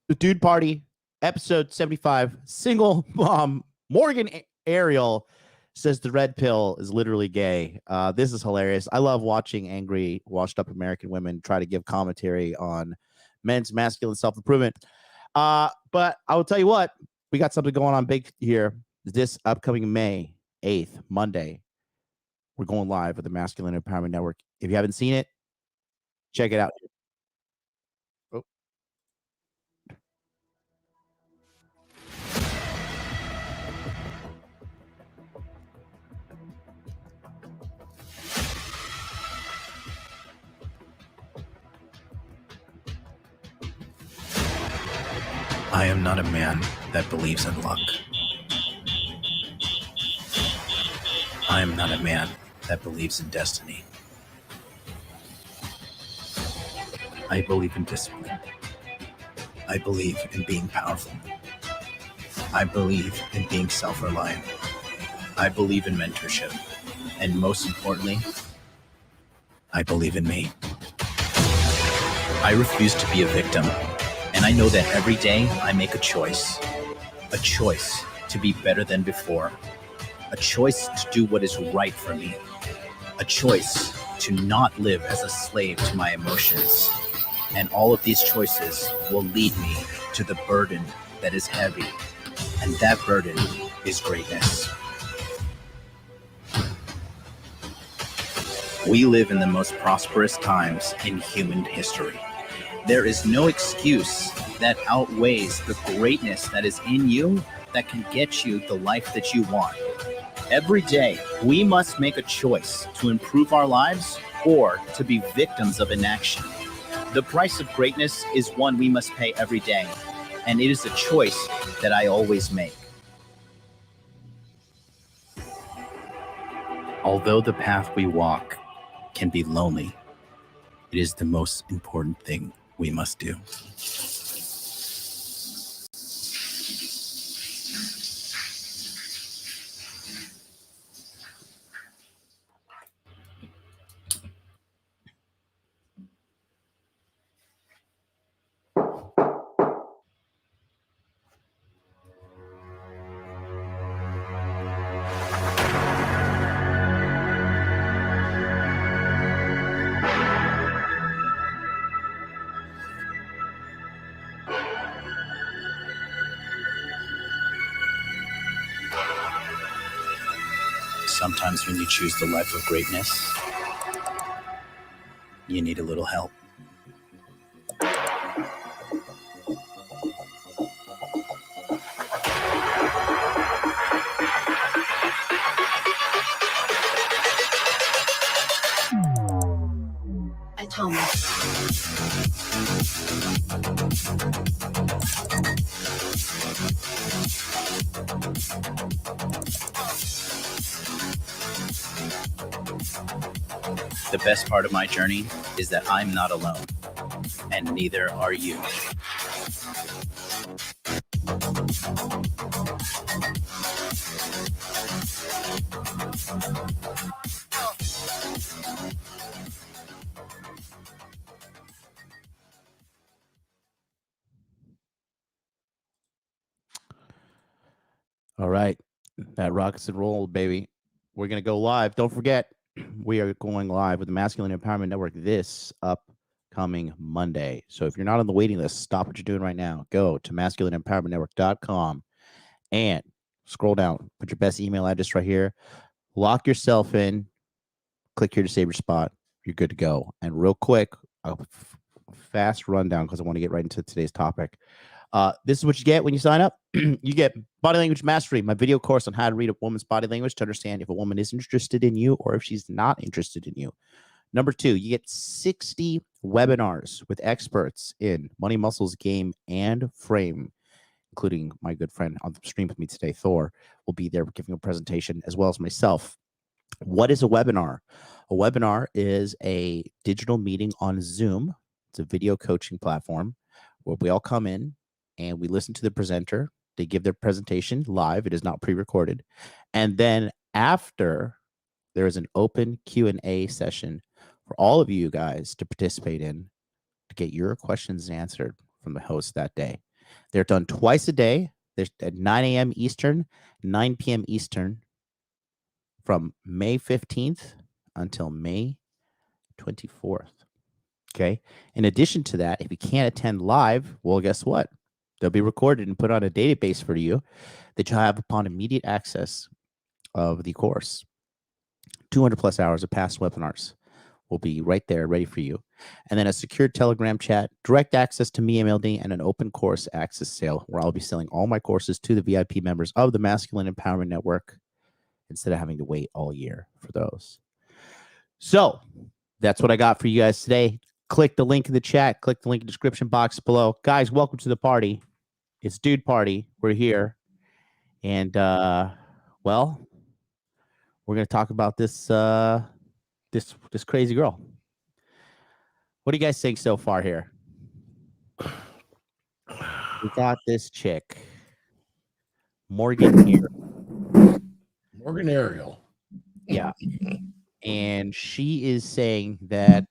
The Dude Party, episode 75. Single mom Morgan Ariel says the red pill is literally gay. This is hilarious. I love watching angry, washed up American women try to give commentary on men's masculine self improvement. But I will tell you what, we got something going on big here. This upcoming May 8th, Monday, we're going live with the Masculine Empowerment Network. If you haven't seen it, check it out. Oh. I am not a man that believes in luck. I am not a man that believes in destiny. I believe in discipline. I believe in being powerful. I believe in being self-reliant. I believe in mentorship. And most importantly, I believe in me. I refuse to be a victim. And I know that every day I make a choice to be better than before, a choice to do what is right for me, a choice to not live as a slave to my emotions. And all of these choices will lead me to the burden that is heavy, and that burden is greatness. We live in the most prosperous times in human history. There is no excuse that outweighs the greatness that is in you that can get you the life that you want. Every day, we must make a choice to improve our lives or to be victims of inaction. The price of greatness is one we must pay every day, and it is a choice that I always make. Although the path we walk can be lonely, it is the most important thing we must do. Sometimes when you choose the life of greatness, you need a little help. The best part of my journey is that I'm not alone, and neither are you. All right. That rockets and roll, baby. We're going to go live. Don't forget, we are going live with the Masculine Empowerment Network this upcoming Monday. So if you're not on the waiting list, stop what you're doing right now. Go to masculineempowermentnetwork.com and scroll down. Put your best email address right here. Lock yourself in. Click here to save your spot. You're good to go. And real quick, a fast rundown because I want to get right into today's topic. This is what you get when you sign up. You get Body Language Mastery, my video course on how to read a woman's body language to understand if a woman is interested in you or if she's not interested in you. Number 2, you get 60 webinars with experts in money, muscles, game, and frame, including my good friend on the stream with me today, Thor, will be there giving a presentation, as well as myself. What is a webinar? A webinar is a digital meeting on Zoom. It's a video coaching platform where we all come in and we listen to the presenter. They give their presentation live. It is not pre-recorded. And then after, there is an open Q&A session for all of you guys to participate in to get your questions answered from the host that day. They're done twice a day. They're at 9 a.m. Eastern, 9 p.m. Eastern, from May 15th until May 24th. Okay. In addition to that, if you can't attend live, well, guess what? They'll be recorded and put on a database for you that you'll have upon immediate access of the course. 200 plus hours of past webinars will be right there ready for you. And then a secure Telegram chat, direct access to me, MLD, and an open course access sale where I'll be selling all my courses to the VIP members of the Masculine Empowerment Network instead of having to wait all year for those. So that's what I got for you guys today. Click the link in the chat. Click the link in the description box below. Guys, welcome to the party. It's Dude Party. We're here. And, well, we're going to talk about this this crazy girl. What do you guys think so far here? We got this chick, Morgan here. Morgan Ariel. Yeah. And she is saying that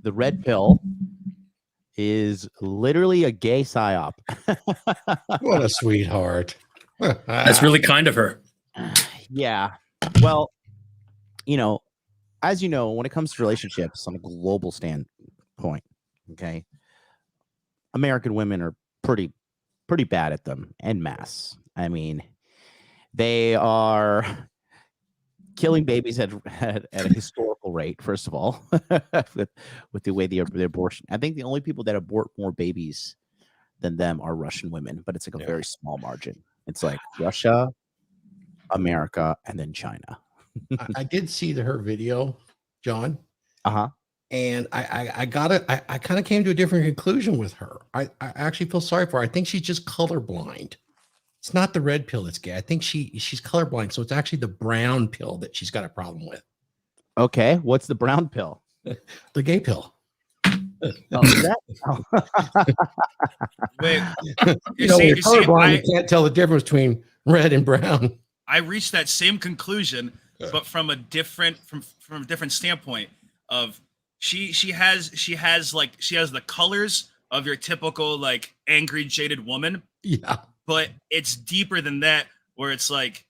the red pill is literally a gay psyop. What a sweetheart. That's really kind of her. Yeah. Well, you know, as you know, when it comes to relationships on a global standpoint, okay, American women are pretty bad at them en masse. I mean, they are killing babies at a historical rate, first of all, with the way the abortion. I think the only people that abort more babies than them are Russian women, but it's like a very small margin. It's like Russia, America, and then China. I did see her video, John. Uh-huh. And I got it. I kind of came to a different conclusion with her. I actually feel sorry for her. I think she's just colorblind. It's not the red pill that's gay. I think she's colorblind. So it's actually the brown pill that she's got a problem with. Okay. What's the brown pill? The gay pill. Oh, is that? Wait, You know, when you're colorblind, you can't tell the difference between red and brown. I reached that same conclusion, but from a different standpoint of she has the colors of your typical like angry jaded woman. Yeah. But it's deeper than that, where it's like,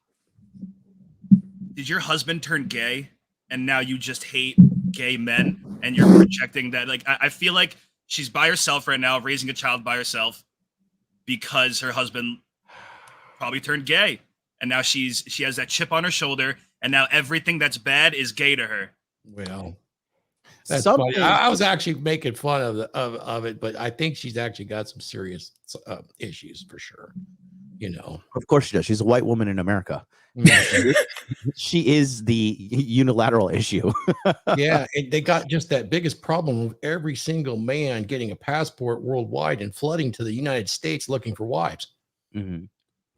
did your husband turn gay and now you just hate gay men and you're projecting that? Like, I feel like she's by herself right now, raising a child by herself because her husband probably turned gay. And now she has that chip on her shoulder, and now everything that's bad is gay to her. Well, that's funny. I was actually making fun of it, but I think she's actually got some serious issues for sure. You know, of course she does. She's a white woman in America. She is the unilateral issue. Yeah, they got just that biggest problem of every single man getting a passport worldwide and flooding to the United States looking for wives. Mm-hmm.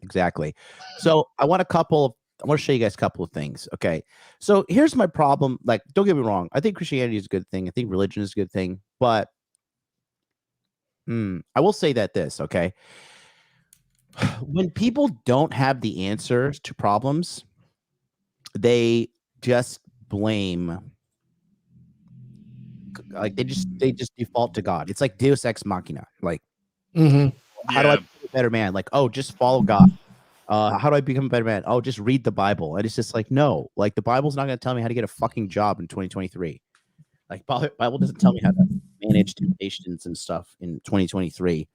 Exactly. So I want to show you guys a couple of things. Okay. So here's my problem. Like, don't get me wrong. I think Christianity is a good thing. I think religion is a good thing. But I will say that this, okay. When people don't have the answers to problems, they just blame, like they just default to God. It's like Deus Ex Machina. Like, how do I become a better man? Like, oh, just follow God. How do I become a better man? Oh, just read the Bible. And it's just like, no, like the Bible's not going to tell me how to get a fucking job in 2023. Like, Bible doesn't tell me how to manage temptations and stuff in 2023.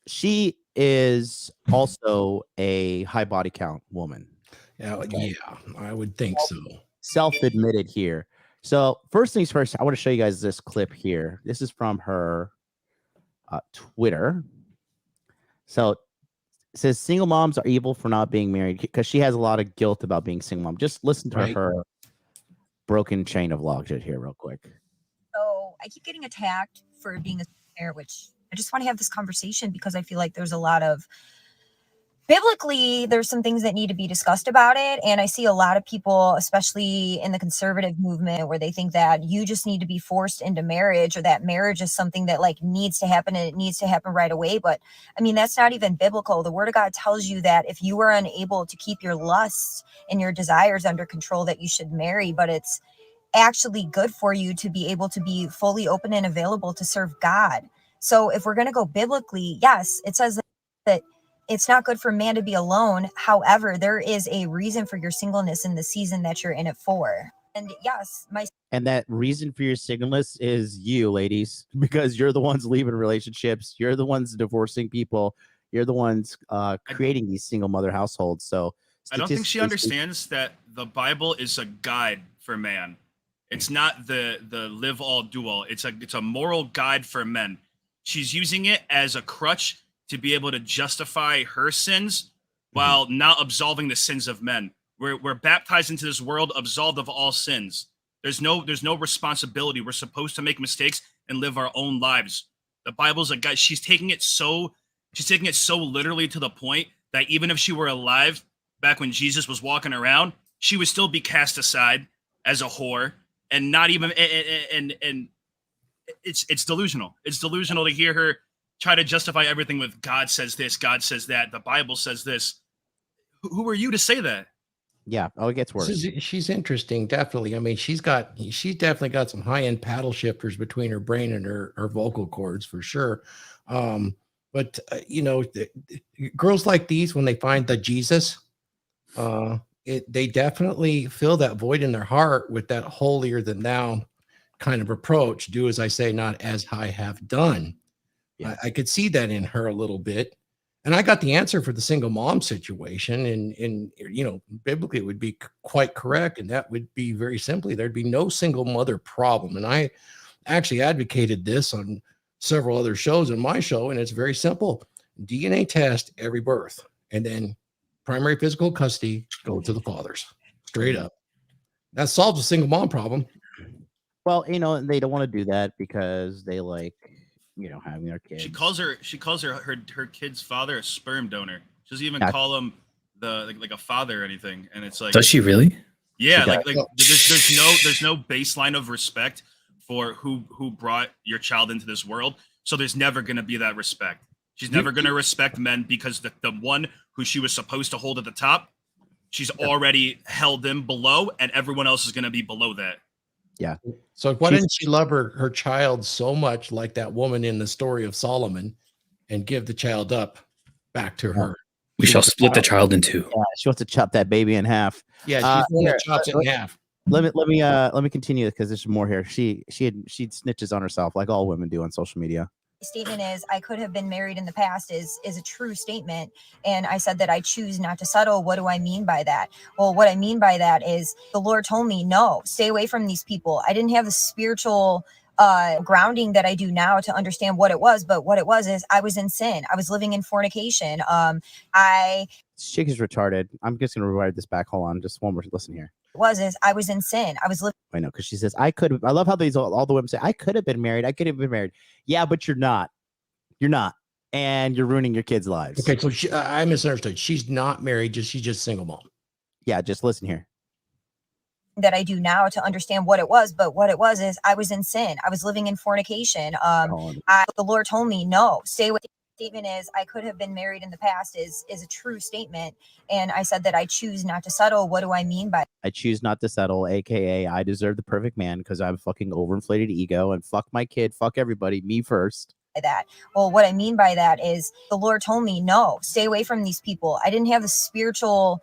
She is also a high body count woman. Yeah, I would think so. Self-admitted here. So first things first, I want to show you guys this clip here. This is from her Twitter. So it says single moms are evil for not being married, because she has a lot of guilt about being single mom. Just listen to her broken chain of logic here real quick. So I keep getting attacked for being a parent, which I just want to have this conversation because I feel like there's a lot of biblically, there's some things that need to be discussed about it. And I see a lot of people, especially in the conservative movement, where they think that you just need to be forced into marriage, or that marriage is something that like needs to happen and it needs to happen right away. But I mean, that's not even biblical. The word of God tells you that if you are unable to keep your lusts and your desires under control, that you should marry. But it's actually good for you to be able to be fully open and available to serve God. So if we're going to go biblically, yes, it says that it's not good for man to be alone. However, there is a reason for your singleness in the season that you're in it for. And yes, And that reason for your singleness is you, ladies, because you're the ones leaving relationships. You're the ones divorcing people. You're the ones creating these single mother households. So I don't think she statistically understands that the Bible is a guide for man. It's not the live all do all. It's a moral guide for men. She's using it as a crutch to be able to justify her sins while not absolving the sins of men. We're baptized into this world absolved of all sins. There's no responsibility. We're supposed to make mistakes and live our own lives. The Bible's a guide. She's taking it so literally to the point that even if she were alive back when Jesus was walking around, she would still be cast aside as a whore and not even and it's delusional. It's delusional to hear her try to justify everything with God says this, God says that, the Bible says this. Who are you to say that? Yeah. Oh, it gets worse. She's interesting, definitely. I mean, she's definitely got some high-end paddle shifters between her brain and her vocal cords for sure. But you know, girls like these, when they find the Jesus, they definitely fill that void in their heart with that holier than thou kind of approach. Do as I say, not as I have done. Yeah. I could see that in her a little bit. And I got the answer for the single mom situation. And you know, biblically, it would be quite correct. And that would be very simply, there'd be no single mother problem. And I actually advocated this on several other shows in my show. And it's very simple. DNA test every birth. And then primary physical custody go to the fathers. Straight up. That solves the single mom problem. Well, you know, they don't want to do that because they like, you know, having their kids. She calls her kid's father a sperm donor. She doesn't even call him like a father or anything. And it's like, does she really? Yeah, She like there's no baseline of respect for who brought your child into this world. So there's never gonna be that respect. She's never gonna respect men because the one who she was supposed to hold at the top, she's already held them below, and everyone else is gonna be below that. Yeah. So why didn't she love her child so much like that woman in the story of Solomon and give the child up back to her? We shall split the child in two. Yeah, she wants to chop that baby in half. Yeah, she's the one that chops it in half. Let me continue because there's more here. She snitches on herself like all women do on social media. Statement is I could have been married in the past is a true statement, and I said that I choose not to settle. What do I mean by that? Well, what I mean by that is the Lord told me, no, stay away from these people. I didn't have the spiritual grounding that I do now to understand what it was, but what it was is I was in sin. I was living in fornication. This chick is retarded. I'm just gonna rewrite this back. Hold on, just one more. Listen here. I was in sin. I was living. I know, because she says I could have. I love how these all the women say I could have been married. I could have been married. Yeah, but you're not. You're not, and you're ruining your kids' lives. Okay, so I misunderstood. She's not married. She's just single mom. Yeah, just listen here. That I do now to understand what it was, but what it was is I was in sin. I was living in fornication. The Lord told me, no, stay with. Statement is I could have been married in the past is a true statement, and I said that I choose not to settle. What do I mean by I choose not to settle, aka I deserve the perfect man because I'm fucking overinflated ego and fuck my kid, fuck everybody, me first. that? Well, what I mean by that is the Lord told me, no, stay away from these people. I didn't have the spiritual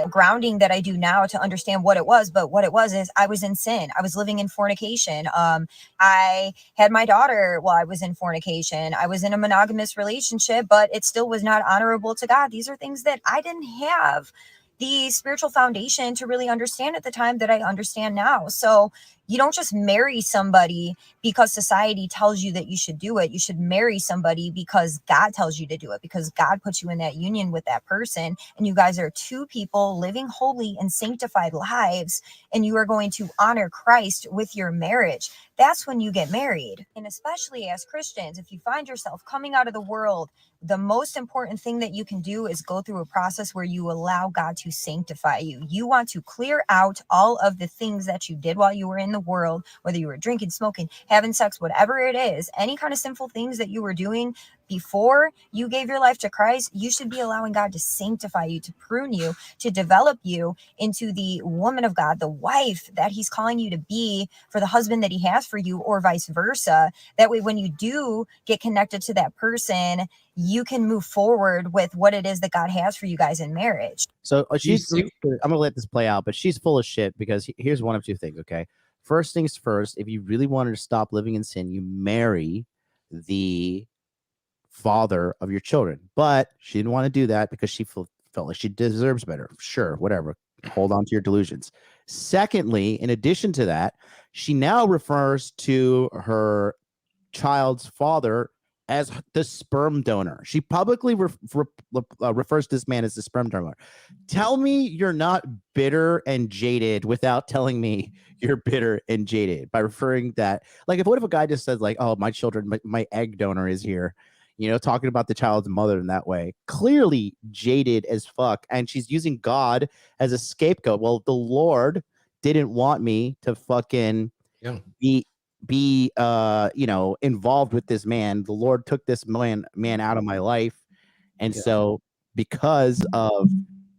grounding that I do now to understand what it was, but what it was is I was in sin. I was living in fornication. I had my daughter while I was in fornication. I was in a monogamous relationship, but it still was not honorable to God. These are things that I didn't have the spiritual foundation to really understand at the time that I understand now. So you don't just marry somebody because society tells you that you should do it. You should marry somebody because God tells you to do it, because God puts you in that union with that person. And you guys are two people living holy and sanctified lives. And you are going to honor Christ with your marriage. That's when you get married. And especially as Christians, if you find yourself coming out of the world, the most important thing that you can do is go through a process where you allow God to sanctify you. You want to clear out all of the things that you did while you were in the world, whether you were drinking, smoking, having sex, whatever it is, any kind of sinful things that you were doing before you gave your life to Christ, you should be allowing God to sanctify you, to prune you, to develop you into the woman of God, the wife that he's calling you to be for the husband that he has for you, or vice versa. That way, when you do get connected to that person, you can move forward with what it is that God has for you guys in marriage. So she's. see- I'm gonna let this play out, but she's full of shit because here's one of two things. Okay, first things first. If you really wanted to stop living in sin, you marry the father of your children. But she didn't want to do that because she felt like she deserves better. Sure, whatever. Hold on to your delusions. Secondly, in addition to that, she now refers to her child's father as the sperm donor. She publicly refers to this man as the sperm donor. Tell me you're not bitter and jaded without telling me you're bitter and jaded by referring that. Like, what if a guy just says like, "Oh, my children, my egg donor is here," talking about the child's mother in that way? Clearly jaded as fuck, and she's using God as a scapegoat. Well, the Lord didn't want me to fucking be involved with this man. The Lord took this man out of my life, and so because of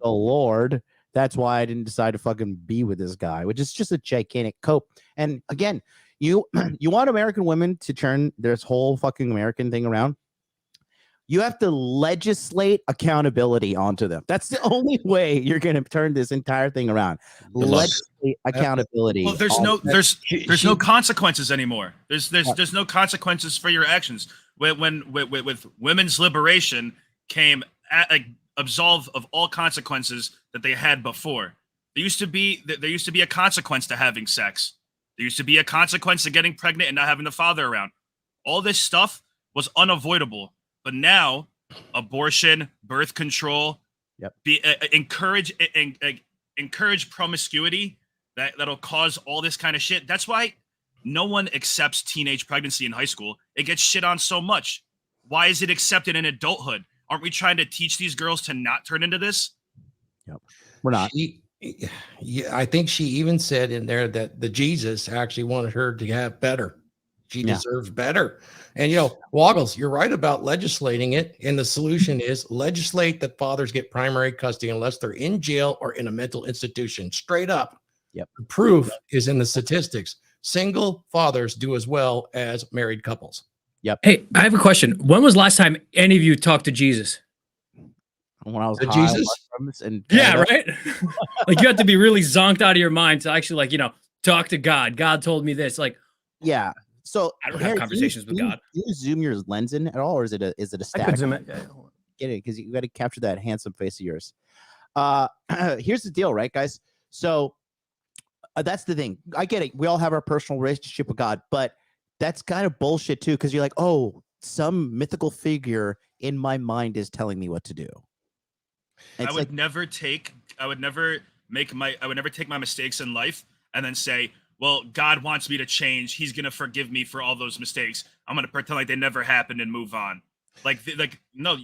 the Lord, that's why I didn't decide to fucking be with this guy, which is just a gigantic cope. And again, you want American women to turn this whole fucking American thing around. You have to legislate accountability onto them. That's the only way you're going to turn this entire thing around. Legislate accountability. Well, there's no consequences anymore. There's no consequences for your actions. When with women's liberation came absolve of all consequences that they had before. There used to be a consequence to having sex. There used to be a consequence to getting pregnant and not having the father around. All this stuff was unavoidable. But now, abortion, birth control, encourage promiscuity that'll cause all this kind of shit. That's why no one accepts teenage pregnancy in high school. It gets shit on so much. Why is it accepted in adulthood? Aren't we trying to teach these girls to not turn into this? Yep, we're not. I think she even said in there that the Jesus actually wanted her to have better. She deserves better. And, Woggles, you're right about legislating it. And the solution is legislate that fathers get primary custody unless they're in jail or in a mental institution. Straight up. Yep. The proof is in the statistics. Single fathers do as well as married couples. Yep. Hey, I have a question. When was the last time any of you talked to Jesus? When I was The high Jesus? and Yeah, right? Like, you have to be really zonked out of your mind to actually, talk to God. God told me this. Like, yeah. So I don't have conversations with God. Do you zoom your lens in at all, or is it a I static? could zoom it. Get it, because you got to capture that handsome face of yours. Here's the deal, right, guys? So that's the thing. I get it. We all have our personal relationship with God, but that's kind of bullshit too, because you're like, oh, some mythical figure in my mind is telling me what to do. I would never take my mistakes in life and then say, well, God wants me to change. He's going to forgive me for all those mistakes. I'm going to pretend like they never happened and move on. No,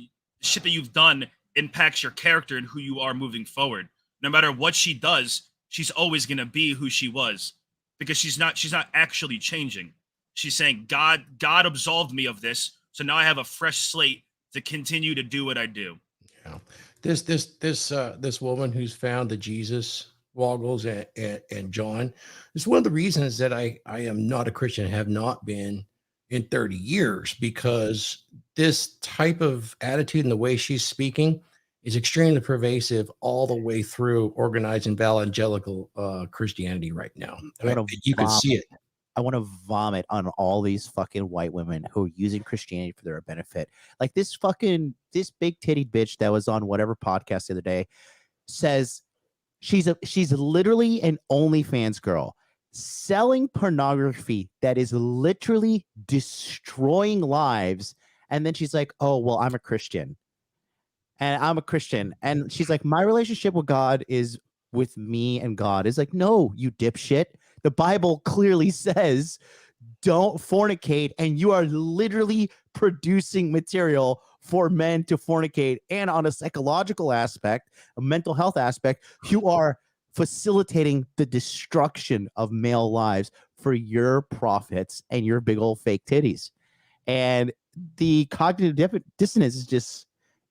shit that you've done impacts your character and who you are moving forward. No matter what she does, she's always going to be who she was, because she's not actually changing. She's saying, God absolved me of this. So now I have a fresh slate to continue to do what I do. Yeah. This woman who's found the Jesus, Woggles and John, is one of the reasons that I am not a Christian, have not been in 30 years, because this type of attitude and the way she's speaking is extremely pervasive all the way through organized and evangelical Christianity right now. You can see it. I want to vomit on all these fucking white women who are using Christianity for their benefit. Like this big titty bitch that was on whatever podcast the other day says she's literally an OnlyFans girl selling pornography that is literally destroying lives. And then she's like, oh, well, I'm a Christian. And she's like, my relationship with God is with me and God. Is like, no, you dipshit. The Bible clearly says don't fornicate, and you are literally producing material for men to fornicate. And on a psychological aspect, a mental health aspect, you are facilitating the destruction of male lives for your profits and your big old fake titties. And the cognitive dissonance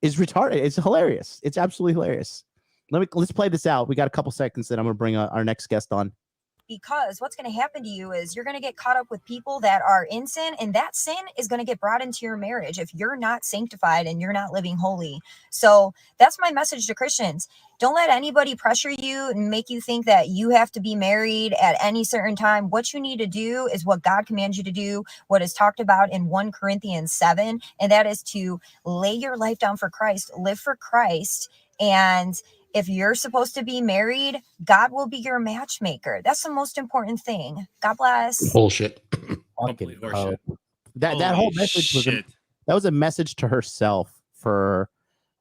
is retarded. It's hilarious. It's absolutely hilarious. Let's play this out. We got a couple seconds, then I'm going to bring our next guest on. Because what's going to happen to you is you're going to get caught up with people that are in sin, and that sin is going to get brought into your marriage if you're not sanctified and you're not living holy. So that's my message to Christians. Don't let anybody pressure you and make you think that you have to be married at any certain time. What you need to do is what God commands you to do, what is talked about in 1 Corinthians 7, and that is to lay your life down for Christ, live for Christ, and if you're supposed to be married, God will be your matchmaker. That's the most important thing. God bless. Bullshit. Complete horseshit. That Holy whole message shit. was a message to herself for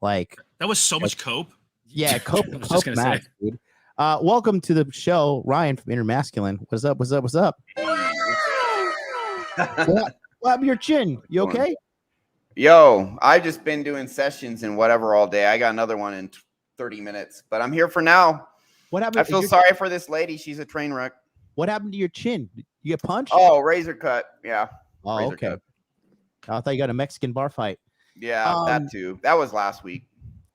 like That was so much cope. yeah, cope, I was just cope gonna max, dude. Welcome to the show, Ryan from Intermasculine. What's up? What's up? What's up? What happened to your chin? You okay? Yo, I've just been doing sessions and whatever all day. I got another one in 30 minutes, but I'm here for now. What happened? I feel sorry for this lady. She's a train wreck. What happened to your chin? You get punched? Oh, razor cut. Yeah. Oh, razor okay. cut. I thought you got a Mexican bar fight. Yeah, that too. That was last week.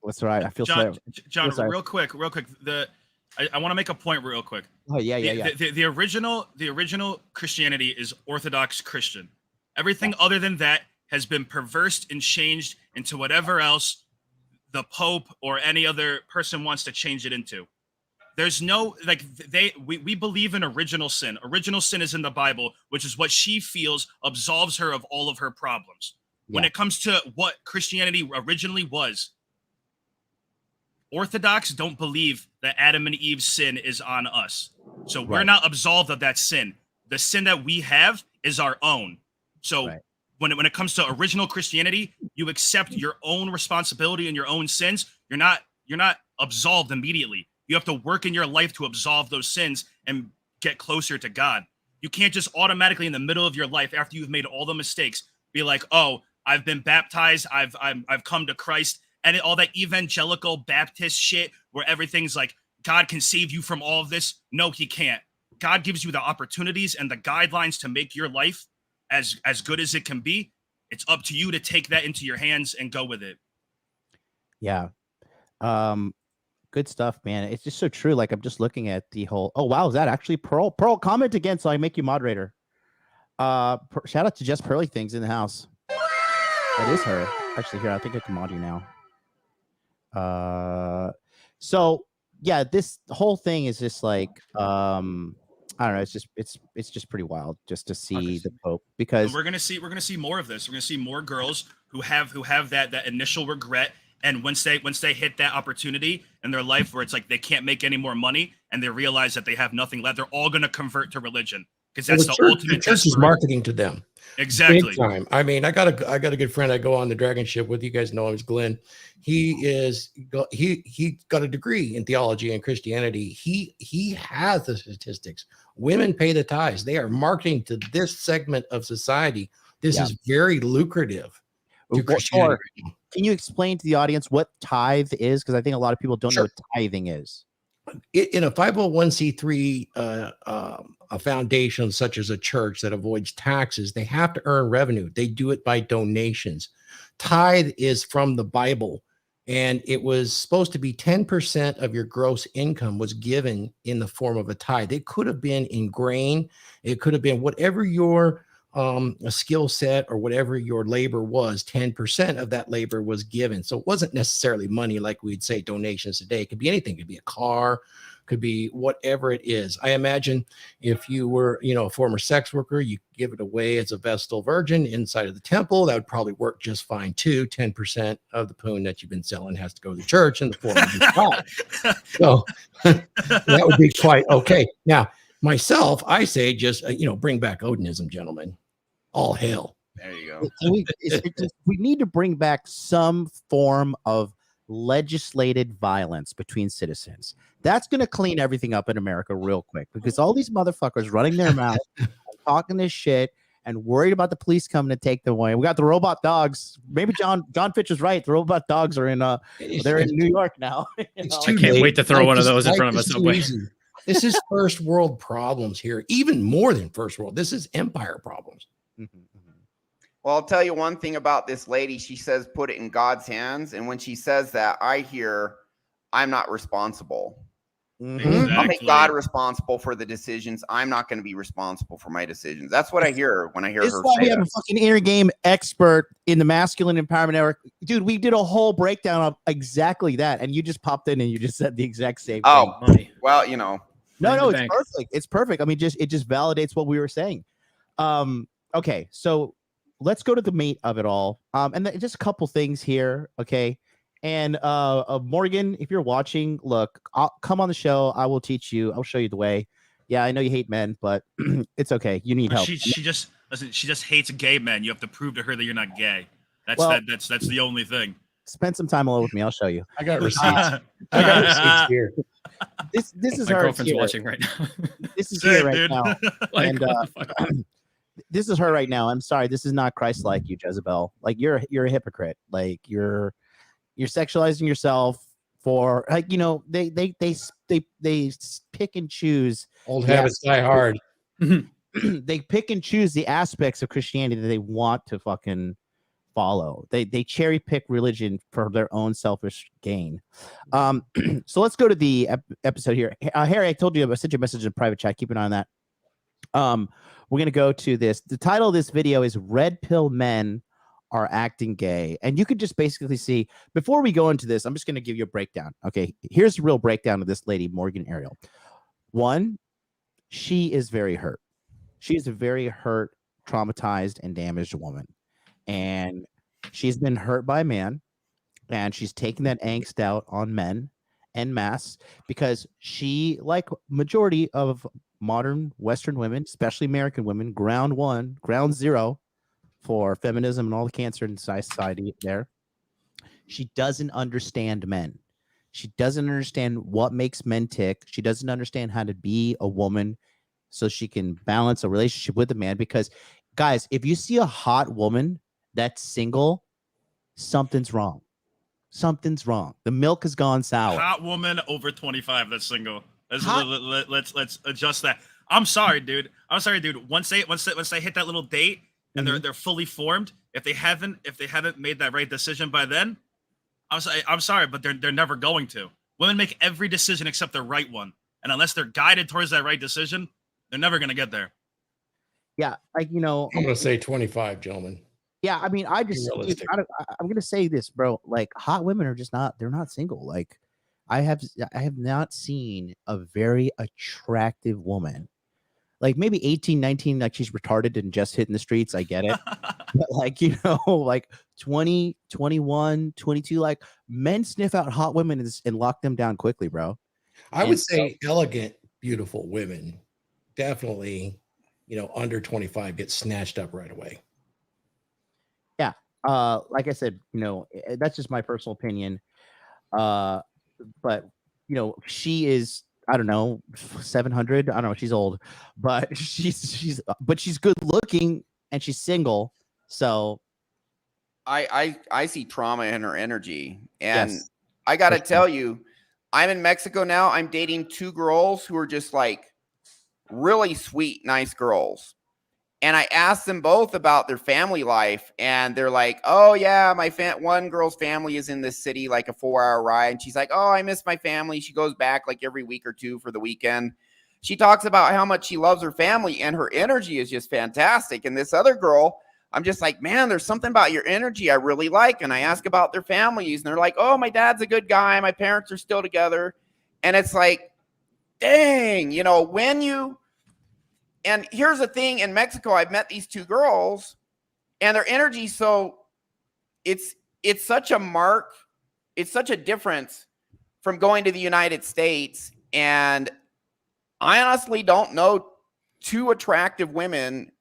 That's right. I feel John, sorry. John, sorry. real quick. I want to make a point real quick. Oh yeah. The original Christianity is Orthodox Christian. Everything other than that has been perversed and changed into whatever else the Pope or any other person wants to change it into. There's no we believe in original sin. Original sin is in the Bible, which is what she feels absolves her of all of her problems. Yeah. When it comes to what Christianity originally was, Orthodox don't believe that Adam and Eve's sin is on us. So we're not absolved of that sin. The sin that we have is our own. So when it comes to original Christianity, you accept your own responsibility and your own sins. You're not absolved immediately. You have to work in your life to absolve those sins and get closer to God. You can't just automatically in the middle of your life, after you've made all the mistakes, be like, "Oh, I've been baptized. I've come to Christ," and all that evangelical Baptist shit where everything's like God can save you from all of this. No, He can't. God gives you the opportunities and the guidelines to make your life as good as it can be. It's up to you to take that into your hands and go with it. Yeah. Good stuff, man. It's just so true. Like I'm just looking at the whole. Oh wow, is that actually Pearl? Pearl, comment again so I make you moderator. Shout out to Just Pearly Things in the house. That is her. Actually, here I think I can mod you now. So yeah, this whole thing is just like I don't know. It's just pretty wild just to see the Pope because and we're gonna see more of this. We're gonna see more girls who have that initial regret. And once they hit that opportunity in their life where it's like they can't make any more money and they realize that they have nothing left, they're all going to convert to religion because that's the ultimate. The church is marketing to them. Exactly. Big time. I mean, I got a good friend. I go on the Dragon Ship with. You guys know him as Glenn. He got a degree in theology and Christianity. He has the statistics. Women pay the tithes. They are marketing to this segment of society. This is very lucrative to Christianity. Can you explain to the audience what tithe is? Because I think a lot of people don't know what tithing is. In a 501c3 a foundation such as a church that avoids taxes, they have to earn revenue. They do it by donations. Tithe is from the Bible, and it was supposed to be 10% of your gross income was given in the form of a tithe. It could have been in grain. It could have been whatever your a skill set or whatever your labor was. 10% of that labor was given. So it wasn't necessarily money like we'd say donations today. It could be anything. It could be a car, could be whatever it is. I imagine if you were, a former sex worker, you give it away as a Vestal Virgin inside of the temple. That would probably work just fine too. 10% of the poon that you've been selling has to go to the church in the form of a So that would be quite okay. Now, myself, I say just, bring back Odinism, gentlemen. All hail. There you go. We need to bring back some form of legislated violence between citizens. That's going to clean everything up in America real quick because all these motherfuckers running their mouth, talking this shit, and worried about the police coming to take them away. We got the robot dogs. Maybe John Fitch was right. The robot dogs are they're in New York now. I can't wait to throw one of those in front of a subway. This is first world problems here, even more than first world. This is empire problems. Well, I'll tell you one thing about this lady. She says, put it in God's hands. And when she says that, I hear, I'm not responsible. I'll make God responsible for the decisions. I'm not going to be responsible for my decisions. That's what I hear when I hear This her is why say we have a that. fucking inner game expert in the Masculine Empowerment Network. Dude, we did a whole breakdown of exactly that. And you just popped in and you just said the exact same thing. Oh, Money. well, you know. No, it's bank. perfect. It's perfect. I mean, it just validates what we were saying. Okay, so let's go to the meat of it all. And just a couple things here, okay? And Morgan, if you're watching, look, I'll come on the show. I will teach you. I'll show you the way. Yeah, I know you hate men, but it's okay. You need help. She just listen. She just hates gay men. You have to prove to her that you're not gay. That's Well- that's the only thing. Spend some time alone with me. I'll show you. I got receipts. I got receipts here. This is My her girlfriend's here. watching right now. This is Same, here right dude. now. Like, And, what the fuck? This is her right now. I'm sorry. This is not Christ-like, you Jezebel. Like you're a hypocrite. Like you're sexualizing yourself for like, you know, they pick and choose. Old Yeah. habits die hard. They pick and choose the aspects of Christianity that they want to fucking follow. They cherry pick religion for their own selfish gain. So let's go to the episode here. Harry, I told you I sent you a message in private chat. Keep an eye on that. We're gonna go to this. The title of this video is "Red Pill Men Are Acting Gay," and you could just basically see. Before we go into this, I'm just gonna give you a breakdown. Okay, here's the real breakdown of this lady, Morgan Ariel. One, she is very hurt. She is a very hurt, traumatized, and damaged woman. And she's been hurt by a man, and she's taking that angst out on men en masse because she, like majority of modern Western women, especially American women, ground zero for feminism and all the cancer in society there. She doesn't understand men. She doesn't understand what makes men tick. She doesn't understand how to be a woman so she can balance a relationship with a man. Because, guys, if you see a hot woman that's single, something's wrong. Something's wrong. The milk has gone sour. Hot woman over 25 that's single. Let's adjust that. I'm sorry, dude. Once they hit that little date and they're fully formed, if they haven't made that right decision by then, I'm sorry, but they're never going to. Women make every decision except the right one, and unless they're guided towards that right decision, they're never gonna get there. Yeah, like, you know, I'm going to say 25, gentlemen. yeah, I mean, I'm gonna say this, bro. Like, hot women are just they're not single. Like, I have not seen a very attractive woman, like maybe 18, 19, like she's retarded and just hitting the streets. I get it. But like, you know, like 20, 21, 22, like men sniff out hot women and lock them down quickly, bro. I would say elegant, beautiful women definitely, you know, under 25 get snatched up right away. Yeah. Like I said, you know, that's just my personal opinion. But you know, she is, I don't know, 700. I don't know. She's old, but she's good looking and she's single. So I see trauma in her energy. And yes, I got to for tell you, I'm in Mexico now. I'm dating two girls who are just like really sweet, nice girls. And I asked them both about their family life, and they're like, "Oh yeah, one girl's family is in this city, like a 4-hour ride." And she's like, "Oh, I miss my family." She goes back like every week or two for the weekend. She talks about how much she loves her family, and her energy is just fantastic. And this other girl, I'm just like, "Man, there's something about your energy I really like." And I ask about their families, and they're like, "Oh, my dad's a good guy. My parents are still together." And it's like, dang, you know, and here's the thing, in Mexico, I've met these two girls and their energy. So it's such a difference from going to the United States. And I honestly don't know two attractive women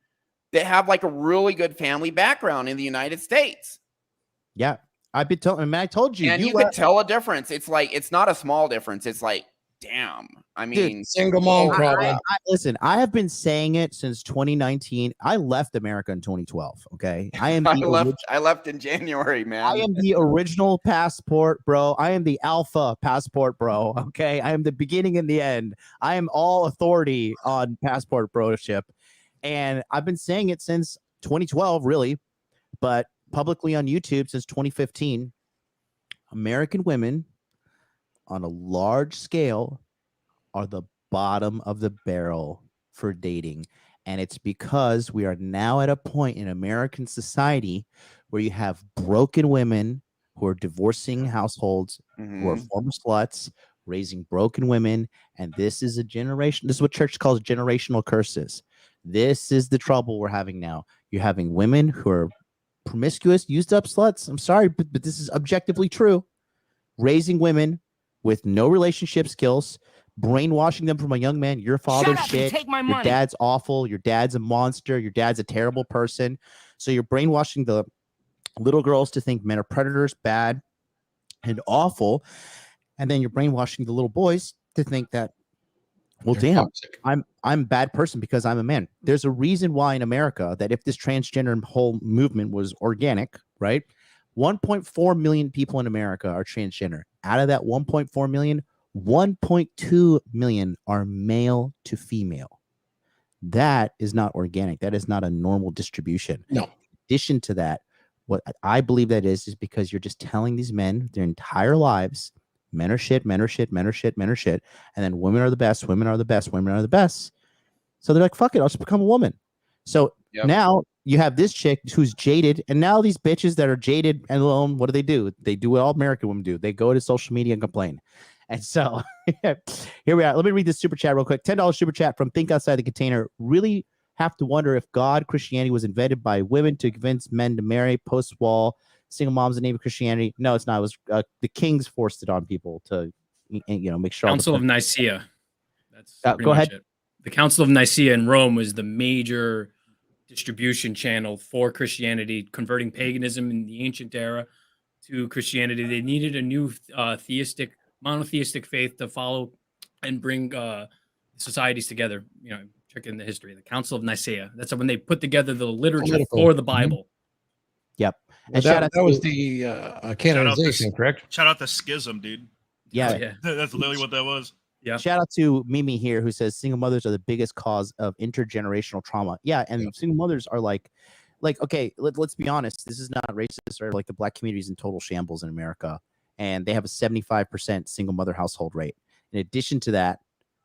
that have like a really good family background in the United States. yeah, I've been telling. I mean, I told you, And you could tell a difference. It's like, it's not a small difference. It's like damn. I Dude, mean, Single mom holy problem. crap. Listen, I have been saying it since 2019. I left America in 2012. Okay, I am I left in January, man. I am the original passport, bro. I am the alpha passport, bro. Okay, I am the beginning and the end. I am all authority on passport broship, and I've been saying it since 2012, really, but publicly on YouTube since 2015. American women on a large scale are the bottom of the barrel for dating. And it's because we are now at a point in American society where you have broken women who are divorcing households, who are Mhm. former sluts, raising broken women. And this is a generation, this is what church calls generational curses. This is the trouble we're having now. You're having women who are promiscuous, used up sluts. I'm sorry, but this is objectively true. Raising women with no relationship skills, brainwashing them from a young man. Your father's shit. Your dad's awful. Your dad's a monster. Your dad's a terrible person. So you're brainwashing the little girls to think men are predators, bad, and awful. And then you're brainwashing the little boys to think that, well, They're damn, toxic. I'm a bad person because I'm a man. There's a reason why in America that if this transgender whole movement was organic, right? 1.4 million people in America are transgender. Out of that 1.4 million, 1.2 million are male to female. That is not organic. That is not a normal distribution. No. In addition to that, what I believe that is because you're just telling these men their entire lives, men are shit, men are shit, men are shit, men are shit, and then women are the best, women are the best, women are the best. So they're like, fuck it, I'll just become a woman. So now you have this chick who's jaded, and now these bitches that are jaded and alone, what do? They do what all American women do. They go to social media and complain. And so here we are. Let me read this super chat real quick. $10 super chat from Think Outside the Container. Really have to wonder if Christianity was invented by women to convince men to marry post-wall single moms in the name of Christianity. No, it's not. It was the kings forced it on people to, make sure. Council of Nicaea. That's pretty go much ahead. it. The Council of Nicaea in Rome was the major distribution channel for Christianity, converting paganism in the ancient era to Christianity. They needed a new monotheistic faith to follow and bring societies together. Check in the history. The Council of Nicaea. That's when they put together the literature Political. for the Bible. Yep. Well, that was the canonization, correct? Shout out to Schism, dude. Yeah. Oh, yeah. That's literally what that was. Yeah. Shout out to Mimi here who says single mothers are the biggest cause of intergenerational trauma. Yeah, and single mothers are like okay, let's be honest. This is not racist, or like the black community is in total shambles in America, and they have a 75% single mother household rate. In addition to that,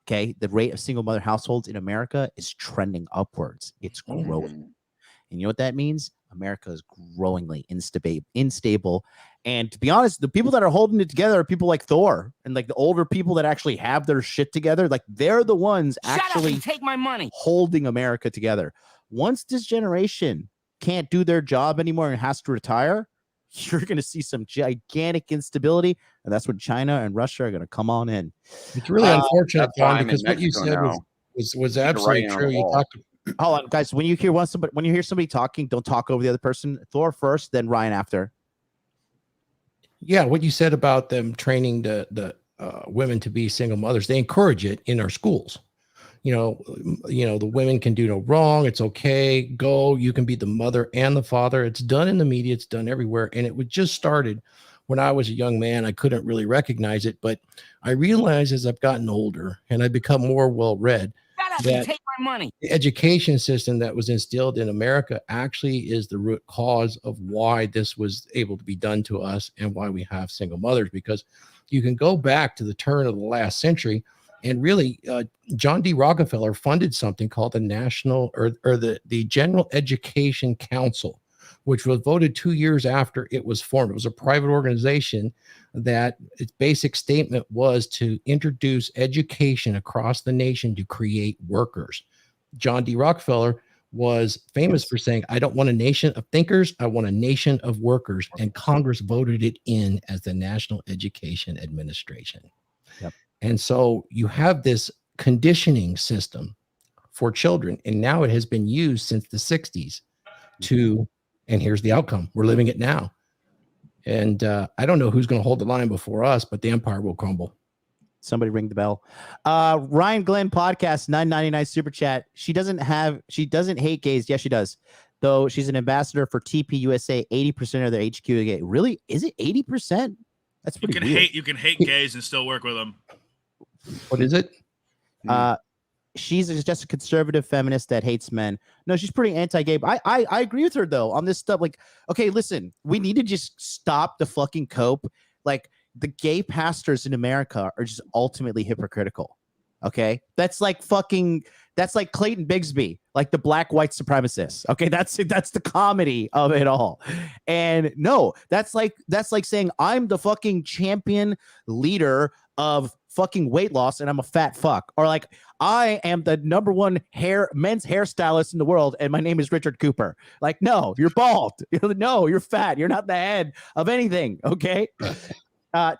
okay, the rate of single mother households in America is trending upwards. It's growing. And you know what that means? America is growingly unstable. And to be honest, the people that are holding it together are people like Thor and like the older people that actually have their shit together. Like they're the ones actually take my money, holding America together. Once this generation can't do their job anymore and has to retire, you're going to see some gigantic instability. And that's when China and Russia are going to come on in. It's really unfortunate, John, because what you Mexico said was absolutely true. You talked. Hold on, guys. When you hear somebody talking, don't talk over the other person. Thor first, then Ryan after. Yeah, what you said about them training the women to be single mothers, they encourage it in our schools. The women can do no wrong. It's okay. Go. You can be the mother and the father. It's done in the media. It's done everywhere. And it was just started when I was a young man. I couldn't really recognize it, but I realized as I've gotten older and I become more well-read, that take my money. The education system that was instilled in America actually is the root cause of why this was able to be done to us and why we have single mothers, because you can go back to the turn of the last century and really John D. Rockefeller funded something called the National or the General Education Council, which was voted 2 years after it was formed. It was a private organization that its basic statement was to introduce education across the nation to create workers. John D. Rockefeller was famous for saying, I don't want a nation of thinkers, I want a nation of workers. And Congress voted it in as the National Education Administration. Yep. And so you have this conditioning system for children, and now it has been used since the 60s to, and here's the outcome. We're living it now. And I don't know who's going to hold the line before us, but the empire will crumble. Somebody ring the bell. Ryan Glenn podcast $9.99 super chat. She doesn't hate gays. Yes, she does. Though she's an ambassador for TP USA. 80% of their HQ are gay. Really? Is it 80%? That's pretty weird. You can hate gays and still work with them. What is it? She's just a conservative feminist that hates men. No, she's pretty anti-gay. I agree with her though on this stuff. Like, okay, listen, we need to just stop the fucking cope. Like, the gay pastors in America are just ultimately hypocritical. Okay, that's like Clayton Bigsby, like the black white supremacists. Okay, that's the comedy of it all. And no, that's like saying I'm the fucking champion leader of fucking weight loss and I'm a fat fuck, or like I am the #1 men's hairstylist in the world and my name is Richard Cooper. Like, no, you're bald. No, you're fat. You're not the head of anything. Okay.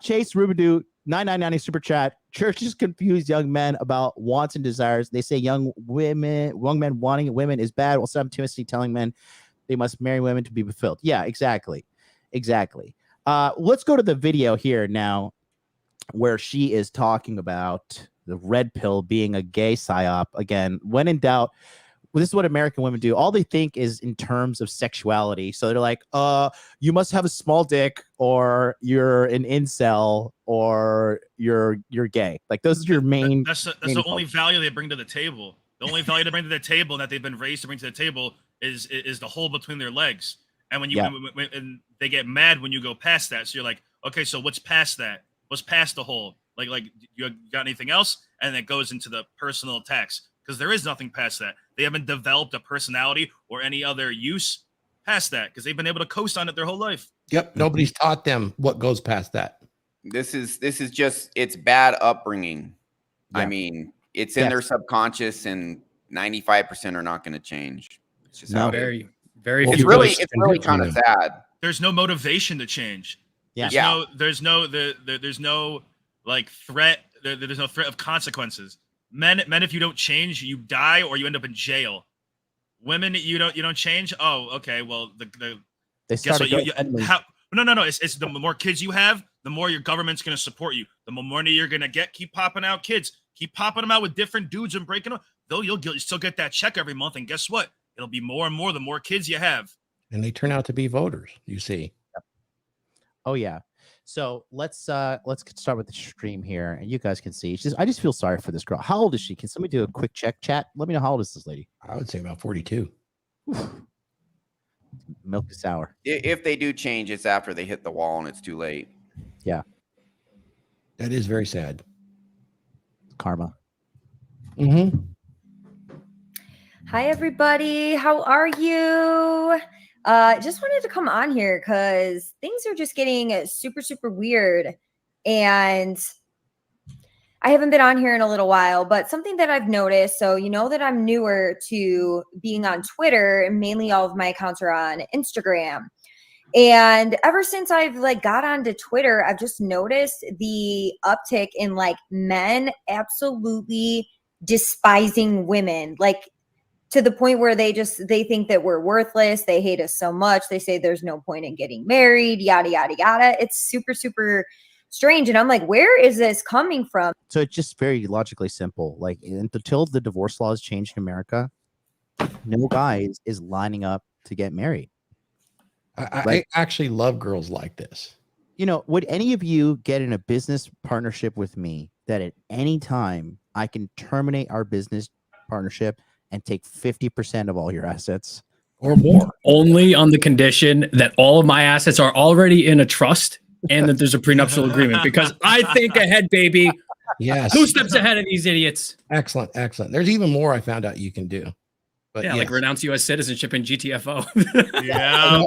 Chase Rubidoo, $9.99 super chat. Churches confuse young men about wants and desires. They say young men wanting women is bad, while simultaneously telling men they must marry women to be fulfilled. Yeah, exactly. Let's go to the video here now, where she is talking about the red pill being a gay psyop. Again, when in doubt, this is what American women do. All they think is in terms of sexuality. So they're like, you must have a small dick, or you're an incel, or you're gay. Like, those are your main. That's the only value they bring to the table. The only value they bring to the table that they've been raised to bring to the table is the hole between their legs. And when and they get mad when you go past that. So you're like, okay, so what's past that? What's past the hole? Like you got anything else? And it goes into the personal attacks, because there is nothing past that. They haven't developed a personality or any other use past that, because they've been able to coast on it their whole life. Yep. Nobody's taught them what goes past that. This is just, it's bad upbringing. Yeah. I mean, it's in their subconscious, and 95% are not going to change. It's just how it is. Very. It's really kind of sad. There's no motivation to change. Yeah. There's no like threat. There's no threat of consequences. Men, if you don't change, you die or you end up in jail. Women, you don't change. Oh, okay. Well, guess what? No. It's the more kids you have, the more your government's going to support you. The more money you're going to get. Keep popping out kids. Keep popping them out with different dudes and breaking them. Though you'll still get that check every month. And guess what? It'll be more and more the more kids you have. And they turn out to be voters. You see. Yep. Oh yeah. So let's start with the stream here, and you guys can see. I just feel sorry for this girl. How old is she? Can somebody do a quick chat? Let me know how old is this lady. I would say about 42. Milk is sour. If they do change, it's after they hit the wall and it's too late. Yeah. That is very sad. Karma. Mm-hmm. Hi, everybody. How are you? Just wanted to come on here because things are just getting super, super weird. And I haven't been on here in a little while, but something that I've noticed, so you know that I'm newer to being on Twitter, and mainly all of my accounts are on Instagram. And ever since I've got onto Twitter, I've just noticed the uptick in men absolutely despising women, to the point where they think that we're worthless. They hate us so much. They say there's no point in getting married, yada, yada, yada. It's super, super strange. And I'm like, where is this coming from? So it's just very logically simple. Like, until the divorce laws change in America, no guy is lining up to get married. I actually love girls like this. You know, would any of you get in a business partnership with me that at any time I can terminate our business partnership and take 50% of all your assets or more? Only on the condition that all of my assets are already in a trust and that there's a prenuptial agreement, because I think ahead, baby. Yes. 2 steps ahead of these idiots. Excellent. There's even more I found out you can do. But yeah, yes. renounce U.S. citizenship in GTFO. Yeah.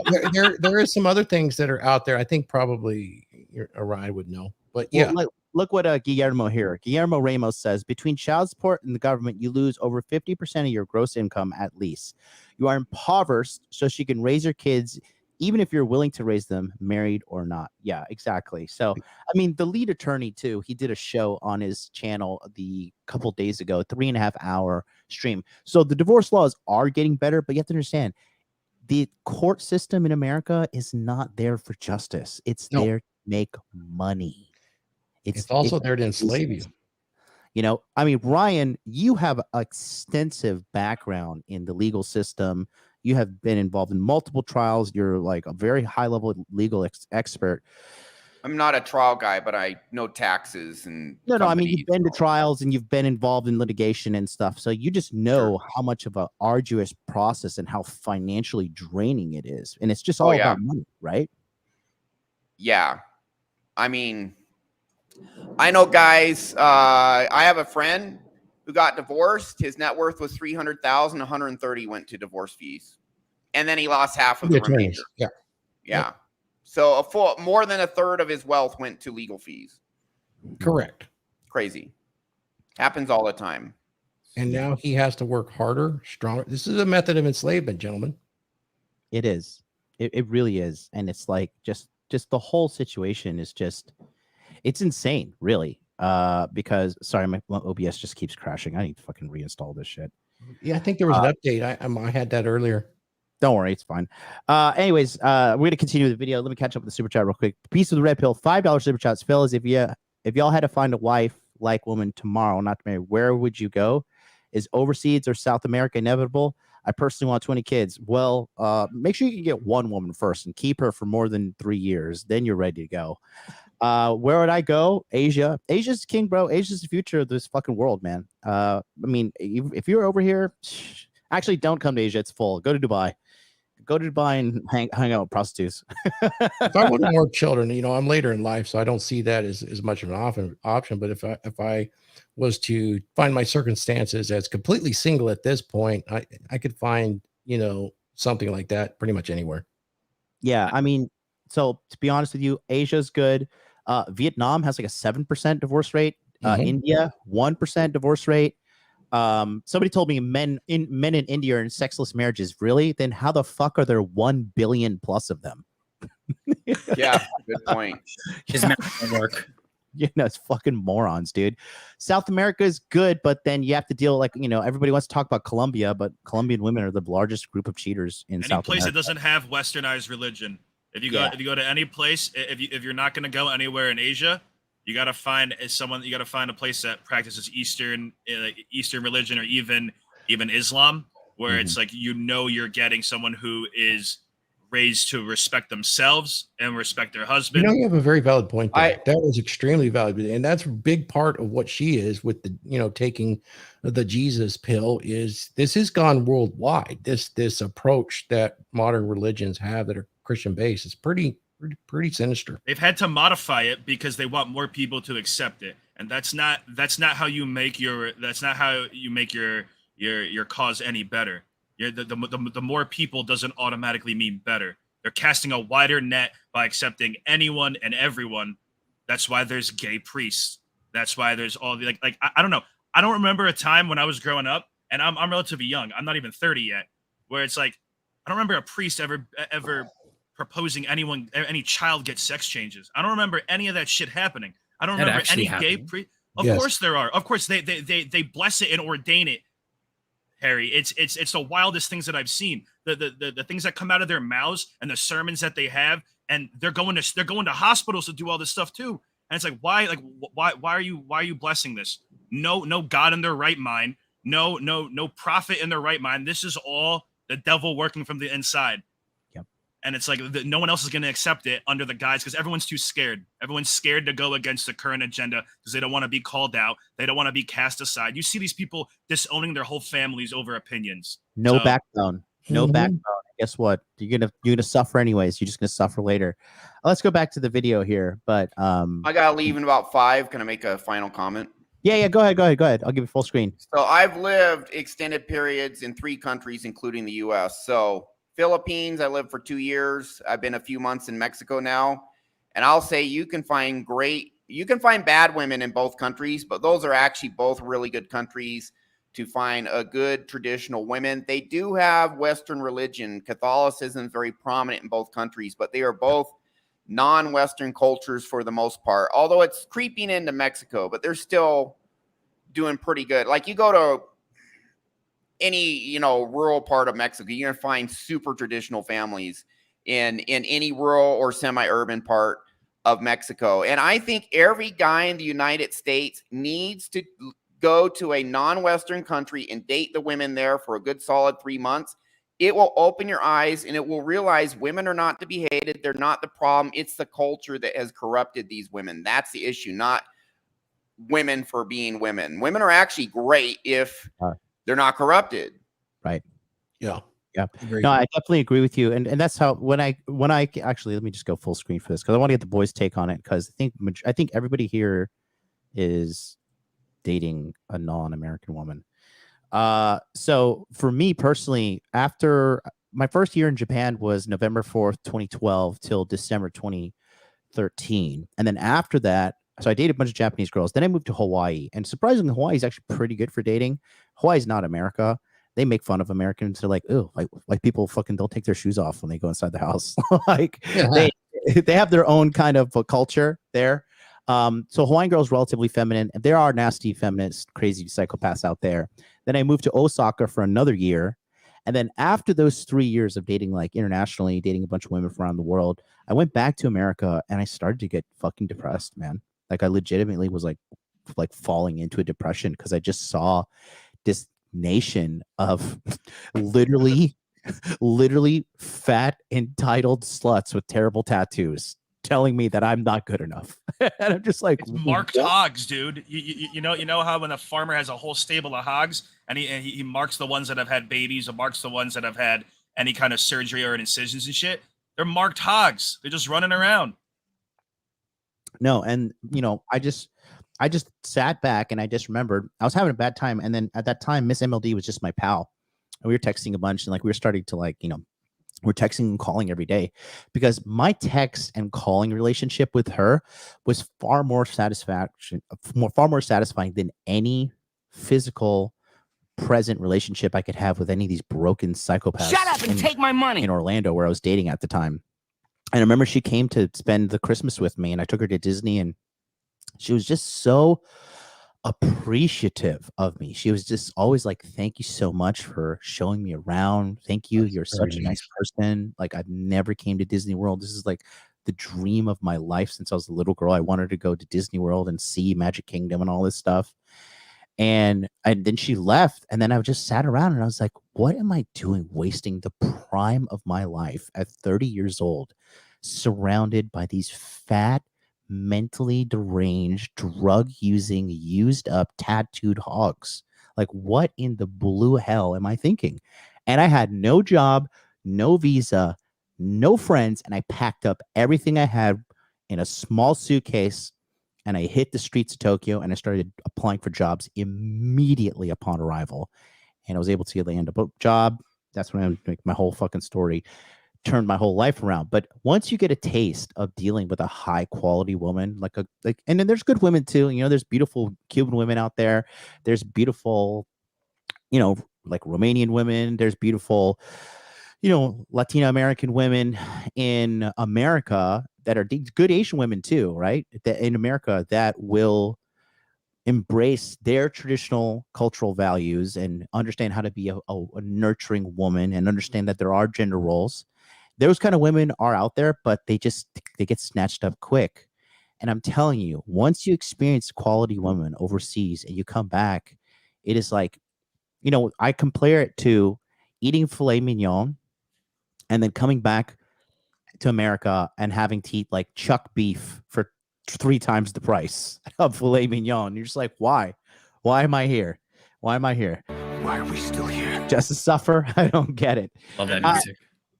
There is some other things that are out there. I think probably Ariel would know. But yeah. Well, look what Guillermo here. Guillermo Ramos says, between child support and the government, you lose over 50% of your gross income at least. You are impoverished, so she can raise your kids, even if you're willing to raise them, married or not. Yeah, exactly. So, I mean, the lead attorney, too, he did a show on his channel the couple days ago, 3.5-hour stream. So the divorce laws are getting better, but you have to understand, the court system in America is not there for justice. It's there to make money. It's also there to enslave you. You know, I mean, Ryan, you have extensive background in the legal system. You have been involved in multiple trials. You're like a very high level legal expert. I'm not a trial guy, but I know taxes and No, I mean, you've been to companies. trials and you've been involved in litigation and stuff. So you just know how much of a arduous process and how financially draining it is. And it's just all about money, right? Yeah. I mean, I know guys, I have a friend who got divorced. His net worth was 300,000, 130 went to divorce fees. And then he lost half of the remainder. Yeah. Yeah. So more than a third of his wealth went to legal fees. Correct. Crazy. Happens all the time. And now he has to work harder, stronger. This is a method of enslavement, gentlemen. It is. It really is. And it's like just the whole situation is just, it's insane, really. Because sorry, my OBS just keeps crashing. I need to fucking reinstall this shit. Yeah, I think there was an update. I had that earlier. Don't worry, it's fine. Anyways, we're gonna continue the video. Let me catch up with the super chat real quick. Piece of the red pill, $5 super chats. Fellas, if y'all had to find a wife like woman tomorrow, not to marry, where would you go? Is overseas or South America inevitable? I personally want 20 kids. Well, make sure you can get one woman first and keep her for more than 3 years. Then you're ready to go. Where would I go? Asia. Asia's king, bro. Asia's the future of this fucking world, man. I mean, if you're over here, actually don't come to Asia. It's full. Go to Dubai. Go to Dubai and hang out with prostitutes. If I wanted more children, you know, I'm later in life, so I don't see that as much of an option. But if I was to find my circumstances as completely single at this point, I could find, you know, something like that pretty much anywhere. Yeah, I mean, so to be honest with you, Asia's good. Vietnam has like a 7% divorce rate. India, 1% divorce rate. Somebody told me men in India are in sexless marriages. Really? Then how the fuck are there 1 billion plus of them? Yeah, good point. His math don't work. You know, it's fucking morons, dude. South America is good, but then you have to deal like, you know, everybody wants to talk about Colombia, but Colombian women are the largest group of cheaters in South place America. that doesn't have westernized religion. If you go to any place, if you're not going to go anywhere in Asia, you got to find a place that practices Eastern religion, or even Islam, where it's like, you know, you're getting someone who is raised to respect themselves and respect their husband. You know, you have a very valid point there. That is extremely valuable, and that's a big part of what she is with the, you know, taking the Jesus pill. This has gone worldwide. This approach that modern religions have that are Christian based is pretty sinister. They've had to modify it because they want more people to accept it, and that's not how you make your cause any better. The more people doesn't automatically mean better. They're casting a wider net by accepting anyone and everyone. That's why there's gay priests. That's why there's all the like I don't know. I don't remember a time when I was growing up, and I'm relatively young. I'm not even 30 yet, where it's like, I don't remember a priest ever proposing any child get sex changes. I don't remember any of that shit happening. I don't remember any gay priest. Of course there are. Of course they bless it and ordain it. Harry, it's the wildest things that I've seen. The things that come out of their mouths and the sermons that they have, and they're going to hospitals to do all this stuff too. And it's like, why are you blessing this? No God in their right mind. No prophet in their right mind. This is all the devil working from the inside. Yep. And it's like no one else is going to accept it under the guise, because everyone's too scared. Everyone's scared to go against the current agenda because they don't want to be called out. They don't want to be cast aside. You see these people disowning their whole families over opinions. No backbone. No backbone. Guess what? You're gonna suffer anyways. You're just gonna suffer later. Let's go back to the video here. But I gotta leave in about 5. Can I make a final comment? Yeah. Go ahead. I'll give you full screen. So I've lived extended periods in 3 countries, including the U.S. So Philippines, I lived for 2 years. I've been a few months in Mexico now, and I'll say you can find bad women in both countries, but those are actually both really good countries to find a good traditional women. They do have Western religion. Catholicism is very prominent in both countries, but they are both non-Western cultures for the most part, although it's creeping into Mexico, but they're still doing pretty good. Like, you go to any, you know, rural part of Mexico, you're going to find super traditional families in any rural or semi-urban part of Mexico. And I think every guy in the United States needs to go to a non-Western country and date the women there for a good solid 3 months. It will open your eyes and it will realize women are not to be hated. They're not the problem. It's the culture that has corrupted these women. That's the issue, not women for being women. Women are actually great if they're not corrupted. Right. Yeah. Yeah. Agreed. No, I definitely agree with you. And that's how when I actually, let me just go full screen for this because I want to get the boys' take on it because I think everybody here is dating a non-American woman. So for me personally, after my first year in Japan was November 4th, 2012 till December 2013. And then after that, so I dated a bunch of Japanese girls. Then I moved to Hawaii. And surprisingly, Hawaii is actually pretty good for dating. Hawaii's not America. They make fun of Americans. They're like, oh, like people fucking don't take their shoes off when they go inside the house. Like they have their own kind of culture there. So Hawaiian girls relatively feminine. There are nasty feminists, crazy psychopaths out there. Then I moved to Osaka for another year. And then after those 3 years of dating, like internationally, dating a bunch of women from around the world, I went back to America and I started to get fucking depressed, man. Like I legitimately was like falling into a depression because I just saw this nation of literally fat, entitled sluts with terrible tattoos telling me that I'm not good enough. And I'm just like, it's marked hogs, dude. You know how when a farmer has a whole stable of hogs and he marks the ones that have had babies or marks the ones that have had any kind of surgery or incisions and shit. They're marked hogs. They're just running around. No, and I just sat back and I just remembered I was having a bad time. And then at that time, Miss MLD was just my pal. And we were texting a bunch and like we were starting to we're texting and calling every day because my text and calling relationship with her was far more satisfying than any physical present relationship I could have with any of these broken psychopaths. Shut up and take my money. In Orlando, where I was dating at the time. And I remember she came to spend the Christmas with me and I took her to Disney and she was just so appreciative of me. She was just always like, thank you so much for showing me around. Thank you. You're such a nice person. Like I've never came to Disney World. This is like the dream of my life since I was a little girl. I wanted to go to Disney World and see Magic Kingdom and all this stuff. And then she left and then I just sat around and I was like, what am I doing wasting the prime of my life at 30 years old surrounded by these fat, mentally deranged, drug-using, used-up, tattooed hogs? Like, what in the blue hell am I thinking? And I had no job, no visa, no friends, and I packed up everything I had in a small suitcase, and I hit the streets of Tokyo, and I started applying for jobs immediately upon arrival. And I was able to land a job. That's when I my whole fucking story turned my whole life around. But once you get a taste of dealing with a high quality woman, and then there's good women too. There's beautiful Cuban women out there. There's beautiful, like Romanian women. There's beautiful, Latino American women in America that are good Asian women too, right? In America that will embrace their traditional cultural values and understand how to be a nurturing woman and understand that there are gender roles. Those kind of women are out there, but they get snatched up quick. And I'm telling you, once you experience quality women overseas and you come back, it is like, I compare it to eating filet mignon and then coming back to America and having to eat like chuck beef for 3 times the price of filet mignon. You're just like, why? Why am I here? Why am I here? Why are we still here? Just to suffer? I don't get it. Love that music.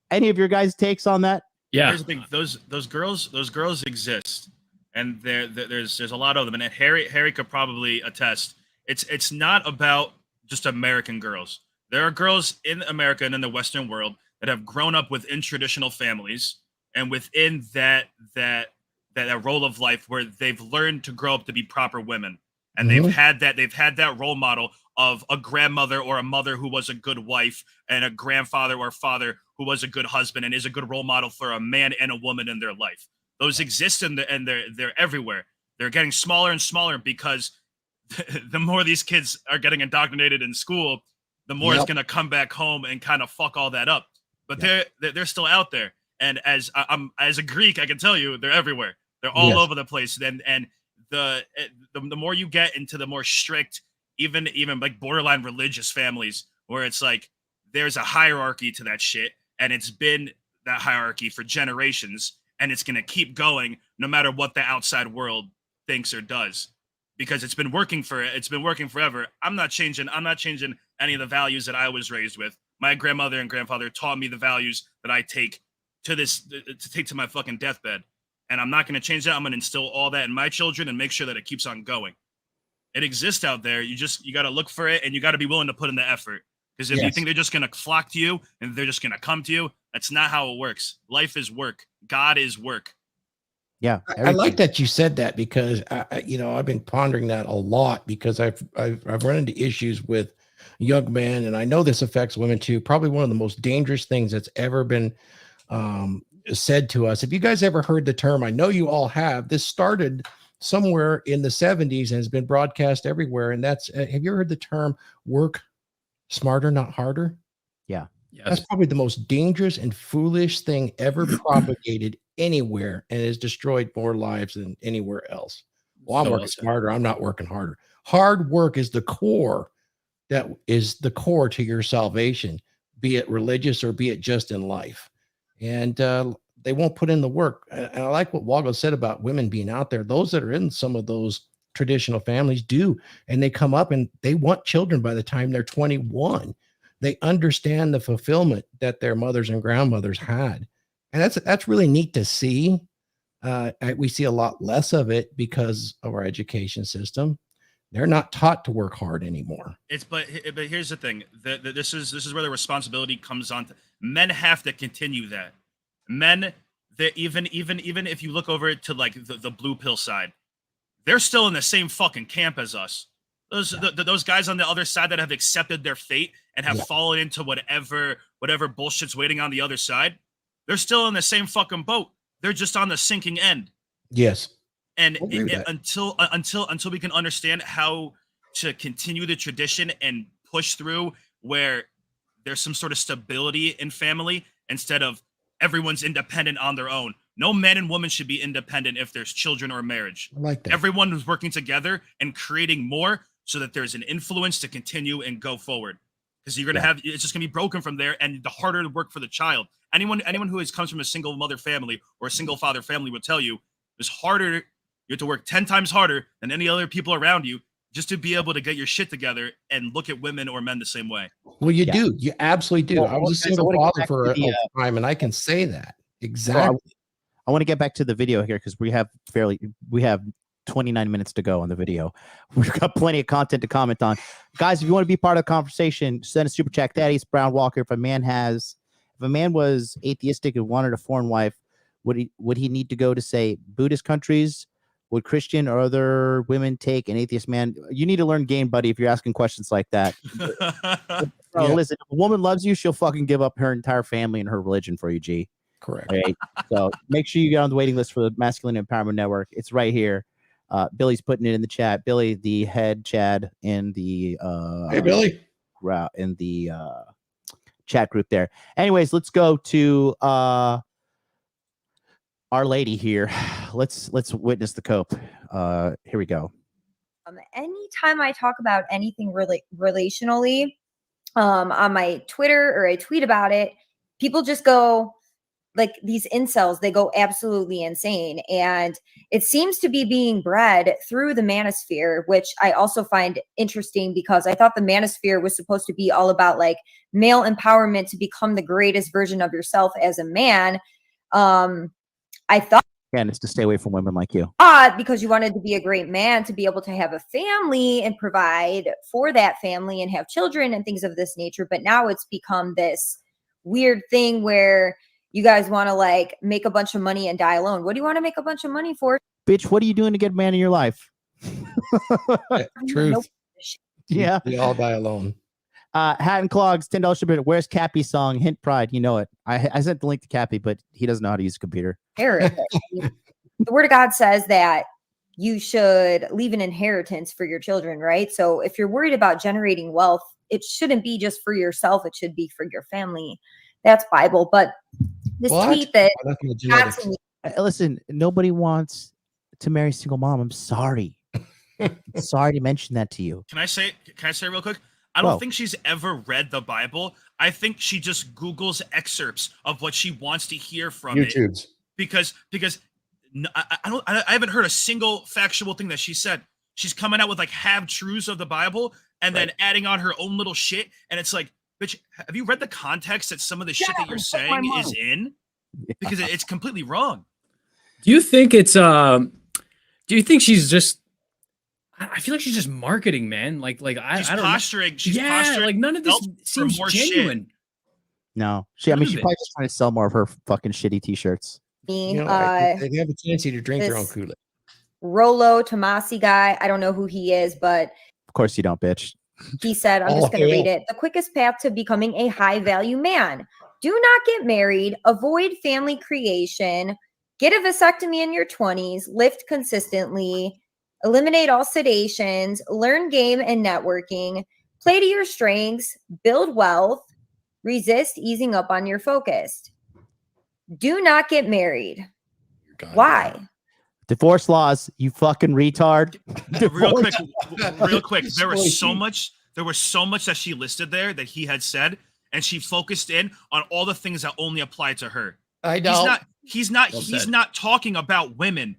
Any of your guys' takes on that? Yeah. Here's the thing: those girls exist, and there's a lot of them. And Harry could probably attest. It's not about just American girls. There are girls in America and in the Western world that have grown up within traditional families and within that role of life where they've learned to grow up to be proper women, and they've had that role model of a grandmother or a mother who was a good wife and a grandfather or father who was a good husband and is a good role model for a man and a woman in their life. Those exist and they're everywhere. They're getting smaller and smaller because the more these kids are getting indoctrinated in school, the more it's going to come back home and kind of fuck all that up. But they're still out there. And as a Greek, I can tell you they're everywhere. They're all Yes. over the place. And the more you get into the more strict, even like borderline religious families, where it's like there's a hierarchy to that shit, and it's been that hierarchy for generations, and it's gonna keep going no matter what the outside world thinks or does, because it's been working forever. I'm not changing any of the values that I was raised with. My grandmother and grandfather taught me the values that I take to my fucking deathbed. And I'm not going to change that. I'm going to instill all that in my children and make sure that it keeps on going. It exists out there. You got to look for it, and you got to be willing to put in the effort. Because if you think they're just going to flock to you and they're just going to come to you, that's not how it works. Life is work. God is work. Yeah. I like that you said that, because I've been pondering that a lot, because I've run into issues with young men, and I know this affects women too. Probably one of the most dangerous things that's ever been said to us. Have you guys ever heard the term? I know you all have. This started somewhere in the 70s and has been broadcast everywhere. And that's, have you ever heard the term work smarter, not harder? Yeah. Yes. That's probably the most dangerous and foolish thing ever propagated anywhere, and has destroyed more lives than anywhere else. Well, I'm So working well said. smarter. I'm not working harder. Hard work is the core. That is the core to your salvation, be it religious or be it just in life. And they won't put in the work. And I like what Wago said about women being out there. Those that are in some of those traditional families do, and they come up and they want children by the time they're 21. They understand the fulfillment that their mothers and grandmothers had. And that's really neat to see. We see a lot less of it because of our education system. They're not taught to work hard anymore. But here's the thing. This is where the responsibility comes on. Men have to continue that. Men, that even if you look over it to like the blue pill side, they're still in the same fucking camp as us. Those guys on the other side that have accepted their fate and have fallen into whatever bullshit's waiting on the other side, they're still in the same fucking boat. They're just on the sinking end. Yes. And until we can understand how to continue the tradition and push through where there's some sort of stability in family instead of everyone's independent on their own. No man and woman should be independent if there's children or marriage. I like that. Everyone is working together and creating more so that there's an influence to continue and go forward. Because you're gonna it's just gonna be broken from there, and the harder to work for the child. Anyone who comes from a single mother family or a single father family will tell you it's harder. You have to work 10 times harder than any other people around you just to be able to get your shit together and look at women or men the same way. Well, you do. You absolutely do. Well, I was a guys, I single wanna get father back for to a the, time, and I can say that exactly. I want to get back to the video here because we have 29 minutes to go on the video. We've got plenty of content to comment on. Guys, if you want to be part of the conversation, send a super chat. Thaddeus Brown Walker. If a man was atheistic and wanted a foreign wife, would he need to go to, say, Buddhist countries? Would Christian or other women take an atheist man? You need to learn game, buddy, if you're asking questions like that. Bro, listen, if a woman loves you, she'll fucking give up her entire family and her religion for you, G. Correct. Okay? So make sure you get on the waiting list for the Masculine Empowerment Network. It's right here. Billy's putting it in the chat. Billy, the head Chad in the Hey, Billy. In the chat group there. Anyways, let's go to Our Lady here. Let's witness the cope. Here we go. Anytime I talk about anything really relationally on my Twitter or I tweet about it, people just go, like, these incels, they go absolutely insane. And it seems to be being bred through the manosphere, which I also find interesting because I thought the manosphere was supposed to be all about like male empowerment to become the greatest version of yourself as a man. I thought, and it's to stay away from women like you. Because you wanted to be a great man, to be able to have a family and provide for that family and have children and things of this nature. But now it's become this weird thing where you guys want to like make a bunch of money and die alone. What do you want to make a bunch of money for? Bitch, what are you doing to get a man in your life? Truth. Nope. Yeah. They all die alone. Hat and Clogs, $10 super. Where's Cappy's song? Hint Pride. You know it. I sent the link to Cappy, but he doesn't know how to use a computer. The Word of God says that you should leave an inheritance for your children, right? So if you're worried about generating wealth, it shouldn't be just for yourself. It should be for your family. That's Bible. But this tweet that Listen, nobody wants to marry a single mom. I'm sorry. Sorry to mention that to you. Can I say real quick? I don't Whoa. think she's ever read the Bible. I think she just Googles excerpts of what she wants to hear from it. YouTube's. Because I haven't heard a single factual thing that she said. She's coming out with like half truths of the Bible and then adding on her own little shit. And it's like, bitch, have you read the context that some of the shit that you're saying is in? Because it's completely wrong. Do you think it's do you think she's just I feel like she's just marketing, man. Like She's I don't posturing. know. She's Yeah, posturing like none of this for seems more shit. genuine. No, she's None of probably it. just trying to sell more of her fucking shitty t-shirts. Me, You know, they have a tendency to drink their own this- Kool-Aid. Rollo Tomasi guy. I don't know who he is, but Of course you don't, bitch. he said, I'm just going to read it. The quickest path to becoming a high value man. Do not get married. Avoid family creation. Get a vasectomy in your 20s. Lift consistently. Eliminate all sedations. Learn game and networking. Play to your strengths. Build wealth. Resist easing up on your focus. Do not get married. God, Why? Divorce laws, you fucking retard. Real quick. There was Really so deep. much that she listed there that he had said, and she focused in on all the things that only apply to her. I know. He's Well he's said. not talking about women,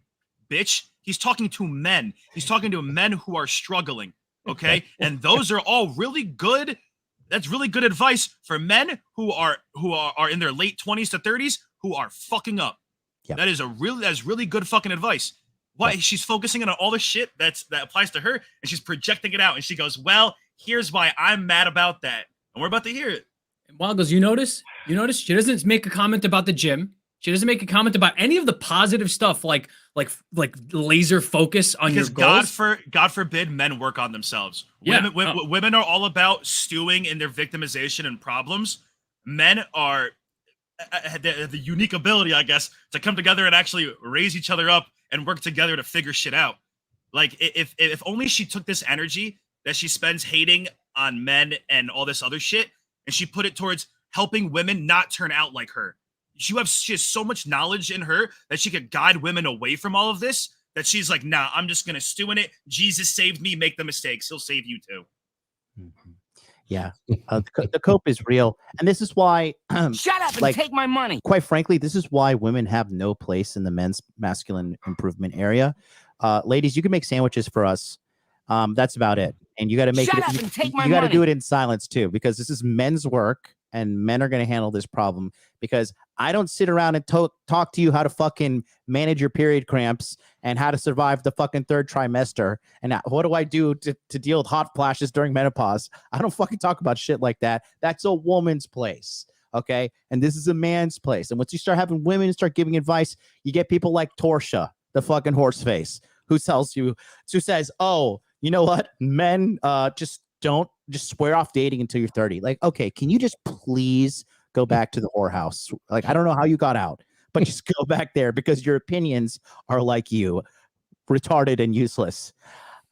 bitch. He's talking to men. He's talking to men who are struggling. Okay. And those are all really good. That's really good advice for men who are in their late 20s to 30s who are fucking up. Yep. That's really good fucking advice. Why she's focusing on all the shit that applies to her and she's projecting it out and she goes, well, here's why I'm mad about that. And we're about to hear it. Wagles, you notice she doesn't make a comment about the gym. She doesn't make a comment about any of the positive stuff like laser focus on Because your goals. God forbid men work on themselves. Yeah. Women are all about stewing in their victimization and problems. Men are the unique ability, I guess, to come together and actually raise each other up and work together to figure shit out. Like if only she took this energy that she spends hating on men and all this other shit, and she put it towards helping women not turn out like her. She has so much knowledge in her that she could guide women away from all of this, that she's like, nah, I'm just going to stew in it. Jesus saved me. Make the mistakes. He'll save you too. Yeah. The cope is real. And this is why, Shut up and like, take my money. quite frankly, this is why women have no place in the men's masculine improvement area. Ladies, you can make sandwiches for us. That's about it. And you got to make Shut it. up and take my You got to money. do it in silence too, because this is men's work and men are going to handle this problem, because I don't sit around and talk to you how to fucking manage your period cramps and how to survive the fucking third trimester. And what do I do to deal with hot flashes during menopause? I don't fucking talk about shit like that. That's a woman's place. Okay. And this is a man's place. And once you start having women start giving advice, you get people like Torsha, the fucking horse face, who says, oh, you know what? Men just swear off dating until you're 30. Like, okay, can you just please go back to the whorehouse? Like, I don't know how you got out, but just go back there, because your opinions are like you, retarded and useless.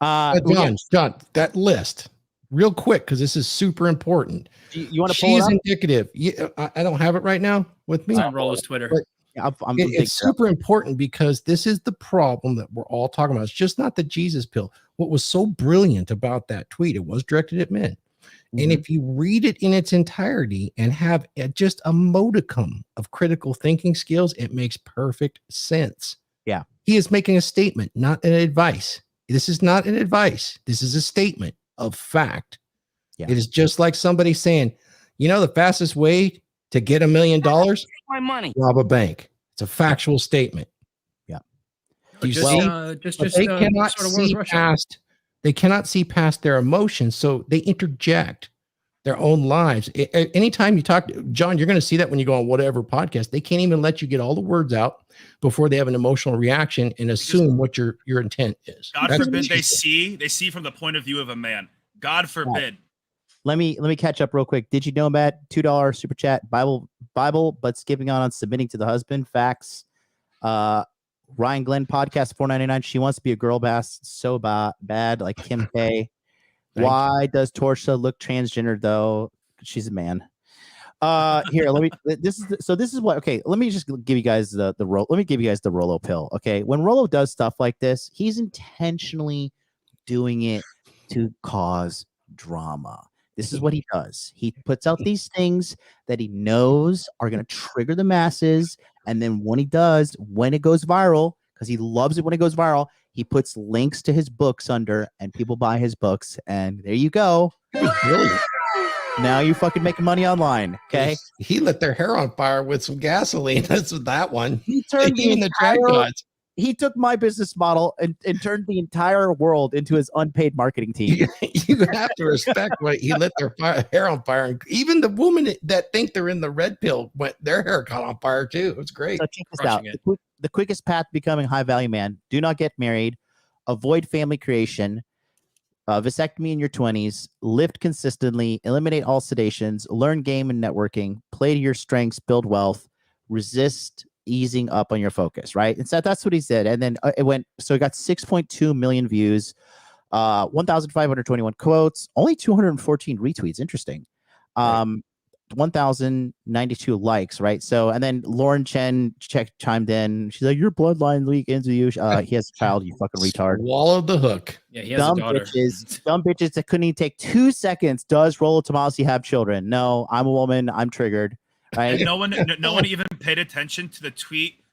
John, that list real quick, because this is super important. You want to pull She's it up? indicative. Yeah, I don't have it right now with me. It's on Rollo's Twitter. But Yeah, I'm it's super important, because this is the problem that we're all talking about. It's just not the Jesus pill. What was so brilliant about that tweet, it was directed at men. And if you read it in its entirety and have just a modicum of critical thinking skills, it makes perfect sense. Yeah. He is making a statement, not an advice. This is not an advice. This is a statement of fact. Yeah. It is just like somebody saying, you know, the fastest way to get $1 million, Take my money. rob a bank. It's a factual statement. Yeah. Do you Just, see? just They cannot sort of war with see Russia. past. They cannot see past their emotions, so they interject their own lives. Anytime you talk, John, you're going to see that when you go on whatever podcast. They can't even let you get all the words out before they have an emotional reaction and assume what your intent is. God That's forbid what they she said. see from the point of view of a man. God forbid. Let me catch up real quick. Did you know, Matt? $2 super chat. Bible, but skipping on submitting to the husband. Facts. Ryan Glenn podcast $4.99. She wants to be a girl boss so bad, like Kim K. Why does Torsha look transgender though? She's a man. Here, let me. This is what. Okay, let me just give you guys the Let me give you guys the Rolo pill. Okay, when Rolo does stuff like this, he's intentionally doing it to cause drama. This is what he does. He puts out these things that he knows are going to trigger the masses, and then when it goes viral, because he loves it when it goes viral, he puts links to his books under, and people buy his books, and there you go. Brilliant. Now you fucking making money online. Okay. He lit their hair on fire with some gasoline. That's what that one. He turned Even the drag gods. He took my business model and turned the entire world into his unpaid marketing team. You have to respect what he lit their hair on fire. And even the women that think they're in the red pill their hair caught on fire too. It was great. So check this out. The quickest path to becoming a high value man: do not get married, avoid family creation, vasectomy in your 20s, lift consistently, eliminate all sedations, learn game and networking, play to your strengths, build wealth, resist easing up on your focus, right? And so that's what he said. And then it got 6.2 million views, 1,521 quotes, only 214 retweets. Interesting. 1,092 likes, right? So, and then Lauren Chen chimed in. She's like, "Your bloodline leak into you." He has a child, you fucking retard. Swallowed the hook. Yeah, he has a daughter. Dumb bitches that couldn't even take 2 seconds. Does Rollo Tomasi have children? No, I'm a woman. I'm triggered. Right? And no one even paid attention to the tweet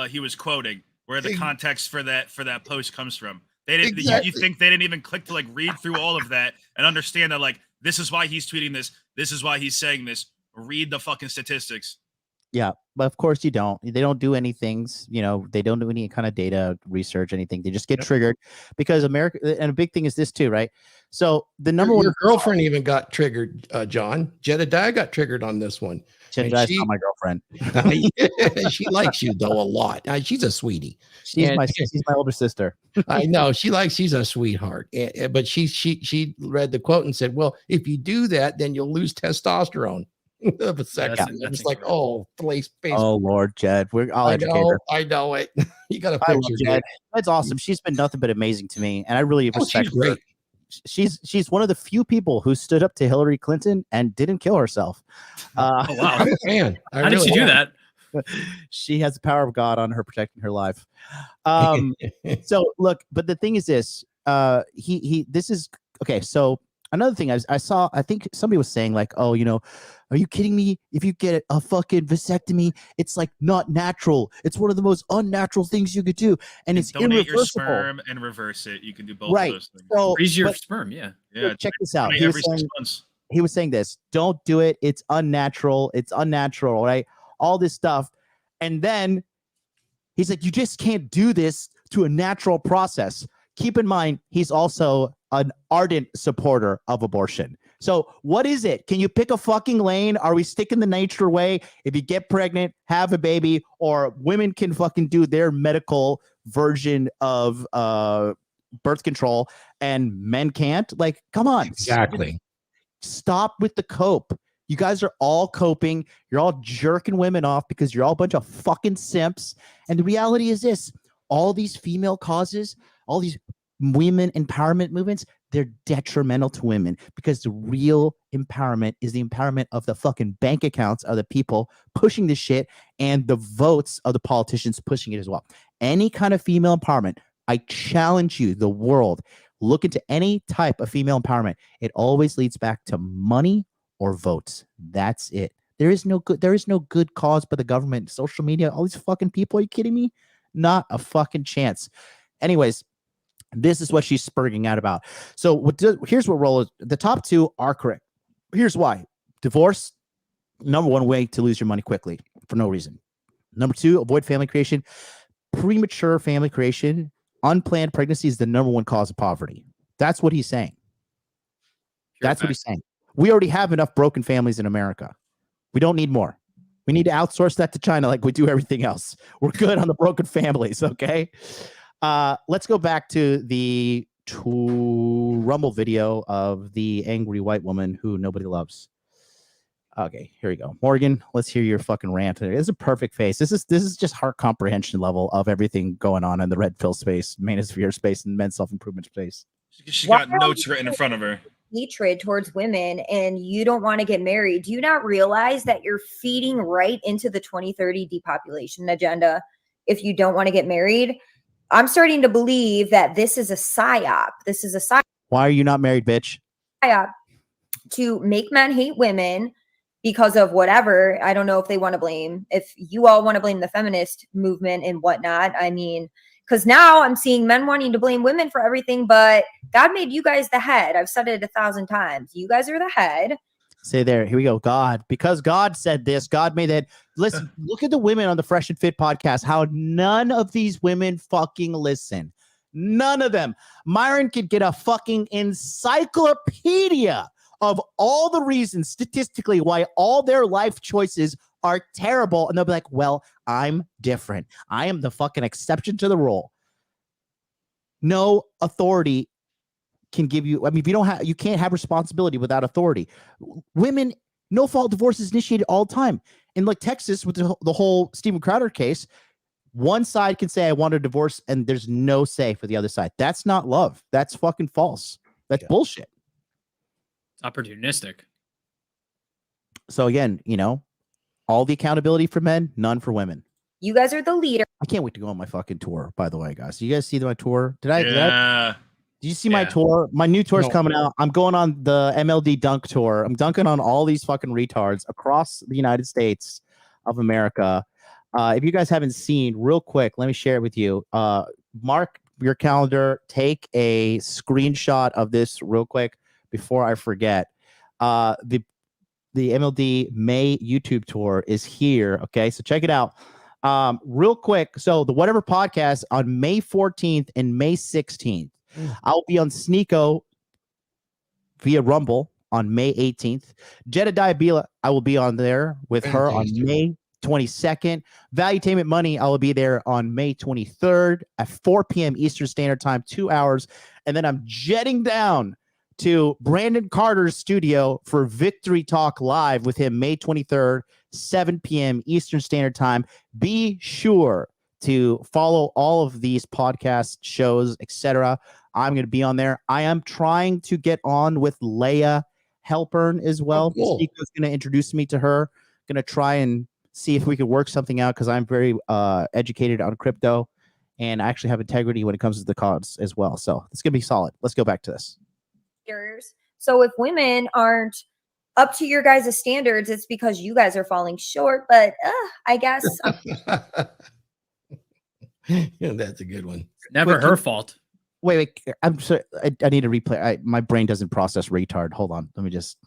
he was quoting, where the context for that post comes from. They didn't. Exactly. You think they didn't even click to like read through all of that and understand that like this is why he's tweeting this. This is why he's saying this. Read the fucking statistics. Yeah, but of course you don't. They don't do anything. They don't do any kind of data research, anything. They just get triggered because America. And a big thing is this too, right? So the number one. Your girlfriend even got triggered, John. Jedediah got triggered on this one. Jedediah's not my girlfriend. She likes you though a lot. She's a sweetie. She's my older sister. I know she's a sweetheart. But she read the quote and said, "Well, if you do that, then you'll lose testosterone." Of a second, I'm just like, oh, place. Oh Lord, Jed, I'll educate her. I know it. You got to fix her, Jed. That's awesome. She's been nothing but amazing to me, and I really respect she's her. She's one of the few people who stood up to Hillary Clinton and didn't kill herself. Oh wow, man! How did she do that? She has the power of God on her protecting her life. So look, but the thing is this: this is okay. So another thing I saw, I think somebody was saying like, oh, are you kidding me? If you get a fucking vasectomy, it's like not natural. It's one of the most unnatural things you could do, and it's donate irreversible. Your sperm and reverse it. You can do both right. of those things. So, freeze your sperm. Yeah. Check this out. Every 6 months. He was saying this. Don't do it. It's unnatural. It's unnatural, right? All this stuff, and then he's like, you just can't do this to a natural process. Keep in mind, he's also an ardent supporter of abortion. So what is it? Can you pick a fucking lane? Are we sticking the nature way? If you get pregnant, have a baby, or women can fucking do their medical version of birth control and men can't? Like, come on. Exactly. Stop with the cope. You guys are all coping. You're all jerking women off because you're all a bunch of fucking simps. And the reality is this: all these female causes, all these women empowerment movements, they're detrimental to women, because the real empowerment is the empowerment of the fucking bank accounts of the people pushing this shit and the votes of the politicians pushing it as well. Any kind of female empowerment, I challenge you, the world, look into any type of female empowerment. It always leads back to money or votes. That's it. There is no good cause but the government, social media, all these fucking people. Are you kidding me? Not a fucking chance. Anyways, this is what she's spurging out about. So here's what Rollo, the top two are correct. Here's why. Divorce, number one way to lose your money quickly for no reason. Number two, avoid family creation. Premature family creation, unplanned pregnancy is the number one cause of poverty. That's what he's saying. That's what he's saying. We already have enough broken families in America. We don't need more. We need to outsource that to China like we do everything else. We're good on the broken families, okay? Let's go back to the Rumble video of the angry white woman who nobody loves. Okay, here we go. Morgan, let's hear your fucking rant. This is a perfect face. This is just heart comprehension level of everything going on in the red pill space, manosphere space, and men's self-improvement space. She got notes written in front of her. hatred towards women and you don't want to get married, do you not realize that you're feeding right into the 2030 depopulation agenda if you don't want to get married? I'm starting to believe that this is a psyop. This is a psyop Why are you not married, bitch? to make men hate women because of whatever. I don't know if they want to blame, if you all want to blame the feminist movement and whatnot. I mean, because now I'm seeing men wanting to blame women for everything, but God made you guys the head. I've said it 1,000 times. You guys are the head. Say there. Here we go. God, because God said this, God made that. Listen, look at the women on the Fresh and Fit podcast, how none of these women fucking listen. None of them. Myron could get a fucking encyclopedia of all the reasons statistically why all their life choices are terrible. And they'll be like, well, I'm different. I am the fucking exception to the rule. No authority can give you, I mean, if you don't have, you can't have responsibility without authority. Women, no fault divorce is initiated all the time. In like Texas with the whole Steven Crowder case, one side can say I want a divorce and there's no say for the other side. That's not love. That's fucking false. That's bullshit. It's opportunistic. So again, you know, all the accountability for men, none for women. You guys are the leader. I can't wait to go on my fucking tour, by the way, guys. You guys see my tour? Did you see my Yeah. tour? My new tour's No. coming out. I'm going on the MLD Dunk Tour. I'm dunking on all these fucking retards across the United States of America. If you guys haven't seen, real quick, let me share it with you. Mark your calendar. Take a screenshot of this real quick before I forget. The MLD May YouTube tour is here. Okay, so check it out. Real quick. So the Whatever podcast on May 14th and May 16th. I'll be on Sneeko via Rumble on May 18th. Jedediah Bila, I will be on there with her on Fantastic. May 22nd. Valuetainment Money, I will be there on May 23rd at 4 p.m. Eastern Standard Time, 2 hours. And then I'm jetting down to Brandon Carter's studio for Victory Talk Live with him May 23rd, 7 p.m. Eastern Standard Time. Be sure to follow all of these podcast shows, etc. I'm going to be on there. I am trying to get on with Leia Halpern as well. cool. Sneako's going to introduce me to her. Going to try and see if we could work something out because I'm very educated on crypto and I actually have integrity when it comes to the cause as well. So it's going to be solid. Let's go back to this. So if women aren't up to your guys' standards, it's because you guys are falling short. But I guess Yeah, that's a good one. Never Wait, her fault. Wait. I'm sorry. I need to replay. My brain doesn't process retard. Hold on. Let me just.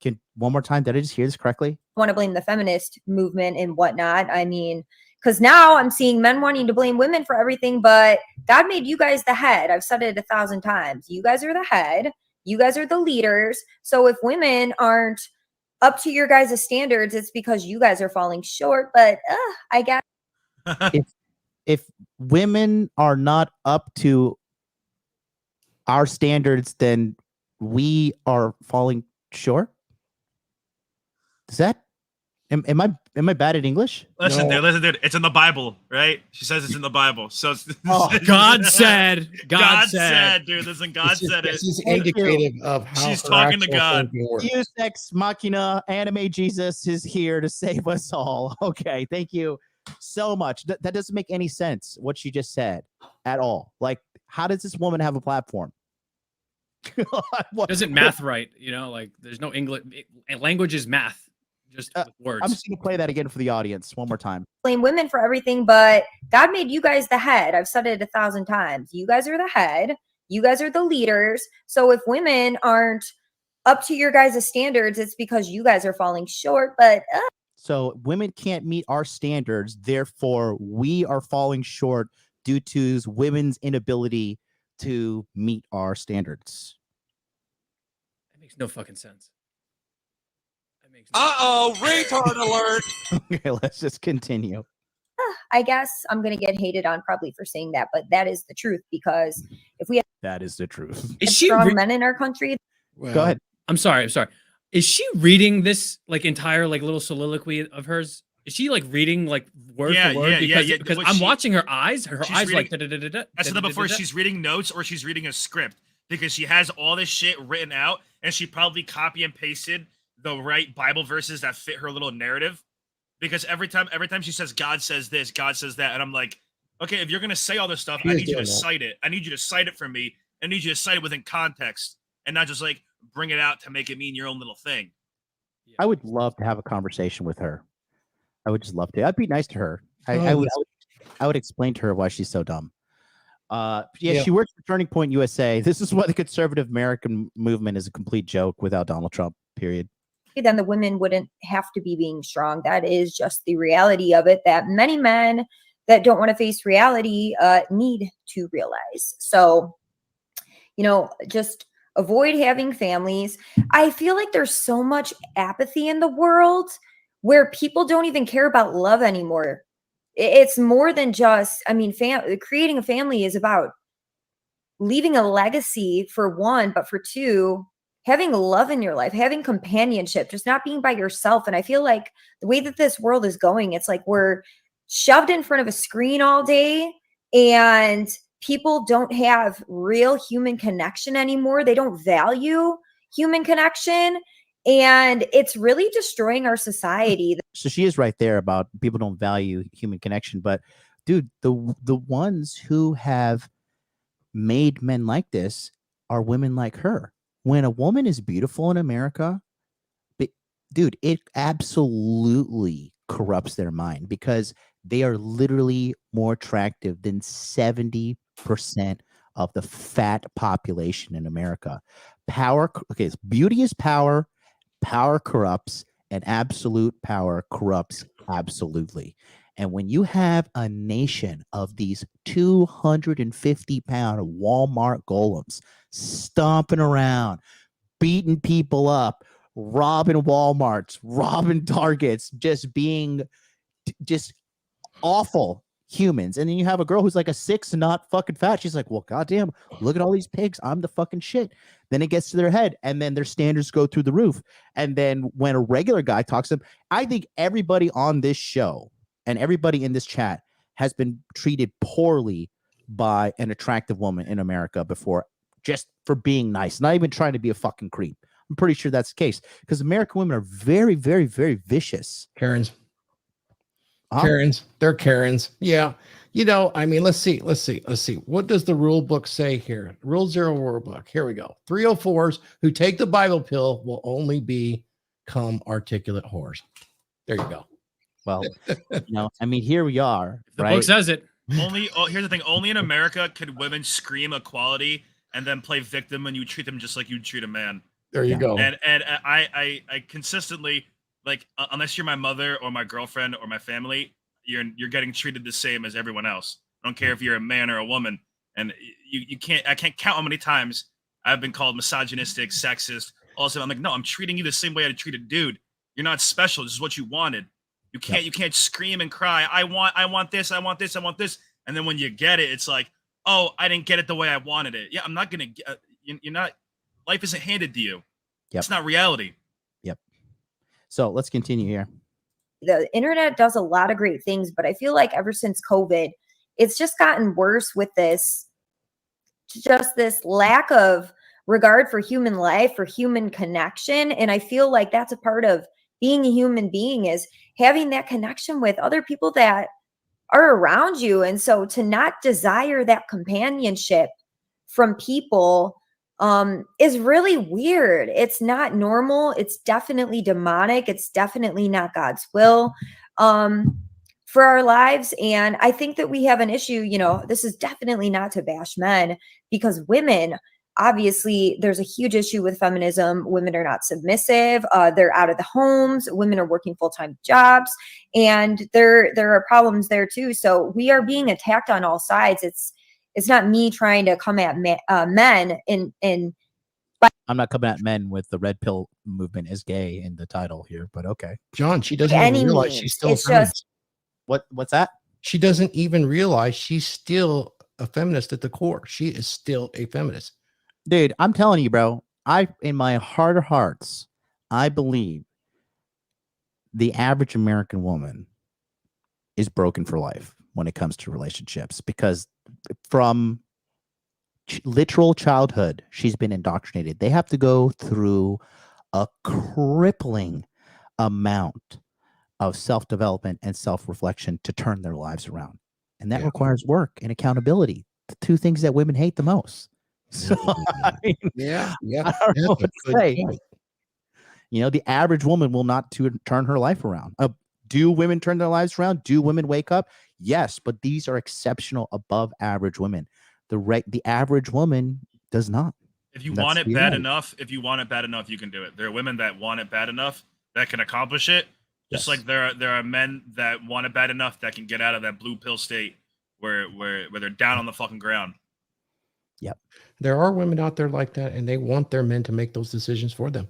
Can one more time? Did I just hear this correctly? want to blame the feminist movement and whatnot. I mean, because now I'm seeing men wanting to blame women for everything, but God made you guys the head. I've said it 1,000 times. You guys are the head. You guys are the leaders. So if women aren't up to your guys' standards, it's because you guys are falling short. But I guess If women are not up to our standards, then we are falling short. Is that? Am I bad at English? Listen, No. dude. It's in the Bible, right? She says it's in the Bible. So Oh, God said. God said. dude. Listen, God said it. This is Thank you. indicative of how She's her talking to actual God. thinking works. Deus Ex Machina, Anime Jesus is here to save us all. Okay, thank you so much. That doesn't make any sense what she just said at all. Like, how does this woman have a platform? What- Doesn't math right, you know, like there's no English language is math, just with words. I'm just gonna play that again for the audience one more time. blame women for everything, but God made you guys the head. I've said it 1,000 times. You guys are the head. You guys are the leaders. So if women aren't up to your guys' standards, it's because you guys are falling short. But So women can't meet our standards, therefore we are falling short due to women's inability to meet our standards. That makes no fucking sense. That makes retard alert. Okay, let's just continue. I guess I'm going to get hated on probably for saying that, but that is the truth, because if we have That is the truth. Is she strong men in our country, Well, Go ahead. I'm sorry. Is she reading this like entire like little soliloquy of hers? Is she like reading like word Yeah, for word? yeah. Because What I'm she- watching her eyes. Her she's eyes like reading- da-da-da-da-da, I said that before. da-da-da-da-da. She's reading notes or she's reading a script. because she has all this shit written out, and she probably copy and pasted the right Bible verses that fit her little narrative. Because every time she says God says this, God says that, and I'm like, okay, if you're gonna say all this stuff, She I is need you to doing that. cite it. I need you to cite it for me. I need you to cite it within context, and not just like bring it out to make it mean your own little thing. I would love to have a conversation with her. I would just love to. I'd be nice to her. I Oh, would, this- I would explain to her why she's so dumb. Yeah, Yeah. she works for Turning Point USA. This is why the conservative American movement is a complete joke without Donald Trump. Period. Then the women wouldn't have to be being strong. That is just the reality of it, that many men that don't want to face reality need to realize. So, just avoid having families. I feel like there's so much apathy in the world where people don't even care about love anymore. It's more than just, creating a family is about leaving a legacy for one, but for two, having love in your life, having companionship, just not being by yourself. And I feel like the way that this world is going, it's like we're shoved in front of a screen all day, and people don't have real human connection anymore. They don't value human connection. And it's really destroying our society. So she is right there about people don't value human connection. But dude, the ones who have made men like this are women like her. When a woman is beautiful in America, dude, it absolutely corrupts their mind because they are literally more attractive than 70% of the fat population in America. Okay, beauty is power, power corrupts, and absolute power corrupts absolutely. And when you have a nation of these 250-pound Walmart golems stomping around, beating people up, robbing Walmarts, robbing Targets, just being just awful humans. And then you have a girl who's like a 6 and not fucking fat. She's like, well, goddamn, look at all these pigs. I'm the fucking shit. Then it gets to their head, and then their standards go through the roof. And then when a regular guy talks to them, I think everybody on this show and everybody in this chat has been treated poorly by an attractive woman in America before, just for being nice, not even trying to be a fucking creep. I'm pretty sure that's the case because American women are very, very, very vicious. Karens. Huh? Karens. They're Karens. Yeah. Let's see. What does the rule book say here? Rule 0 rule book. Here we go. 304s who take the Bible pill will only become articulate whores. There you go. Well, here we are. The right? book says it. Here's the thing: only in America could women scream equality and then play victim, and you treat them just like you'd treat a man. There you go. And I consistently, like, unless you're my mother or my girlfriend or my family, you're getting treated the same as everyone else. I don't care if you're a man or a woman. And I can't count how many times I've been called misogynistic, sexist. Also, I'm like, no, I'm treating you the same way I'd treat a dude. You're not special. This is what you wanted. You can't scream and cry. I want this. I want this. I want this. And then when you get it, it's like, oh, I didn't get it the way I wanted it. Yeah, I'm not gonna. You're not. Life isn't handed to you. Yep. It's not reality. Yep. So let's continue here. The internet does a lot of great things, but I feel like ever since COVID, it's just gotten worse with this lack of regard for human life, for human connection. And I feel like that's a part of being a human being, is having that connection with other people that are around you. And so to not desire that companionship from people is really weird. It's not normal. It's definitely demonic. It's definitely not God's will for our lives. And I think that we have an issue, this is definitely not to bash men, because women, obviously, there's a huge issue with feminism. Women are not submissive. They're out of the homes. Women are working full-time jobs, and there are problems there too. So we are being attacked on all sides. It's not me trying to come at men in. I'm not coming at men with the red pill movement as gay in the title here, but okay. John, she doesn't Any even realize means. she's still It's a feminist. just- What's that? She doesn't even realize she's still a feminist at the core. She is still a feminist. Dude, I'm telling you, bro, in my heart of hearts, I believe the average American woman is broken for life when it comes to relationships, because from literal childhood, she's been indoctrinated. They have to go through a crippling amount of self-development and self-reflection to turn their lives around. And that requires work and accountability, the two things that women hate the most. So, I mean, Yeah. I don't know what to Good say. point. You know, the average woman will not turn her life around. Do women turn their lives around? Do women wake up? Yes, but these are exceptional, above average women. The average woman does not. If you That's want it the bad reality. enough, you can do it. There are women that want it bad enough that can accomplish it. Just Yes. like there are men that want it bad enough that can get out of that blue pill state where they're down on the fucking ground. There are women out there like that, and they want their men to make those decisions for them.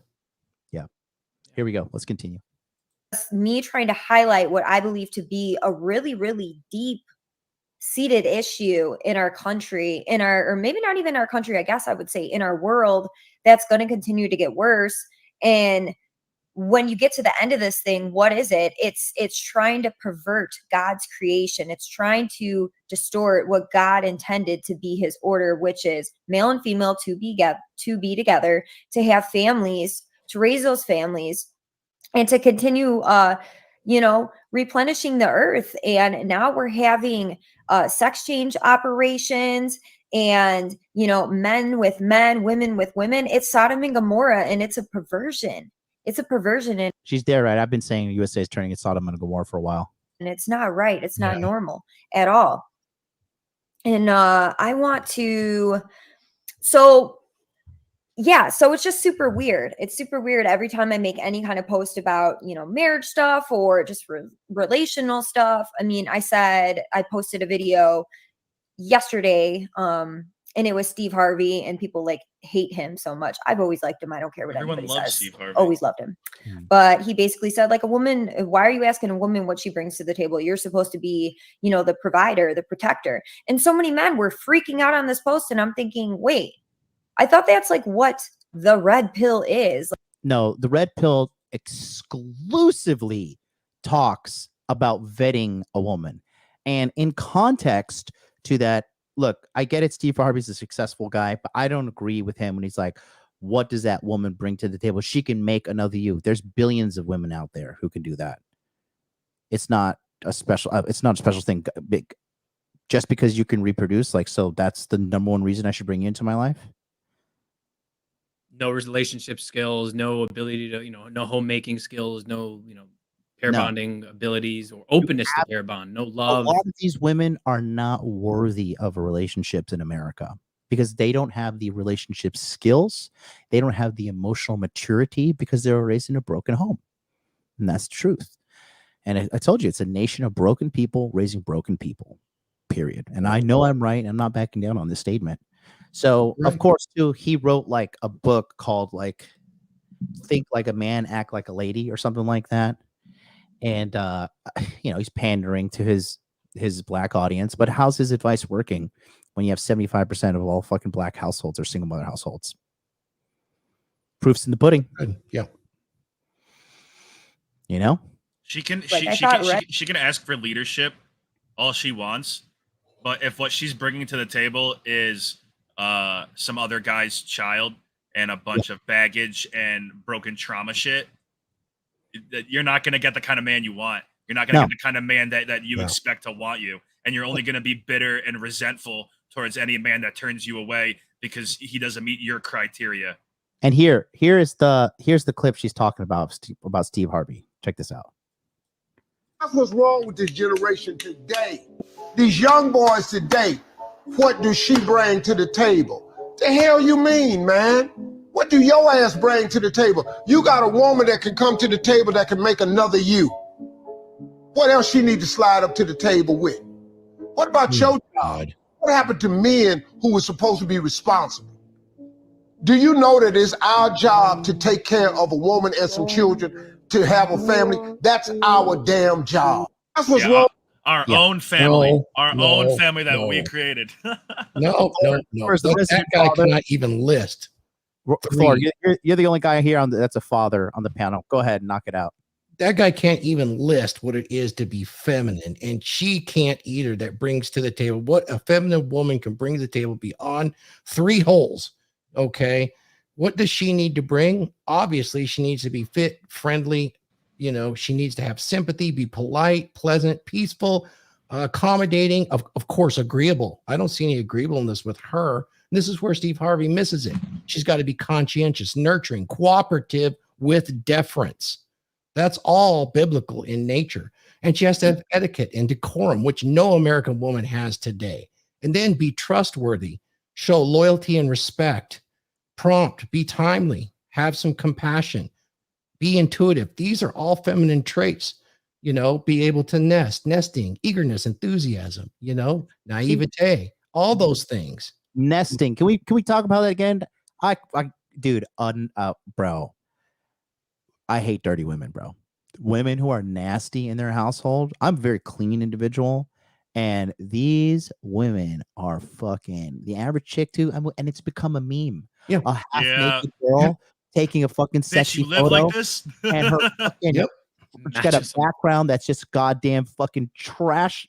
Here we go. Let's continue. Me trying to highlight what I believe to be a really, really deep seated issue in our country, or maybe not even our country, I guess I would say in our world, that's going to continue to get worse. And when you get to the end of this thing, what is it? It's trying to pervert God's creation. It's trying to distort what God intended to be his order, which is male and female to be together, to have families, to raise those families, and to continue replenishing the earth. And now we're having sex change operations, and men with men, women with women. It's Sodom and Gomorrah, and it's a perversion. It's a perversion, and She's there, right? I've been saying USA is turning its Sodom and Gomorrah for a while. it's not right. It's not Yeah. normal at all. And I want to, so it's just super weird. It's super weird every time I make any kind of post about, marriage stuff or just relational stuff. I mean, I posted a video yesterday, and it was Steve Harvey, and people hate him so much. I've always liked him. I don't care what Everyone anybody loves says. Steve Harvey. Always loved him. But he basically said, a woman, why are you asking a woman what she brings to the table? You're supposed to be, the provider, the protector. And so many men were freaking out on this post, and I'm thinking, wait, I thought that's what the red pill is. No, the red pill exclusively talks about vetting a woman. And in context to that, look, I get it. Steve Harvey's a successful guy, but I don't agree with him when he's like, what does that woman bring to the table? She can make another you. There's billions of women out there who can do that. It's not a special thing. Big, just because you can reproduce, so that's the number one reason I should bring you into my life. No relationship skills, no ability to, no homemaking skills, no, pair bonding abilities or openness to pair bond, no love. A lot of these women are not worthy of relationships in America because they don't have the relationship skills. They don't have the emotional maturity because they were raised in a broken home. And that's the truth. And I told you, it's a nation of broken people raising broken people, period. And I know I'm right. I'm not backing down on this statement. So, of course, too, he wrote a book called Think Like a Man, Act Like a Lady or something like that. And, he's pandering to his black audience. But how's his advice working when you have 75% of all fucking black households are single mother households? Proof's in the pudding. Good. Yeah. She can she can ask for leadership all she wants, but if what she's bringing to the table is some other guy's child and a bunch of baggage and broken trauma shit, you're not going to get the kind of man you want. You're not going to get the kind of man that you expect to want you. And you're only going to be bitter and resentful towards any man that turns you away because he doesn't meet your criteria. And here's the clip she's talking about Steve Harvey. Check this out. That's what's wrong with this generation today. These young boys today, what does she bring to the table? The hell you mean, man? What do your ass bring to the table? You got a woman that can come to the table that can make another you. What else she need to slide up to the table with? What about your job? What happened to men who were supposed to be responsible? Do you know that it's our job to take care of a woman and some children, to have a family? That's our damn job. That's what's wrong. Our own family. Own family that we created. No. That guy cannot even list. Thor, you're the only guy here that's a father on the panel. Go ahead and knock it out. that guy can't even list what it is to be feminine, and she can't either. That brings to the table what a feminine woman can bring to the table beyond 3 holes. Okay, what does she need to bring? Obviously, she needs to be fit, friendly. You know, she needs to have sympathy, be polite, pleasant, peaceful, accommodating, of course, agreeable. I don't see any agreeableness with her. This is where Steve Harvey misses it. She's got to be conscientious, nurturing, cooperative, with deference. That's all biblical in nature. And she has to have etiquette and decorum, which no American woman has today. And then be trustworthy, show loyalty and respect, prompt, be timely, have some compassion, be intuitive. These are all feminine traits. You know, be able to nesting, eagerness, enthusiasm, you know, naivete, all those things. Nesting. Can we talk about that again? Dude, bro. I hate dirty women, bro. Women who are nasty in their household. I'm a very clean individual, and these women are fucking the average chick too. And it's become a meme. Yeah. A half-naked girl taking a fucking Bitch, sexy you live photo, like this? and her fucking Yep. she's got a background that's just goddamn fucking trash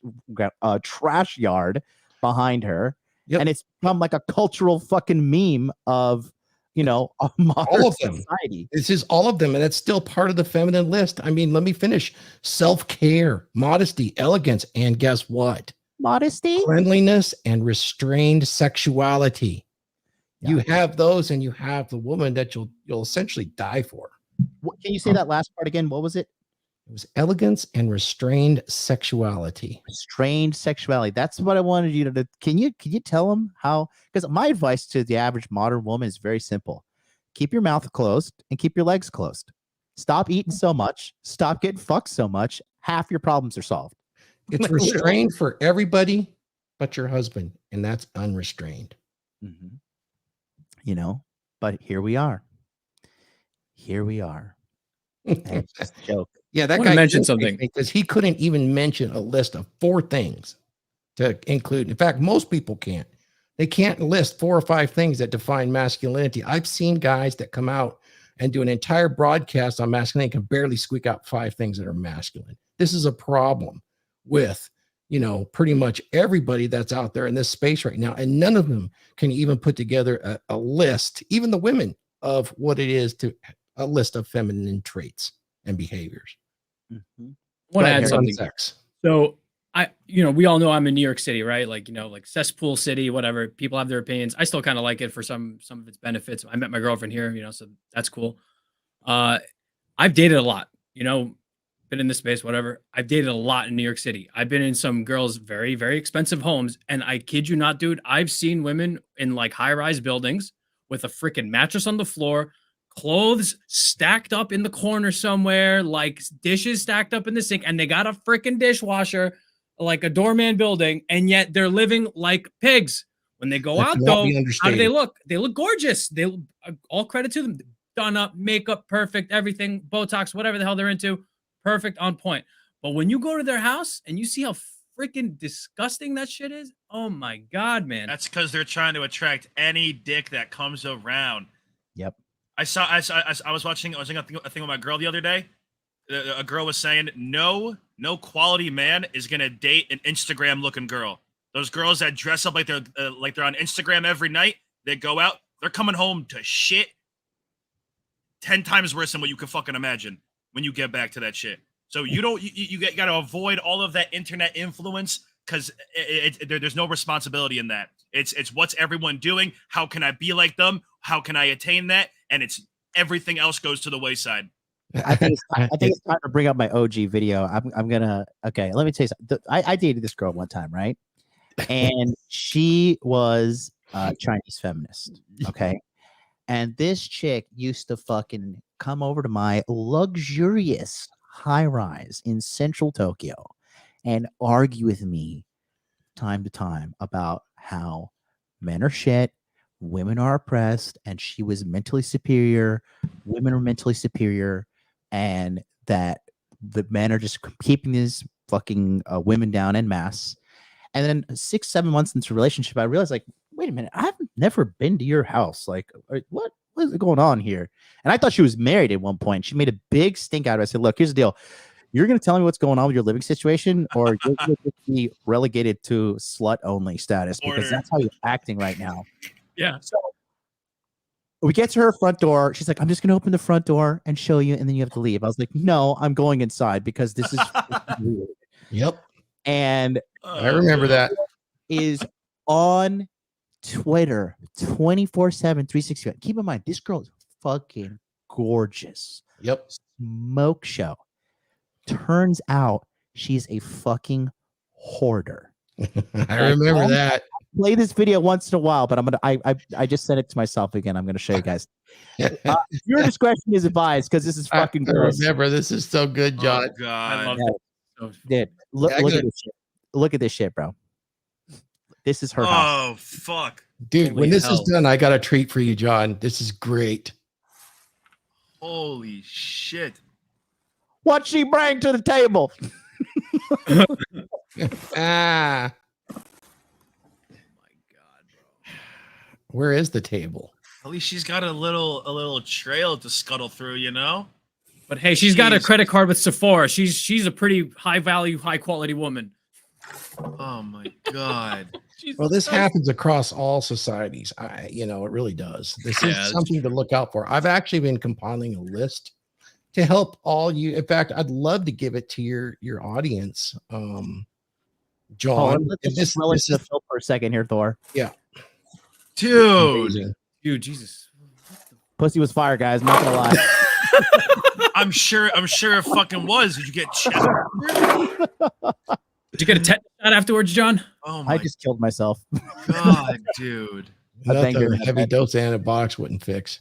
yard behind her. Yep. And it's become like a cultural fucking meme of, you know, a modern All of them. society. This is all of them, and that's still part of the feminine list. I mean, let me finish. Self-care, modesty, elegance, and guess what? Modesty, cleanliness, and restrained sexuality. Yeah. You have those, and you have the woman that you'll essentially die for. Can you say that last part again? What was it? It was elegance and restrained sexuality. Restrained sexuality. That's what I wanted you to do. Can you tell them how? Because my advice to the average modern woman is very simple: keep your mouth closed and keep your legs closed. Stop eating so much. Stop getting fucked so much. Half your problems are solved. It's restrained for everybody but your husband, and that's unrestrained. Mm-hmm. You know, but here we are. Here we are. It's just a joke. Yeah, that guy mentioned something because he couldn't even mention a list of 4 things to include. In fact, most people can't. They can't list 4 or 5 things that define masculinity. I've seen guys that come out and do an entire broadcast on masculinity and can barely squeak out 5 things that are masculine. This is a problem with, you know, pretty much everybody that's out there in this space right now, and none of them can even put together a list, even the women, of what it is to a list of feminine traits and behaviors. Mm-hmm. I want to add on something. sex. So we all know I'm in New York City, right? Like, you know, like cesspool city, whatever. People have their opinions. I still kind of like it for some of its benefits. I met my girlfriend here, you know, so that's cool. I've dated a lot, you know, been in this space, whatever. I've dated a lot in New York City. I've been in some girls' very, very expensive homes. And I kid you not, dude, I've seen women in like high-rise buildings with a freaking mattress on the floor, clothes stacked up in the corner somewhere, like dishes stacked up in the sink, and they got a freaking dishwasher, like a doorman building, and yet they're living like pigs. When they go out, though, how do they look? They look gorgeous. They all credit to them. Done up, makeup, perfect, everything, Botox, whatever the hell they're into, perfect, on point. But when you go to their house and you see how freaking disgusting that shit is, oh my God, man. That's because they're trying to attract any dick that comes around. Yep. I was watching a thing with my girl the other day. A girl was saying no quality man is gonna date an Instagram looking girl. Those girls that dress up like they're on Instagram every night, they go out, they're coming home to shit 10 times worse than what you could fucking imagine when you get back to that shit. So you got to avoid all of that internet influence, because there's no responsibility in that. It's what's everyone doing? How can I be like them? How can I attain that? And it's everything else goes to the wayside. I think it's time to bring up my OG video. I'm gonna okay. Let me tell you something. I dated this girl one time, right? And she was Chinese feminist. Okay, and this chick used to fucking come over to my luxurious high rise in central Tokyo and argue with me time to time about how men are shit, women are oppressed, and she was mentally superior, women are mentally superior, and that the men are just keeping these fucking women down en masse. And then 6-7 months into a relationship, I realized, like, wait a minute, I've never been to your house. Like, what is going on here? And I thought she was married at one point. She made a big stink out of it. I said, look, here's the deal. You're going to tell me what's going on with your living situation, or you're going to be relegated to slut only status, because Order. that's how you're acting right now. Yeah. So we get to her front door. She's like, I'm just going to open the front door and show you, and then you have to leave. I was like, no, I'm going inside because this is weird. Yep. And I remember that. is on Twitter 24/7, 365. Keep in mind, this girl is fucking gorgeous. Yep. Smoke show. Turns out she's a fucking hoarder. I remember that. Play this video once in a while, but I just sent it to myself again. I'm gonna show you guys. Your discretion is advised, because this is fucking I gross. remember, this is so good, John. Oh God. I love Yeah. it. Dude, look at this shit. Look at this shit, bro. This is her house. Oh fuck. Dude, Holy when this hell. is done, I got a treat for you, John. This is great. Holy shit. What she bring to the table? Ah, Oh my God, bro. where is the table? At least she's got a little trail to scuttle through, you know? But hey, she's got a Jesus. credit card with Sephora. She's a pretty high value, high quality woman. Oh my God. Well, this happens across all societies. It really does. This Yeah, is that's something to look out for. I've actually been compiling a list to help all you. In fact, I'd love to give it to your audience, John. Let's And just roll into the film for a second here, Thor. Dude. amazing. Dude, Jesus. Pussy was fire, guys. Not gonna lie. I'm sure it fucking was. Did you get chest? Did you get a tetanus shot afterwards, John? Oh my I just killed myself. God, dude. I Nothing banged her a in the heavy head. dose of antibiotics wouldn't fix.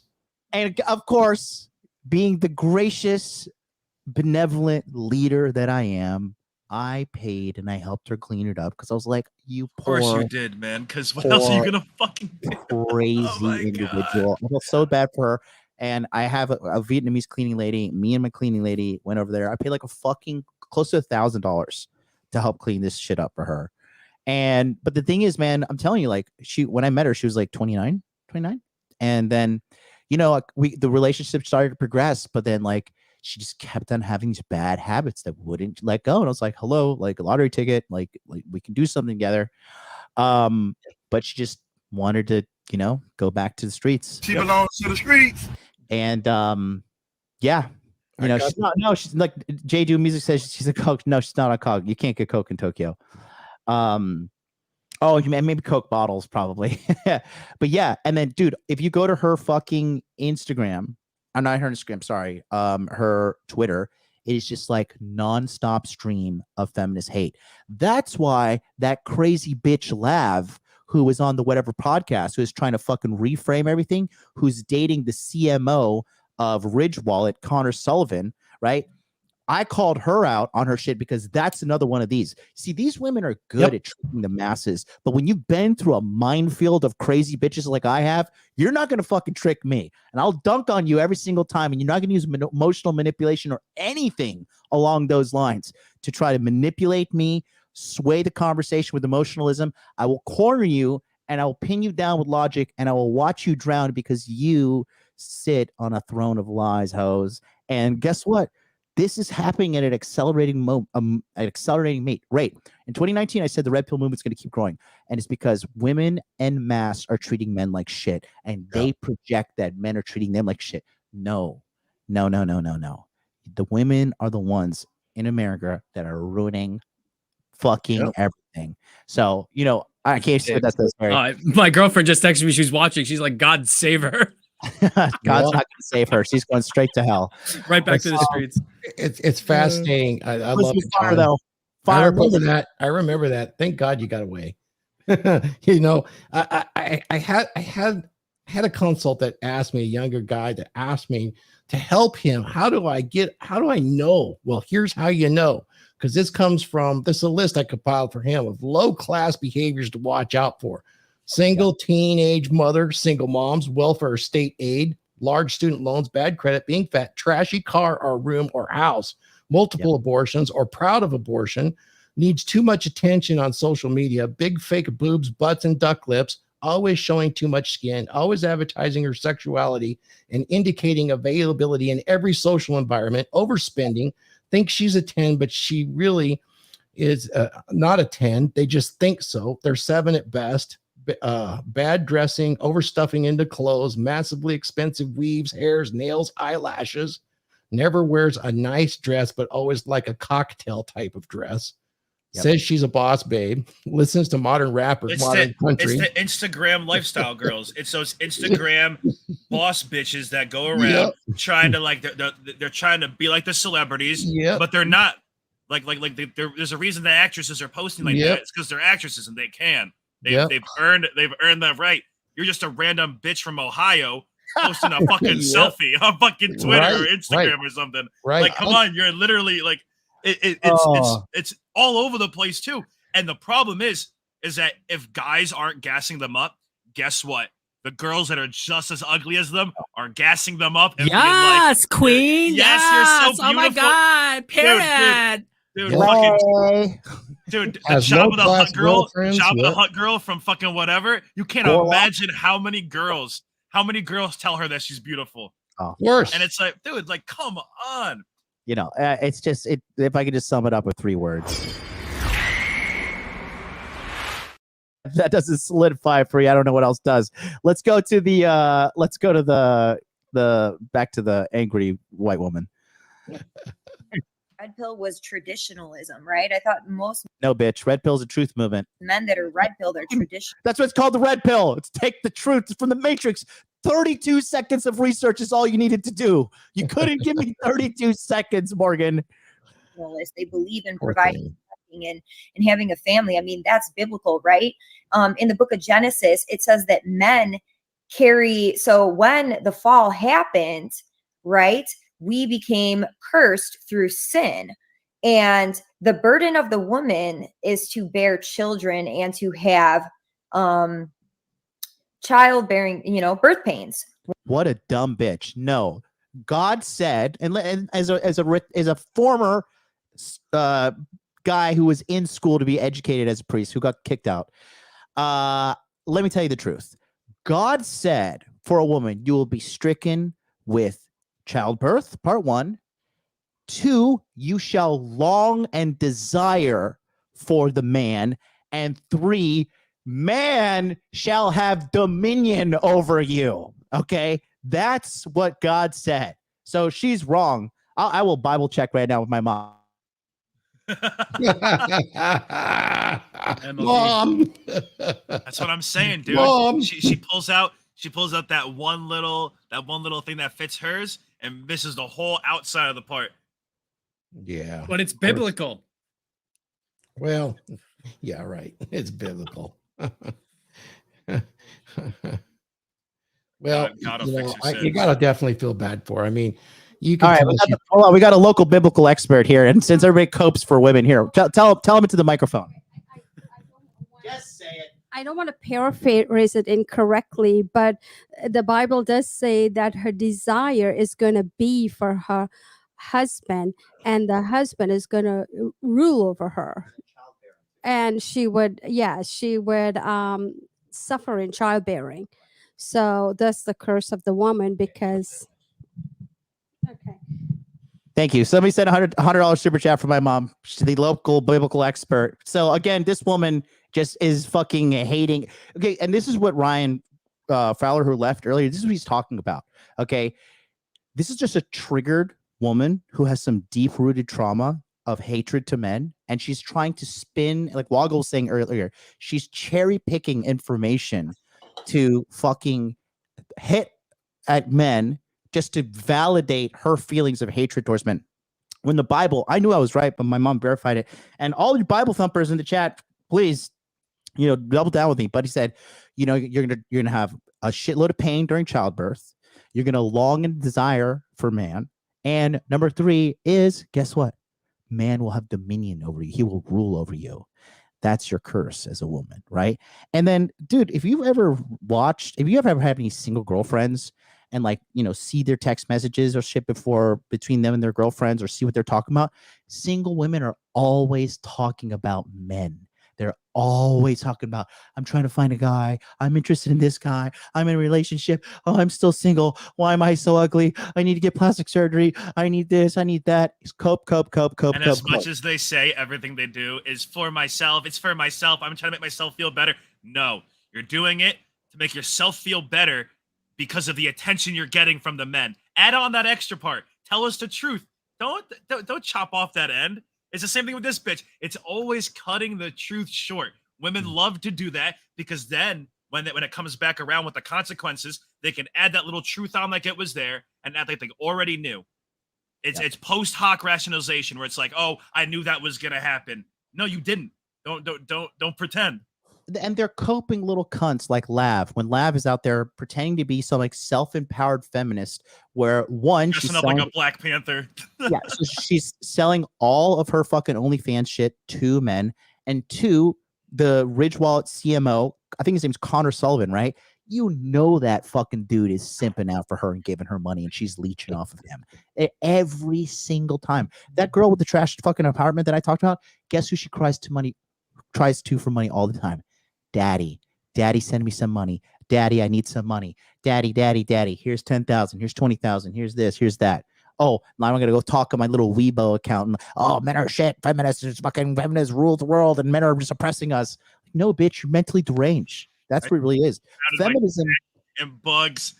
And of course, being the gracious, benevolent leader that I am, I paid and I helped her clean it up, because I was like, you Of course poor, you did, man. Because what else are you poor, gonna fucking do? crazy Oh my individual. I feel so bad for her. And I have a Vietnamese cleaning lady. Me and my cleaning lady went over there. I paid like a fucking close to $1,000 to help clean this shit up for her. But the thing is, man, I'm telling you, like, when I met her, she was like 29. And then, the relationship started to progress, but then like she just kept on having these bad habits that wouldn't let go. And I was like, hello, like a lottery ticket, like we can do something together. But she just wanted to, go back to the streets. She belongs to the streets. And yeah, she's like J Do Music says she's a Coke. No, she's not a Coke. You can't get Coke in Tokyo. Maybe Coke bottles probably. But yeah, and then dude, if you go to her fucking Instagram, not her Instagram, sorry, her Twitter, it is just like nonstop stream of feminist hate. That's why that crazy bitch Lav, who was on the whatever podcast, who is trying to fucking reframe everything, who's dating the CMO of Ridge Wallet, Connor Sullivan, right? I called her out on her shit because that's another one of these. See, these women are good at tricking the masses, but when you've been through a minefield of crazy bitches like I have, you're not going to fucking trick me. And I'll dunk on you every single time, and you're not going to use emotional manipulation or anything along those lines to try to manipulate me, sway the conversation with emotionalism. I will corner you, and I will pin you down with logic, and I will watch you drown because you sit on a throne of lies, hoes. And guess what? This is happening at an accelerating rate. In 2019, I said the red pill movement's going to keep growing, and it's because women en masse are treating men like shit, and they project that men are treating them like shit. No. The women are the ones in America that are ruining fucking everything. So I can't say that's the story. My girlfriend just texted me. She's watching. She's like, God save her. God's not going to save her. She's going straight to hell. Right back to the streets. It's fascinating. I love it, fire John. though. I Fire. remember that. Thank God you got away. I had a consult that asked me, a younger guy that asked me to help him. How do I know? Well, here's how you know. Because this is a list I compiled for him of low class behaviors to watch out for. Single teenage mother, single moms, welfare state aid, large student loans, bad credit, being fat, trashy car or room or house, multiple abortions or proud of abortion, needs too much attention on social media, big fake boobs, butts, and duck lips, always showing too much skin, always advertising her sexuality and indicating availability in every social environment, overspending, thinks she's a 10, but she really is not a 10. They just think so. They're 7 at best. Bad dressing, overstuffing into clothes, massively expensive weaves, hairs, nails, eyelashes. Never wears a nice dress, but always like a cocktail type of dress. Yep. Says she's a boss babe. Listens to modern rappers, modern country. It's the Instagram lifestyle girls. It's those Instagram boss bitches that go around trying to like they're trying to be like the celebrities, but they're not. There's a reason the actresses are posting like that. It's because they're actresses and they can. They've earned that right. You're just a random bitch from Ohio posting a fucking selfie on fucking Twitter or Instagram or something. Right. Like, come on, you're literally like it's all over the place too. And the problem is that if guys aren't gassing them up, guess what? The girls that are just as ugly as them are gassing them up. And being like, queen. Yes, you're so beautiful. Oh my god, period. Dude, fucking dude, the job of the hot girl, the hot girl from fucking whatever. You can't imagine how many girls tell her that she's beautiful. Oh, worse. And it's like, dude, like, come on. You know, it's just if I could just sum it up with 3 words. If that doesn't solidify for you, I don't know what else does. Let's go to the back to the angry white woman. Red pill was traditionalism, right? I thought most No, bitch. Red pill's a truth movement. men that are red pilled are traditional. That's what's called the red pill. It's take the truth from the Matrix. 32 seconds of research is all you needed to do. You couldn't give me 32 seconds, Morgan. They believe in providing and having a family. I mean, that's biblical, right? In the book of Genesis, it says that men carry. So when the fall happened, right, we became cursed through sin. And the burden of the woman is to bear children and to have childbearing, birth pains. What a dumb bitch. No, God said, and as a former guy who was in school to be educated as a priest who got kicked out, let me tell you the truth. God said for a woman, you will be stricken with childbirth, part 1. 2, you shall long and desire for the man. And 3, man shall have dominion over you. Okay, that's what God said. So she's wrong. I will Bible check right now with my mom. Mom. That's what I'm saying, dude. Mom. She pulls out that one little thing that fits hers and misses the whole outside of the part. Yeah. But it's biblical. Well, yeah, right. It's biblical. Well, you gotta definitely feel bad for her. I mean, you can. All right, hold on. We got a local biblical expert here, and since everybody copes for women here, tell him into the microphone. Just say it. I don't want to paraphrase it incorrectly, but the Bible does say that her desire is going to be for her husband, and the husband is going to rule over her, and she would suffer in childbearing. So that's the curse of the woman, because Thank you. Somebody sent $100 super chat for my mom. She's the local biblical expert. So again, this woman just is fucking hating. Okay, and this is what Ryan Fowler, who left earlier, this is what he's talking about. Okay, this is just a triggered woman who has some deep-rooted trauma of hatred to men, and she's trying to spin, like Woggle was saying earlier, she's cherry-picking information to fucking hit at men just to validate her feelings of hatred towards men. When the Bible, I knew I was right, but my mom verified it. And all you Bible thumpers in the chat, please, double down with me. But he said, you're gonna have a shitload of pain during childbirth. You're gonna long and desire for man. And number 3 is, guess what? Man will have dominion over you. He will rule over you. That's your curse as a woman, right? And then, dude, if you ever had any single girlfriends and see their text messages or shit between them and their girlfriends, or see what they're talking about, single women are always talking about men. They're always talking about, I'm trying to find a guy. I'm interested in this guy. I'm in a relationship. Oh, I'm still single. Why am I so ugly? I need to get plastic surgery. I need this. I need that. It's cope. And as much as they say everything they do is for myself, it's for myself, I'm trying to make myself feel better. No, you're doing it to make yourself feel better because of the attention you're getting from the men. Add on that extra part. Tell us the truth. Don't chop off that end. It's the same thing with this bitch. It's always cutting the truth short. Women love to do that because then when it comes back around with the consequences, they can add that little truth on like it was there and act like they already knew. It's post hoc rationalization where it's like, oh, I knew that was gonna happen. No, you didn't. Don't pretend. And they're coping little cunts like Lav, when Lav is out there pretending to be some like self-empowered feminist, where one, she's Dressing up selling, like a Black Panther. yeah, so she's selling all of her fucking OnlyFans shit to men, and two, the Ridge Wallet CMO, I think his name's Connor Sullivan, right? You know that fucking dude is simping out for her and giving her money, and she's leeching off of him every single time. That girl with the trash fucking apartment that I talked about, guess who she cries to for money all the time? Daddy, send me some money. Daddy, I need some money. Daddy, here's 10,000. Here's 20,000. Here's this. Here's that. Oh, now I'm gonna go talk to my little Weibo account. Oh, men are shit. Feminists, fucking feminists rule the world, and men are suppressing us. No, bitch, you're mentally deranged. That's what it really is. Feminism and bugs.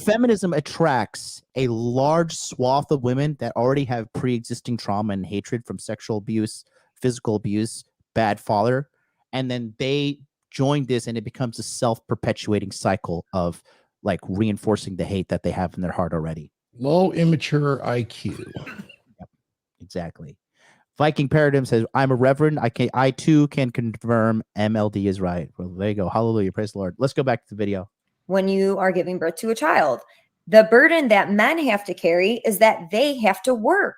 Feminism attracts a large swath of women that already have pre-existing trauma and hatred from sexual abuse, physical abuse, bad father, and then they join this, and it becomes a self-perpetuating cycle of like reinforcing the hate that they have in their heart already. Low immature IQ. Yep, exactly. Viking Paradigm says, I'm a reverend. I too can confirm MLD is right. Well, there you go. Hallelujah. Praise the Lord. Let's go back to the video. When you are giving birth to a child, the burden that men have to carry is that they have to work.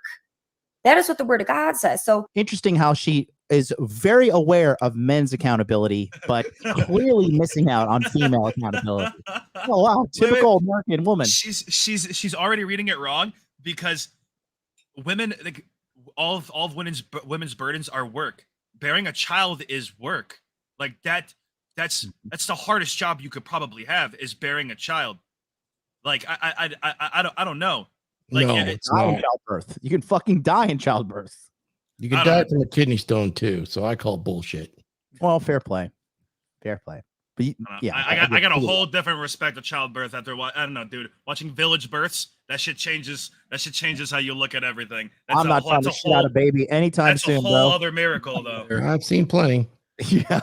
That is what the word of God says. So interesting how she is very aware of men's accountability, but clearly missing out on female accountability. Oh wow, typical American woman. She's already reading it wrong because women, like all of women's burdens are work. Bearing a child is work. Like that's the hardest job you could probably have is bearing a child. Like I don't know. Like No, it's not in childbirth. You can fucking die in childbirth. You can die from a kidney stone too. So I call bullshit. Well, fair play. But yeah, I got a whole different respect of childbirth after I don't know, dude. Watching Village Births, that shit changes how you look at everything. I'm not trying to shit out a baby anytime soon, bro. That's a whole other miracle, though. I've seen plenty. Yeah,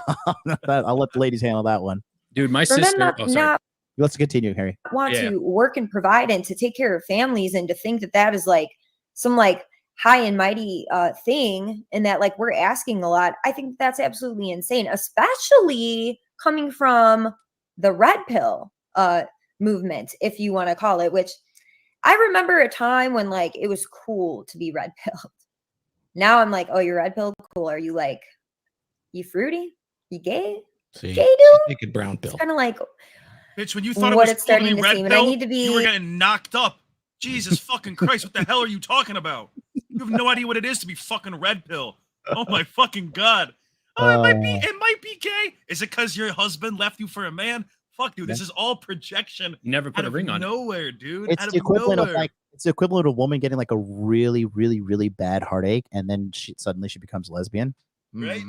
I'll let the ladies handle that one. Dude, my sister. Let's continue, Harry. Want to work and provide and to take care of families, and to think that is like some like high and mighty thing, and that like we're asking a lot. I think that's absolutely insane, especially coming from the red pill movement, if you want to call it, which I remember a time when like it was cool to be red pilled. Now I'm like, oh, you're red pilled? Cool. Are you like, you fruity? You gay? See, gay dude? take a brown pill. It's kind of like, bitch, when you thought what it was it's starting to red seem, and pill, I need to be. You were getting knocked up. Jesus fucking Christ! What the hell are you talking about? You have no idea what it is to be fucking red pill. Oh my fucking god! Oh, it might be gay. Is it because your husband left you for a man? Fuck, dude, this is all projection. You never put a ring on nowhere, dude. It's the equivalent of like it's the equivalent of a woman getting like a really, really, really bad heartache, and then suddenly she becomes lesbian. Right?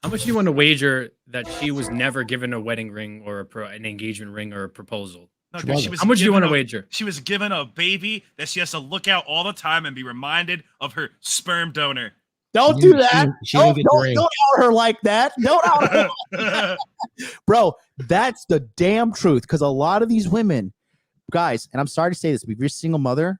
How much do you want to wager that she was never given a wedding ring or an engagement ring or a proposal? No, dude, how much do you want to wager? She was given a baby that she has to look out all the time and be reminded of her sperm donor. Don't do that. Don't out her like that. Don't out her like that. Bro, that's the damn truth. Because a lot of these women, guys, and I'm sorry to say this, if you're a single mother,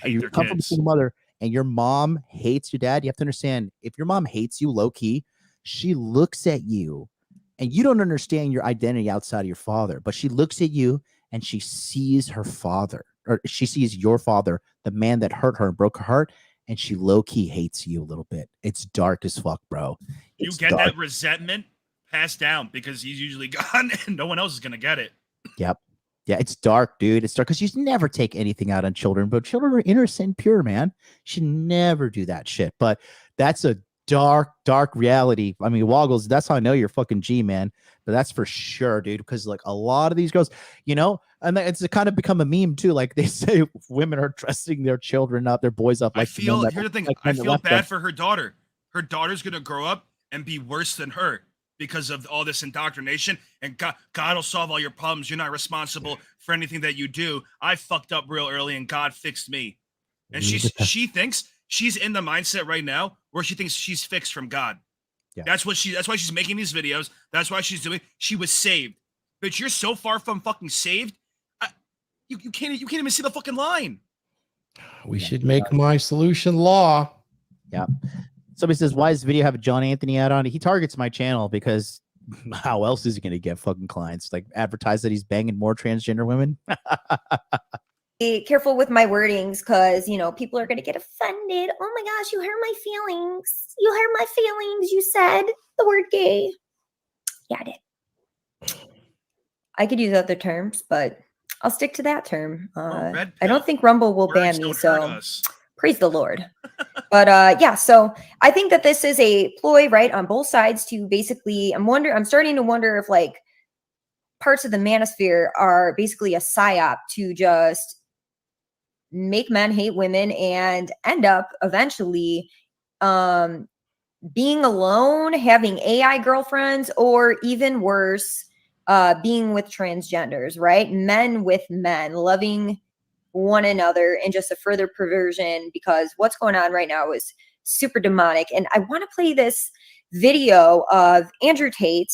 you come from a single mother, and your mom hates your dad, you have to understand, if your mom hates you low key, she looks at you, and you don't understand your identity outside of your father, but she looks at you and she sees her father, or she sees your father, the man that hurt her and broke her heart, and she low-key hates you a little bit. It's dark as fuck, bro. You get that resentment passed down because he's usually gone and no one else is going to get it. Yep. Yeah, it's dark, dude. It's dark because you never take anything out on children, but children are innocent and pure, man. You should never do that shit. But that's a dark reality. I mean, Woggles, that's how I know you're fucking G, man. But that's for sure, dude. Because like a lot of these girls, you know, and it's kind of become a meme too. Like they say women are dressing their children up, their boys up. Like Here's the thing. I feel bad for her daughter. Her daughter's gonna grow up and be worse than her because of all this indoctrination. And God will solve all your problems. You're not responsible for anything that you do. I fucked up real early, and God fixed me. And she thinks she's in the mindset right now where she thinks she's fixed from God. Yeah. That's why she's making these videos. That's why she's doing. She was saved, but you're so far from fucking saved. You can't even see the fucking line. We should make my solution law. Yeah. Somebody says, why does this video have a John Anthony ad on it? He targets my channel because how else is he going to get fucking clients? Like advertise that he's banging more transgender women. Be careful with my wordings because, you know, people are going to get offended. Oh my gosh, you hurt my feelings. You hurt my feelings. You said the word gay. Yeah, I did. I could use other terms, but I'll stick to that term. I don't think Rumble will ban me, so praise the Lord. But yeah, so I think that this is a ploy, right, on both sides to basically, I'm starting to wonder if like parts of the manosphere are basically a psyop to just make men hate women and end up eventually being alone, having AI girlfriends, or even worse, being with transgenders, right? Men with men, loving one another, and just a further perversion because what's going on right now is super demonic. And I want to play this video of Andrew Tate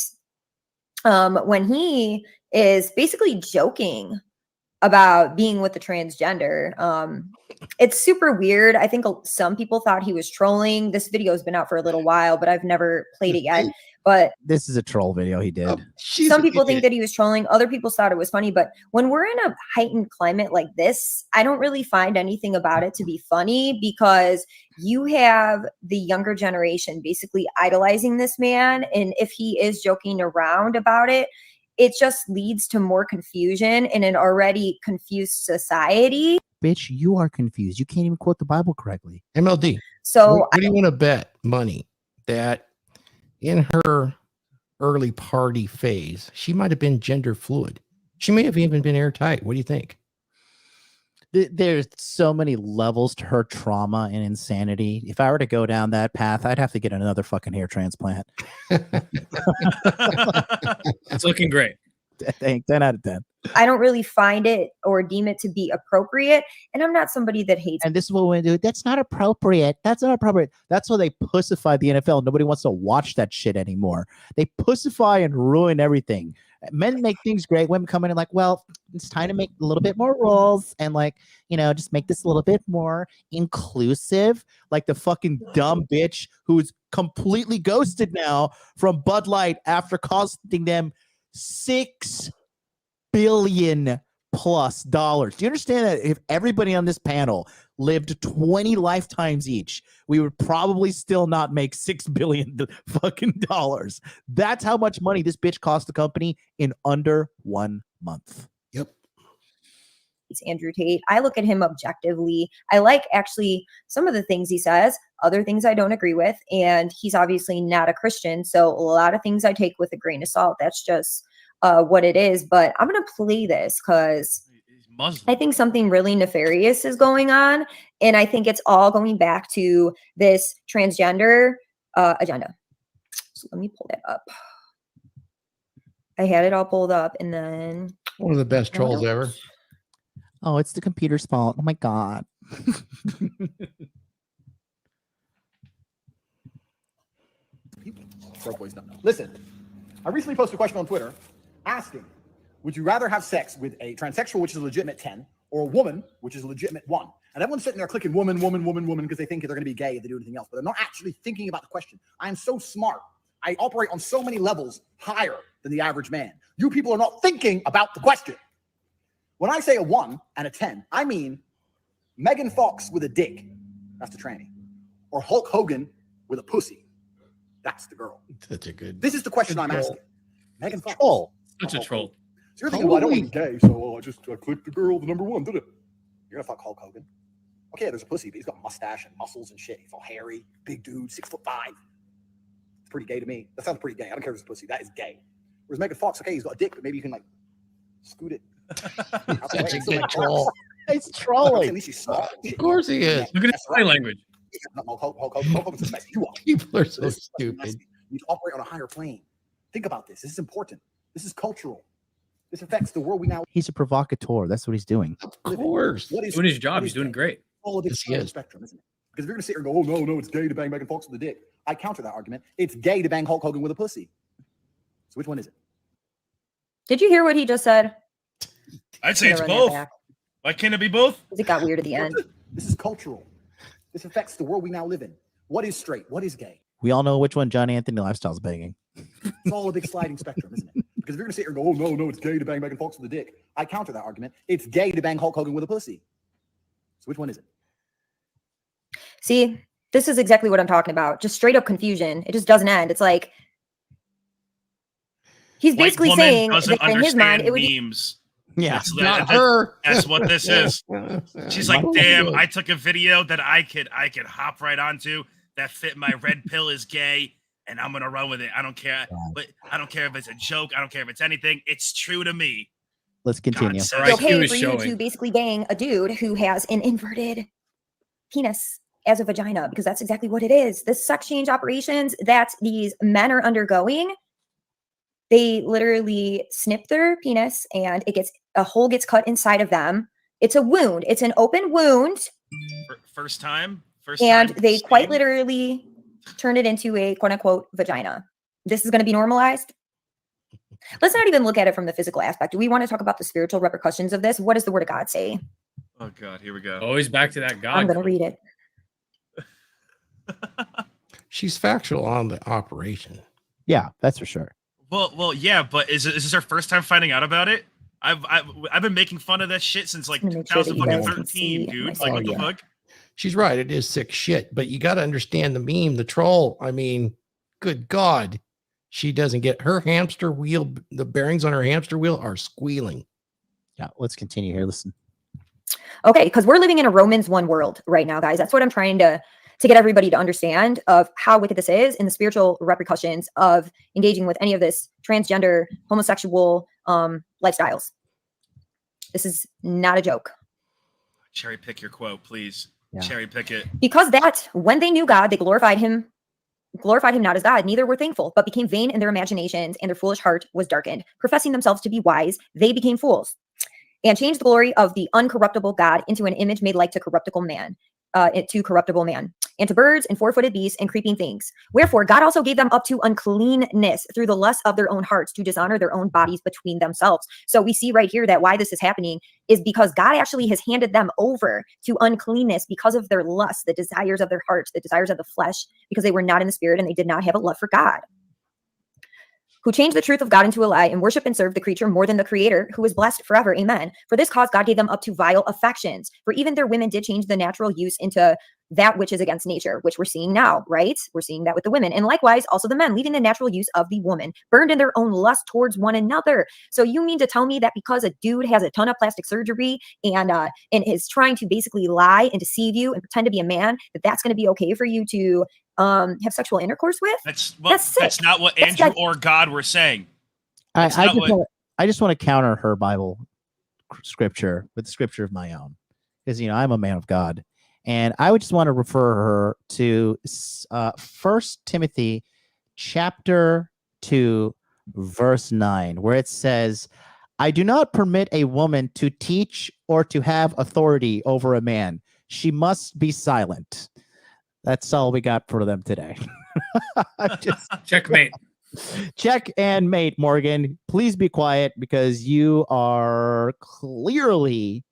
when he is basically joking about being with the transgender. It's super weird. I think some people thought he was trolling. This video has been out for a little while, but I've never played it yet. But this is a troll video he did. Some people think that he was trolling. Other people thought it was funny. But when we're in a heightened climate like this, I don't really find anything about it to be funny because you have the younger generation basically idolizing this man. And if he is joking around about it, it just leads to more confusion in an already confused society. Bitch, you are confused. You can't even quote the Bible correctly. MLD. So what do you want to bet money that in her early party phase, she might have been gender fluid? She may have even been airtight. What do you think? There's so many levels to her trauma and insanity. If I were to go down that path, I'd have to get another fucking hair transplant. It's looking great. 10 out of 10. I don't really find it or deem it to be appropriate. And I'm not somebody that hates. And this is what we do. That's not appropriate. That's not appropriate. That's why they pussify the NFL. Nobody wants to watch that shit anymore. They pussify and ruin everything. Men make things great. Women come in and like, well, it's time to make a little bit more rules and like, you know, just make this a little bit more inclusive. Like the fucking dumb bitch who's completely ghosted now from Bud Light after costing them $6 billion plus. Do you understand that if everybody on this panel lived 20 lifetimes each, we would probably still not make $6 billion fucking dollars? That's how much money this bitch cost the company in under 1 month. Yep. It's Andrew Tate. I look at him objectively. I like actually some of the things he says, other things I don't agree with. And he's obviously not a Christian. So a lot of things I take with a grain of salt. That's just what it is. But I'm going to play this because I think something really nefarious is going on. And I think it's all going back to this transgender agenda. So let me pull that up. I had it all pulled up and then. One of the best trolls ever. Oh, it's the computer's fault. Oh my God. Listen, I recently posted a question on Twitter asking, would you rather have sex with a transsexual, which is a legitimate 10, or a woman, which is a legitimate 1? And everyone's sitting there clicking woman, woman, woman, woman, because they think they're going to be gay if they do anything else, but they're not actually thinking about the question. I am so smart. I operate on so many levels higher than the average man. You people are not thinking about the question. When I say a 1 and a 10, I mean Megan Fox with a dick. That's the tranny. Or Hulk Hogan with a pussy. That's the girl. Such a good. This is the question I'm asking. Megan Fox. Troll. Such a troll. So you're thinking, well, I don't want to be gay, so I just clicked the girl, the number 1, did it? You're gonna fuck Hulk Hogan. Okay, there's a pussy, but he's got a mustache and muscles and shit. He's all hairy, big dude, 6'5". It's pretty gay to me. That sounds pretty gay. I don't care if it's a pussy. That is gay. Whereas Megan Fox, okay, he's got a dick, but maybe you can like scoot it. Such a good troll. It's At trolling. least he's smart. Of course he is. Look at his body language. Hulk Hogan's a mess. You are. People are so This is fucking stupid. messy. You need to operate on a higher plane. Think about this. This is important. This is cultural. This affects the world we now He's a provocateur. That's what he's doing. Of course. What is Doing his job. what He's is doing gay? great. All of Yes, it's he is. spectrum, isn't it? Because if you're going to sit here and go, oh, no, it's gay to bang Megan Fox with a dick. I counter that argument. It's gay to bang Hulk Hogan with a pussy. So which one is it? Did you hear what he just said? I'd say I'm it's gonna run that both. back, Why can't it be both? 'cause it got weird at the end. This is cultural. This affects the world we now live in. What is straight? What is gay? We all know which one John Anthony Lifestyle's banging. It's all a big sliding spectrum, isn't it? Because if you're going to sit here and go, oh, no, it's gay to bang Megan Fox with a dick. I counter that argument. It's gay to bang Hulk Hogan with a pussy. So which one is it? See, this is exactly what I'm talking about. Just straight up confusion. It just doesn't end. It's like he's White basically woman saying doesn't that in his mind understand it would be memes. Yeah. That's, Not her. that's what this is. She's like, damn, I took a video that I could hop right onto that fit my red pill is gay, and I'm gonna run with it. I don't care, but I don't care if it's a joke. I don't care if it's anything. It's true to me. Let's continue. God, Her it's IQ okay is for you showing. to basically bang a dude who has an inverted penis as a vagina, because that's exactly what it is. The sex change operations that these men are undergoing, they literally snip their penis and a hole gets cut inside of them. It's a wound. It's an open wound. First time. And they quite Spain? literally turn it into a quote unquote vagina. This is going to be normalized. Let's not even look at it from the physical aspect. Do we want to talk about the spiritual repercussions of this? What does the word of God say? Oh God, here we go. Always back to that God. I'm going to read it. She's factual on the operation. Yeah, that's for sure. Well, yeah, but is this her first time finding out about it? I've been making fun of that shit since like Let me make sure that you guys can 2013, see dude. my Like, what Oh, the yeah. fuck? She's right. It is sick shit, but you got to understand the meme, the troll. I mean, good God, she doesn't get her hamster wheel. The bearings on her hamster wheel are squealing. Yeah, let's continue here. Listen. Okay, because we're living in a Romans 1 world right now, guys. That's what I'm trying to get everybody to understand of how wicked this is and the spiritual repercussions of engaging with any of this transgender, homosexual lifestyles. This is not a joke. Cherry pick your quote, please. Yeah. Cherry pick it. Because that when they knew God, they glorified him not as God, neither were thankful, but became vain in their imaginations, and their foolish heart was darkened. Professing themselves to be wise, they became fools, and changed the glory of the uncorruptible God into an image made like to corruptible man, and to birds and four-footed beasts and creeping things. Wherefore God also gave them up to uncleanness through the lust of their own hearts, to dishonor their own bodies between themselves. So we see right here that why this is happening is because God actually has handed them over to uncleanness because of their lust, the desires of their hearts, the desires of the flesh, because they were not in the spirit and they did not have a love for God. Who changed the truth of God into a lie and worship and serve the creature more than the creator, who is blessed forever. Amen. For this cause God gave them up to vile affections. For even their women did change the natural use into that which is against nature, which we're seeing now, right? We're seeing that with the women. And likewise, also the men, leaving the natural use of the woman, burned in their own lust towards one another. So you mean to tell me that because a dude has a ton of plastic surgery and is trying to basically lie and deceive you and pretend to be a man, that's going to be okay for you to have sexual intercourse with? That's sick. not what That's Andrew like- or God were saying. I That's not just what- want, I just want to counter her Bible scripture with scripture of my own, because I'm a man of God, and I would just want to refer her to 1 Timothy chapter 2 verse 9, where it says, "I do not permit a woman to teach or to have authority over a man. She must be silent." That's all we got for them today. Just Checkmate. check and mate, Morgan. Please be quiet, because you are clearly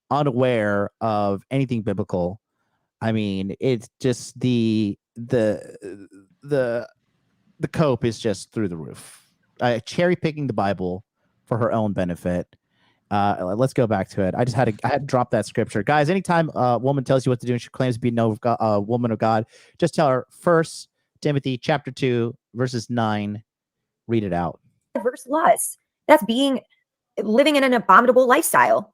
unaware of anything biblical. I mean, it's just the cope is just through the roof. Cherry picking the Bible for her own benefit. Let's go back to it. I had to drop that scripture, guys. Anytime a woman tells you what to do and she claims to be a woman of God, just tell her 1 Timothy chapter 2 verses 9. Read it out. Verse lust. That's living in an abominable lifestyle.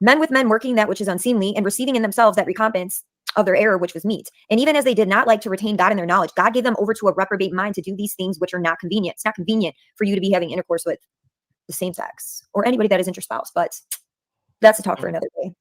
Men with men working that which is unseemly, and receiving in themselves that recompense of their error, which was meat. And even as they did not like to retain God in their knowledge, God gave them over to a reprobate mind to do these things which are not convenient. It's not convenient for you to be having intercourse with the same sex or anybody that isn't your spouse, but that's a talk for another day.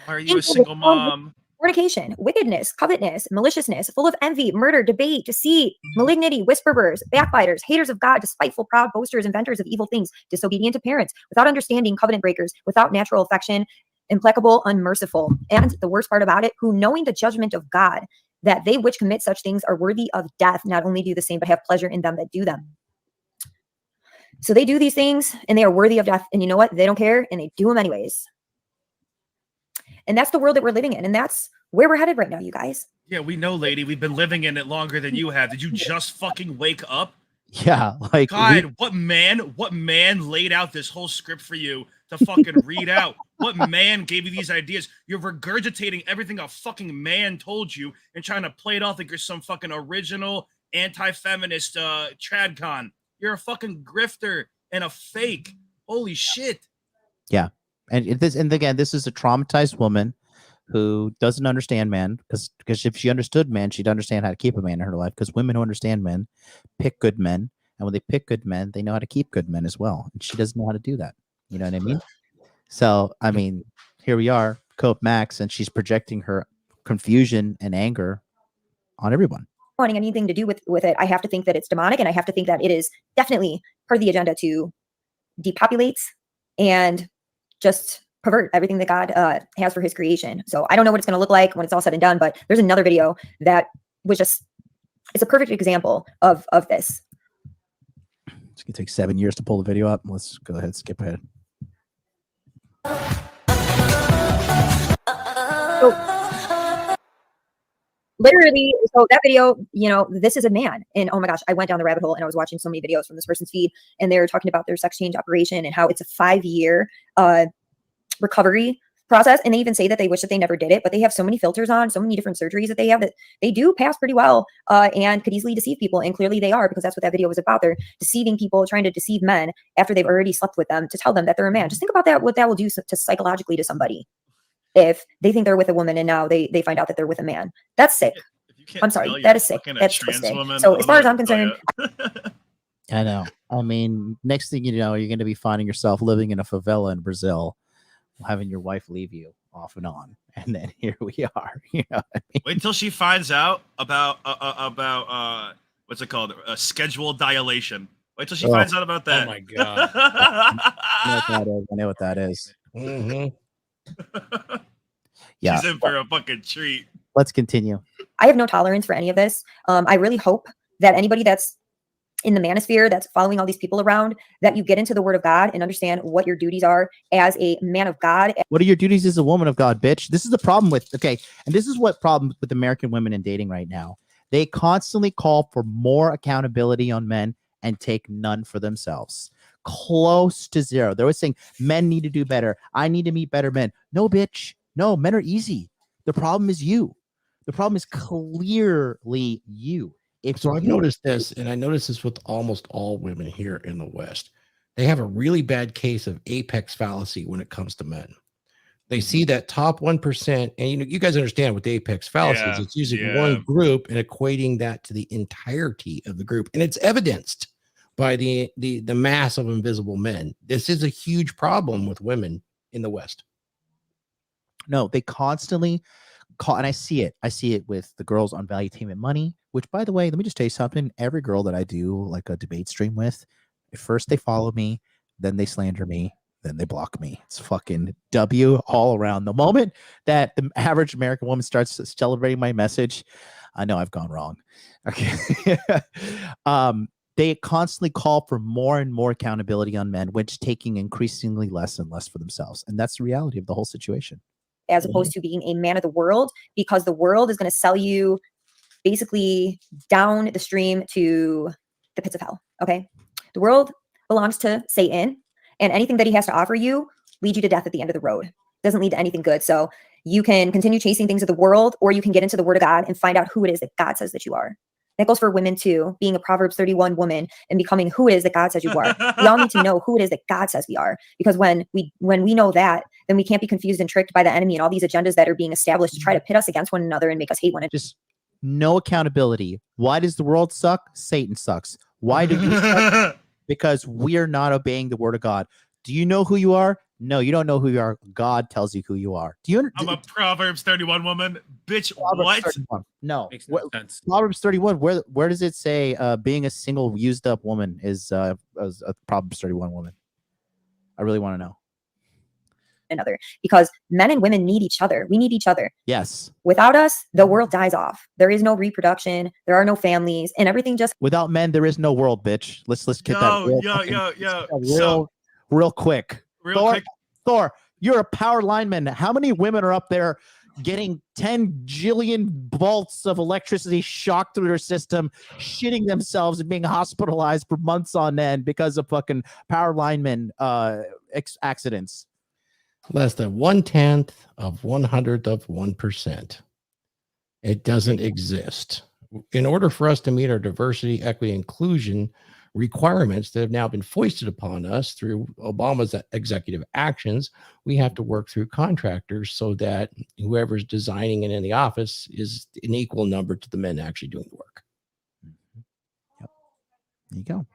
Why are you a single mom? Fornication, wickedness, covetousness, maliciousness, full of envy, murder, debate, deceit, malignity, whisperers, backbiters, haters of God, despiteful, proud, boasters, inventors of evil things, disobedient to parents, without understanding, covenant breakers, without natural affection, implacable, unmerciful. And the worst part about it, who knowing the judgment of God, that they which commit such things are worthy of death, not only do the same, but have pleasure in them that do them. So they do these things and they are worthy of death. And you know what? They don't care and they do them anyways. And that's the world that we're living in. And that's where we're headed right now, you guys. Yeah, we know, lady. We've been living in it longer than you have. Did you just fucking wake up? Yeah, like God, what man laid out this whole script for you to fucking read out? What man gave you these ideas? You're regurgitating everything a fucking man told you and trying to play it off like you're some fucking original anti-feminist tradcon. You're a fucking grifter and a fake. Holy shit. Yeah. And again, this is a traumatized woman who doesn't understand men, because if she understood men, she'd understand how to keep a man in her life, because women who understand men pick good men, and when they pick good men, they know how to keep good men as well, and she doesn't know how to do that. You know what I mean? So I mean, here we are, Cope Max, and she's projecting her confusion and anger on everyone. Wanting anything to do with it, I have to think that it's demonic, and I have to think that it is definitely part of the agenda to depopulate and just pervert everything that God has for his creation. So I don't know what it's going to look like when it's all said and done, but there's another video that was just, it's a perfect example of this. It's going to take 7 years to pull the video up. Let's go ahead, skip ahead. So, literally, so that video, you know, this is a man, and oh my gosh, I went down the rabbit hole and I was watching so many videos from this person's feed, and they were talking about their sex change operation and how it's a 5-year recovery process. And they even say that they wish that they never did it, but they have so many filters on, so many different surgeries that they have, that they do pass pretty well and could easily deceive people. And clearly they are, because that's what that video was about. They're deceiving people, trying to deceive men after they've already slept with them to tell them that they're a man. Just think about that, what that will do to psychologically to somebody if they think they're with a woman and now they find out that they're with a man. That's sick. I'm sorry, that is sick. That's twisted. So as far as I'm concerned, I know. I mean, next thing you know, you're going to be finding yourself living in a favela in Brazil, having your wife leave you off and on, and then here we are. You know what I mean? Wait until she finds out about what's it called? Scheduled dilation. Wait till she finds out about that. Oh my god! I know what that is. Mm-hmm. Yeah, she's in for a fucking treat. Let's continue. I have no tolerance for any of this. I really hope that anybody that's in the manosphere that's following all these people around, that you get into the word of God and understand what your duties are as a man of God. What are your duties as a woman of God, bitch? This is the problem with, and this is what problem with American women in dating right now. They constantly call for more accountability on men and take none for themselves. Close to zero. They're always saying men need to do better. I need to meet better men. No, bitch. No, men are easy. The problem is you. The problem is clearly you. So I've noticed this, and I noticed this with almost all women here in the West. They have a really bad case of apex fallacy when it comes to men. They see that top 1%, and you guys understand what the apex fallacy is. It's using one group and equating that to the entirety of the group, and it's evidenced by the mass of invisible men. This is a huge problem with women in the West. No, they constantly call, and I see it. I see it with the girls on Valuetainment Money, which, by the way, let me just tell you something. Every girl that I do like a debate stream with, at first they follow me, then they slander me, then they block me. It's fucking W all around. The moment that the average American woman starts celebrating my message, I know I've gone wrong. Okay. They constantly call for more and more accountability on men, which taking increasingly less and less for themselves. And that's the reality of the whole situation. As opposed to being a man of the world, because the world is going to sell you basically down the stream to the pits of hell. Okay. The world belongs to Satan, and anything that he has to offer you leads you to death at the end of the road. It doesn't lead to anything good. So you can continue chasing things of the world, or you can get into the word of God and find out who it is that God says that you are. That goes for women too, being a Proverbs 31 woman and becoming who it is that God says you are. We all need to know who it is that God says we are, because when we know that, then we can't be confused and tricked by the enemy and all these agendas that are being established to try to pit us against one another and make us hate one another. Just no accountability. Why does the world suck? Satan sucks. Why do we suck? Because we are not obeying the word of God. Do you know who you are? No, you don't know who you are. God tells you who you are. Do you? I'm a Proverbs 31 woman, bitch. Proverbs What? 31. No, Makes no sense. Proverbs 31. Where does it say being a single, used up woman is a Proverbs 31 woman? I really want to know. Another, because men and women need each other. We need each other. Yes. Without us, the world dies off. There is no reproduction. There are no families, and everything just Without men, there is no world, bitch. Let's get that real quick. Thor, you're a power lineman. How many women are up there getting 10 jillion volts of electricity shocked through their system, shitting themselves and being hospitalized for months on end because of fucking power lineman accidents? Less than 1/10 of 100th of 1%. It doesn't exist. In order for us to meet our diversity, equity, inclusion requirements that have now been foisted upon us through Obama's executive actions, we have to work through contractors so that whoever's designing it in the office is an equal number to the men actually doing the work. Yep. There you go.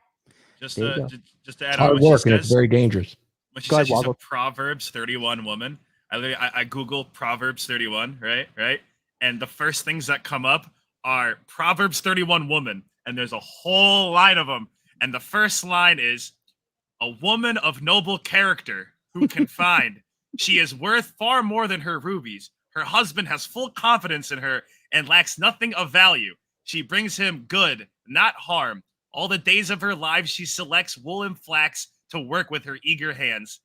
Just There you go. just to add Hard on, what work, she and it's says, very dangerous. when she Go says ahead, she's a Woggle. Proverbs 31 woman, I Google Proverbs 31, right? And the first things that come up are Proverbs 31 woman, and there's a whole line of them. And the first line is, a woman of noble character who can find. She is worth far more than her rubies. Her husband has full confidence in her and lacks nothing of value. She brings him good, not harm. All the days of her life, she selects wool and flax to work with her eager hands.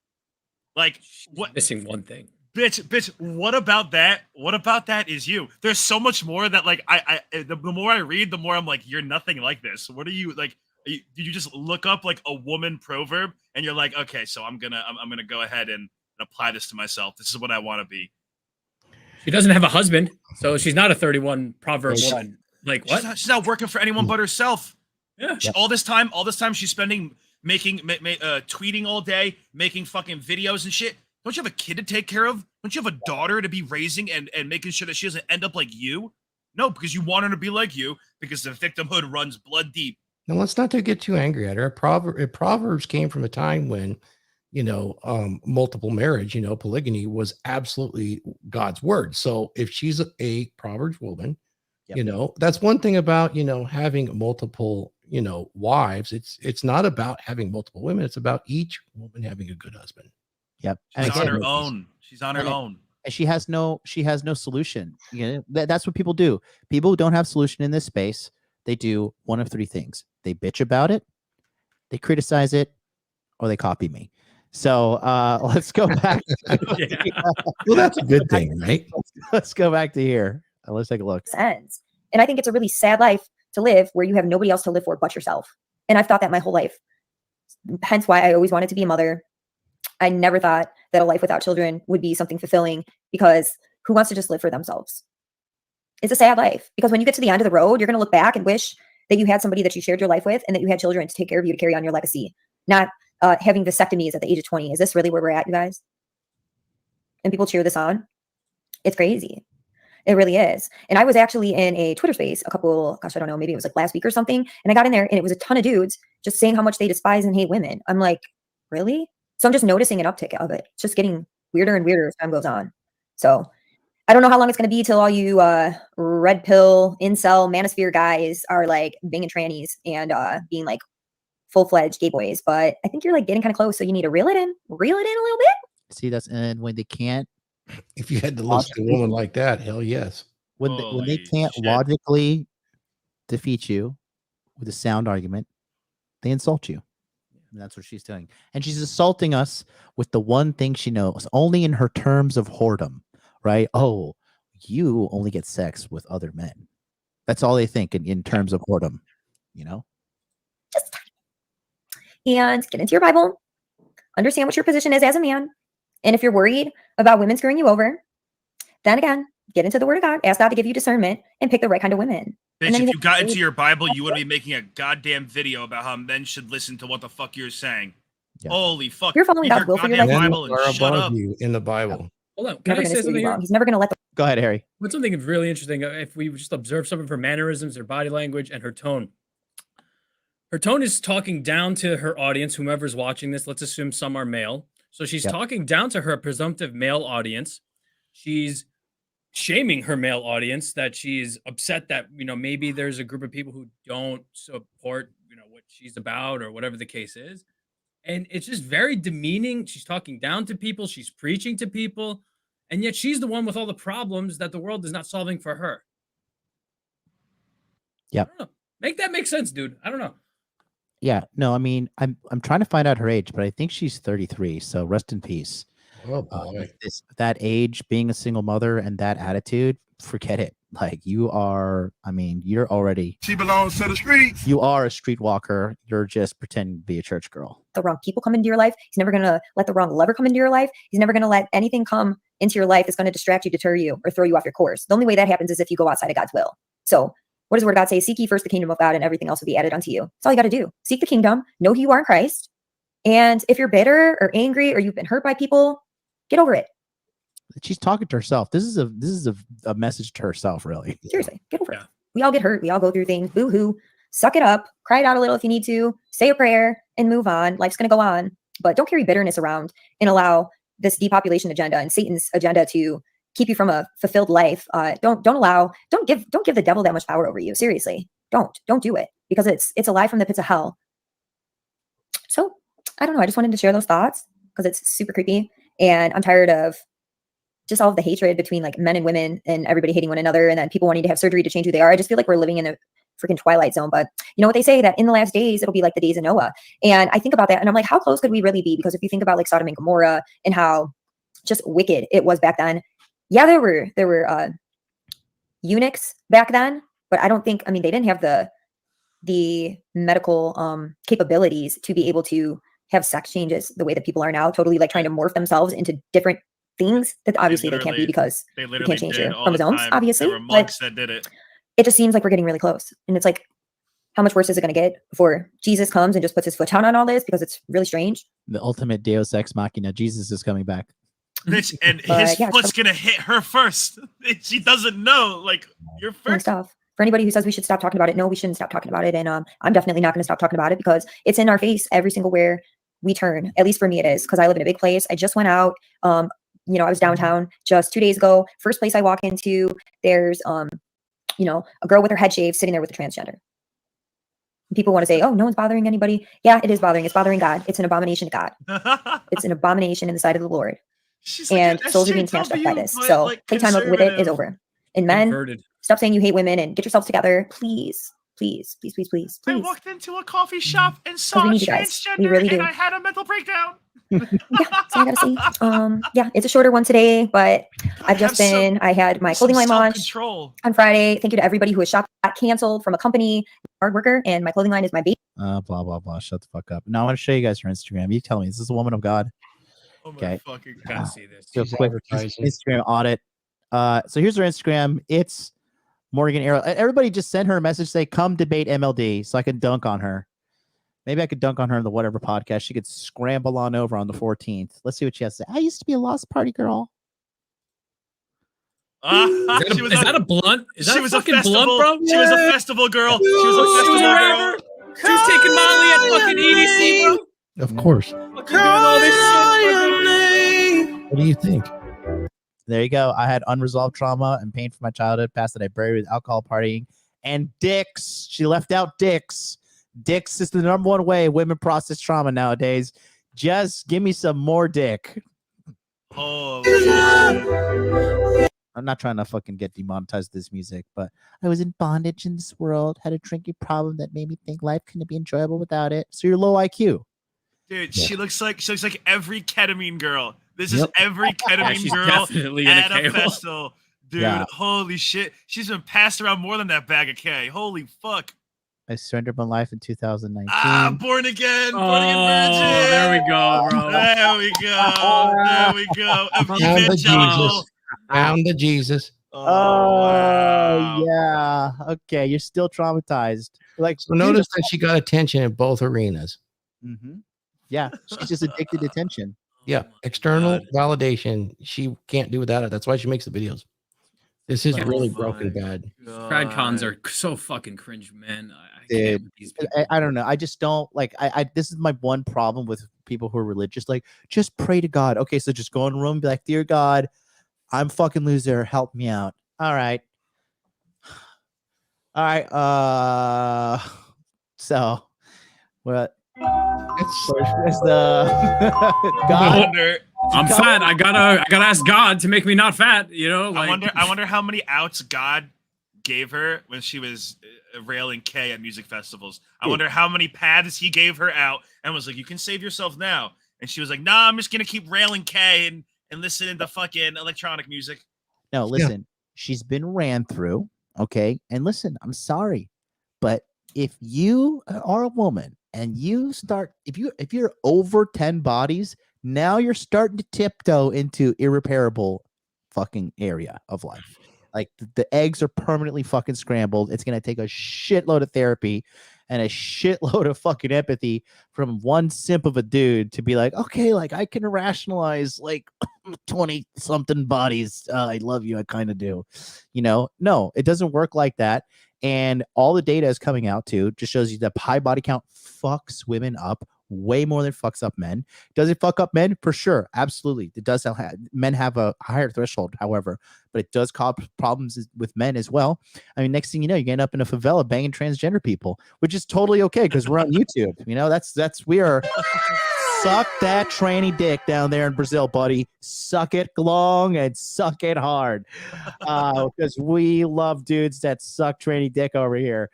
Like, what? Missing one thing. Bitch, what about that? What about that is you? There's so much more that, like, the more I read, the more I'm like, you're nothing like this. What are you, like, did you just look up, like, a woman proverb, and you're like, okay, so I'm gonna go ahead and apply this to myself. This is what I want to be. She doesn't have a husband, so she's not a 31 proverb Yeah, woman. Like, what? She's not working for anyone but herself. Yeah. All this time she's spending tweeting all day, making fucking videos and shit. Don't you have a kid to take care of? Don't you have a daughter to be raising and making sure that she doesn't end up like you? No, because you want her to be like you, because the victimhood runs blood deep. And let's not get too angry at her. Proverbs came from a time when, multiple marriage, polygamy was absolutely God's word. So if she's a Proverbs woman, that's one thing about, having multiple, wives. It's not about having multiple women. It's about each woman having a good husband. Yep. She's on her own. She's on her own. And she has no solution. That's what people do. People who don't have solution in this space, they do one of three things. They bitch about it, they criticize it, or they copy me. So let's go back. Well, that's a good thing, right? Let's go back to here. Let's take a look. Ends. And I think it's a really sad life to live where you have nobody else to live for but yourself. And I've thought that my whole life. Hence why I always wanted to be a mother. I never thought that a life without children would be something fulfilling, because who wants to just live for themselves? It's a sad life, because when you get to the end of the road, you're going to look back and wish that you had somebody that you shared your life with and that you had children to take care of you, to carry on your legacy, not having vasectomies at the age of 20. Is this really where we're at, you guys? And people cheer this on. It's crazy. It really is. And I was actually in a Twitter space I don't know, maybe it was like last week or something. And I got in there and it was a ton of dudes just saying how much they despise and hate women. I'm like, really? So I'm just noticing an uptick of it. It's just getting weirder and weirder as time goes on. So I don't know how long it's going to be till all you red pill, incel, manosphere guys are like banging trannies and being like full-fledged gay boys. But I think you're like getting kind of close. So you need to reel it in a little bit. See, and when they can't. If you had to listen to a woman like that, hell yes. When they can't logically defeat you with a sound argument, they insult you. And that's what she's doing. And she's assaulting us with the one thing she knows, only in her terms of whoredom, right? Oh, you only get sex with other men. That's all they think in terms of whoredom, Just and get into your Bible, understand what your position is as a man. And if you're worried about women screwing you over, then again, get into the word of God, ask God to give you discernment and pick the right kind of women. Bitch, if you got into your Bible, you would be making a goddamn video about how men should listen to what the fuck you're saying. Yeah. Holy fuck. You're following Read God's will for your goddamn life. Bible and are shut above up. you in the Bible. Hold on. Can Never I going to say steer something you here? wrong. He's never going to let the Go ahead, Harry. What's something really interesting? If we just observe some of her mannerisms, her body language, and her tone. Her tone is talking down to her audience, whomever's watching this. Let's assume some are male. So she's talking down to her presumptive male audience. She's shaming her male audience, that she's upset that, maybe there's a group of people who don't support, what she's about or whatever the case is. And it's just very demeaning. She's talking down to people. She's preaching to people. And yet she's the one with all the problems that the world is not solving for her. Yep. I don't know. Make that make sense, dude. I don't know. Yeah, no, I mean, I'm trying to find out her age, but I think she's 33. So rest in peace. Oh boy. That age, being a single mother, and that attitude, forget it. Like you're already. She belongs to the streets. You are a streetwalker. You're just pretending to be a church girl. The wrong people come into your life. He's never going to let the wrong lover come into your life. He's never going to let anything come into your life that's going to distract you, deter you, or throw you off your course. The only way that happens is if you go outside of God's will. So what does the word of God say? Seek ye first the kingdom of God, and everything else will be added unto you. That's all you got to do. Seek the kingdom, know who you are in Christ. And if you're bitter or angry or you've been hurt by people, get over it. She's talking to herself. This is a message to herself, really. Seriously, get over it. We all get hurt. We all go through things. Boo-hoo. Suck it up. Cry it out a little if you need to. Say a prayer and move on. Life's going to go on. But don't carry bitterness around and allow this depopulation agenda and Satan's agenda to keep you from a fulfilled life. Don't give the devil that much power over you. Seriously, don't do it, because it's a lie from the pits of hell. So I don't know. I just wanted to share those thoughts because it's super creepy, and I'm tired of just all of the hatred between like men and women and everybody hating one another, and then people wanting to have surgery to change who they are. I just feel like we're living in a freaking twilight zone. But you know what they say, that in the last days it'll be like the days of Noah. And I think about that and I'm like, how close could we really be? Because if you think about like Sodom and Gomorrah and how just wicked it was back then. Yeah, there were eunuchs back then, but I don't think, I mean, they didn't have the medical capabilities to be able to have sex changes the way that people are now, totally like trying to morph themselves into different things that obviously they can't be, because you can't change your chromosomes, obviously. There were monks that did it. It just seems like we're getting really close. And it's like, how much worse is it going to get before Jesus comes and just puts his foot down on all this? Because it's really strange. The ultimate Deus Ex Machina. Jesus is coming back. Bitch, and his foot's gonna hit her first. She doesn't know. Like, you're first. Stuff. For anybody who says we should stop talking about it, no, we shouldn't stop talking about it. And I'm definitely not going to stop talking about it, because it's in our face every single where we turn. At least for me, it is, because I live in a big place. I just went out. I was downtown just 2 days ago. First place I walk into, there's a girl with her head shaved sitting there with a transgender. People want to say, oh, no one's bothering anybody. Yeah, it is bothering. It's bothering God. It's an abomination to God. It's an abomination in the sight of the Lord. And souls are being snatched up by this. So playtime with it is over. And men, stop saying you hate women and get yourselves together. Please, please, please, please, please, please. I walked into a coffee shop and saw a transgender, we really and do. I had a mental breakdown. Yeah, so I gotta say, yeah, it's a shorter one today, but I had my clothing line launch on Friday. Thank you to everybody who has shopped, got canceled from a company, hard worker, and my clothing line is my baby. Blah, blah, blah. Shut the fuck up. Now I want to show you guys her Instagram. You tell me, is this a woman of God? Oh my Okay. fucking Gotta see this. So quick Instagram audit. So here's her Instagram. It's Morgan Ariel. Everybody just send her a message, say, come debate MLD, so I can dunk on her. Maybe I could dunk on her in the whatever podcast. She could scramble on over on the 14th. Let's see what she has to say. I used to be a Lost Party girl. Is that a blunt? Is that a fucking blunt, bro? She was a festival girl. She was a festival girl. She was taking Molly at fucking EDC, bro. Of course. Fucking doing all this shit. What do you think? There you go. I had unresolved trauma and pain from my childhood past that I buried with alcohol, partying, and dicks. She left out dicks. Dicks is the number one way women process trauma nowadays. Just give me some more dick. Oh, I'm not trying to fucking get demonetized with this music, but I was in bondage in this world, had a drinking problem that made me think life couldn't be enjoyable without it. So you're low IQ. dude, she looks like every ketamine girl. This is every ketamine she's girl definitely in a at a K-hole. festival. Dude, holy shit. She's been passed around more than that bag of K. Holy fuck. I surrendered my life in 2019. Born again virgin. There we go, bro. There we go. There we go. Found the Jesus. Found the Jesus. Oh, yeah. Okay, you're still traumatized. Like, So notice that she got attention in both arenas. Mm-hmm. Yeah, she's just addicted to attention. Yeah, external validation. She can't do without it. That's why she makes the videos. This is Right. really broken bad. Trad cons are so fucking cringe, man. I Dude, can't with these people. I don't know. I just don't like. I this is my one problem with people who are religious. Like, just pray to God. Okay, so just go in a room and be like, "Dear God, I'm fucking loser. Help me out." All right. So what? Where's the I God? wonder. I'm fat. I gotta ask God to make me not fat. You know, like I wonder how many outs God gave her when she was railing K at music festivals. I wonder how many paths he gave her out and was like, "You can save yourself now." And she was like, "Nah, I'm just gonna keep railing K and listening to fucking electronic music." No, listen. She's been ran through. Okay, and listen. I'm sorry, but if you are a woman and you start, if you're over 10 bodies, now you're starting to tiptoe into irreparable fucking area of life. Like the eggs are permanently fucking scrambled. It's gonna take a shitload of therapy and a shitload of fucking empathy from one simp of a dude to be like, okay, like I can rationalize like 20 something bodies. I love you. I kind of do. No, it doesn't work like that. And all the data is coming out too, just shows you that high body count fucks women up way more than fucks up men. Does it fuck up men? For sure. Absolutely. It does. Men have a higher threshold, however, but it does cause problems with men as well. I mean, next thing you know, you end up in a favela banging transgender people, which is totally okay because we're on YouTube. We are suck that tranny dick down there in Brazil, buddy. Suck it long and suck it hard. Because we love dudes that suck tranny dick over here.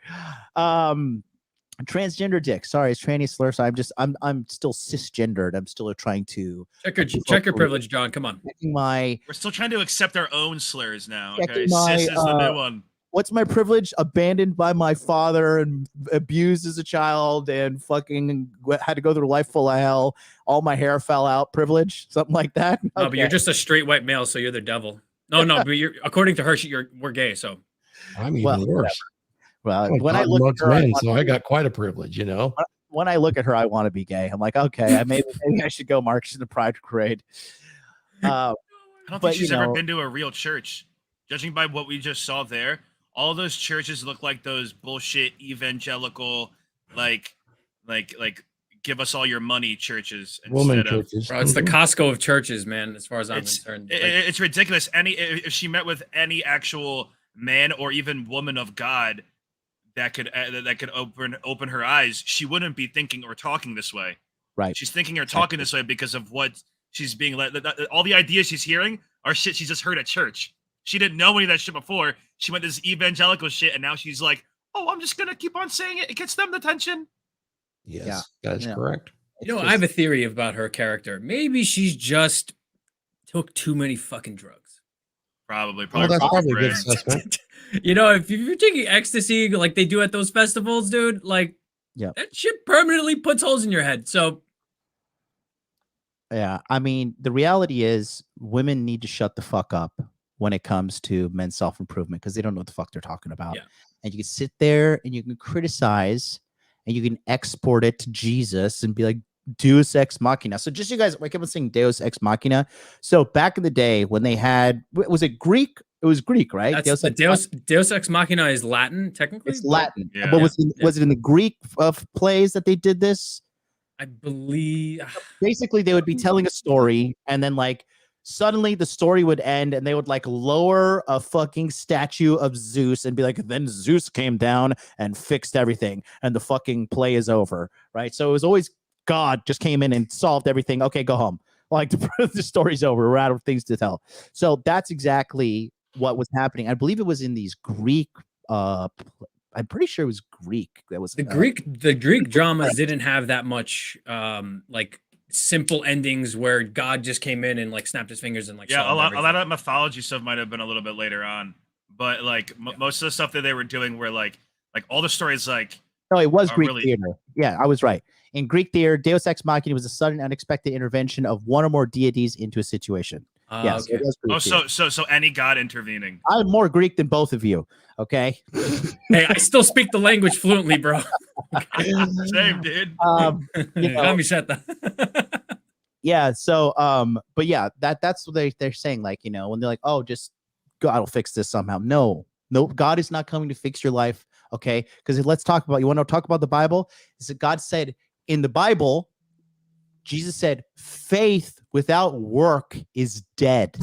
Transgender dick. Sorry, it's tranny slur. So I'm still cisgendered. I'm still trying to check your privilege, John. Come on. We're still trying to accept our own slurs now. Okay, My, cis is the new one. What's my privilege? Abandoned by my father and abused as a child and fucking had to go through life full of hell. All my hair fell out. Privilege, something like that. No, but you're just a straight white male, so you're the devil. No, but you're according to her, we're gay. So I'm even worse. Well, when I look at her, men, so I got quite a privilege, When I look at her, I want to be gay. I'm like, okay, maybe I should go march in the pride parade. I don't think she's ever been to a real church. Judging by what we just saw there, all those churches look like those bullshit evangelical, like give us all your money churches. Woman churches. Bro, it's the Costco of churches, man. As far as I'm concerned, it's ridiculous. If she met with any actual man or even woman of God that could open her eyes, she wouldn't be thinking or talking this way. Right. She's thinking or talking this way because of what she's being led. All the ideas she's hearing are shit she just heard at church. She didn't know any of that shit before. She went this evangelical shit, and now she's like, "Oh, I'm just gonna keep on saying it. It gets them attention." Yes, that is correct. I have a theory about her character. Maybe she's just took too many fucking drugs. Probably. That's probably a good assessment. If you're taking ecstasy like they do at those festivals, dude, like that shit permanently puts holes in your head. So yeah, I mean, the reality is women need to shut the fuck up when it comes to men's self-improvement because they don't know what the fuck they're talking about. Yeah. And you can sit there and you can criticize and you can export it to Jesus and be like, Deus Ex Machina. So just you guys, I kept on saying Deus Ex Machina. So back in the day when they had, was it Greek? It was Greek, right? Deus Ex Machina is Latin, technically. It's Latin. Yeah. But was it in the Greek plays that they did this? I believe. Basically, they would be telling a story, and then like suddenly the story would end, and they would like lower a fucking statue of Zeus and be like, then Zeus came down and fixed everything, and the fucking play is over, right? So it was always God just came in and solved everything. Okay, go home. Like the story's over. We're out of things to tell. So that's exactly what was happening. I believe it was in these Greek. I'm pretty sure it was Greek. That was the Greek dramas didn't have that much like simple endings where God just came in and like snapped his fingers and like a lot of that mythology stuff might have been a little bit later on, but like most of the stuff that they were doing were like all the stories like. No, it was Greek theater. Yeah, I was right. In Greek theater, Deus Ex Machina was a sudden, unexpected intervention of one or more deities into a situation. Yes, Okay. it was Greek to you. so any god intervening. I'm more Greek than both of you. Okay. Hey, I still speak the language fluently, bro. Same, dude. You know, Camiseta. yeah. So, but yeah, that's what they're saying. Like, you know, when they're like, oh, just God will fix this somehow. No, God is not coming to fix your life. Okay. Because let's talk about, you want to talk about the Bible? Is that God said in the Bible, Jesus said, faith without work is dead.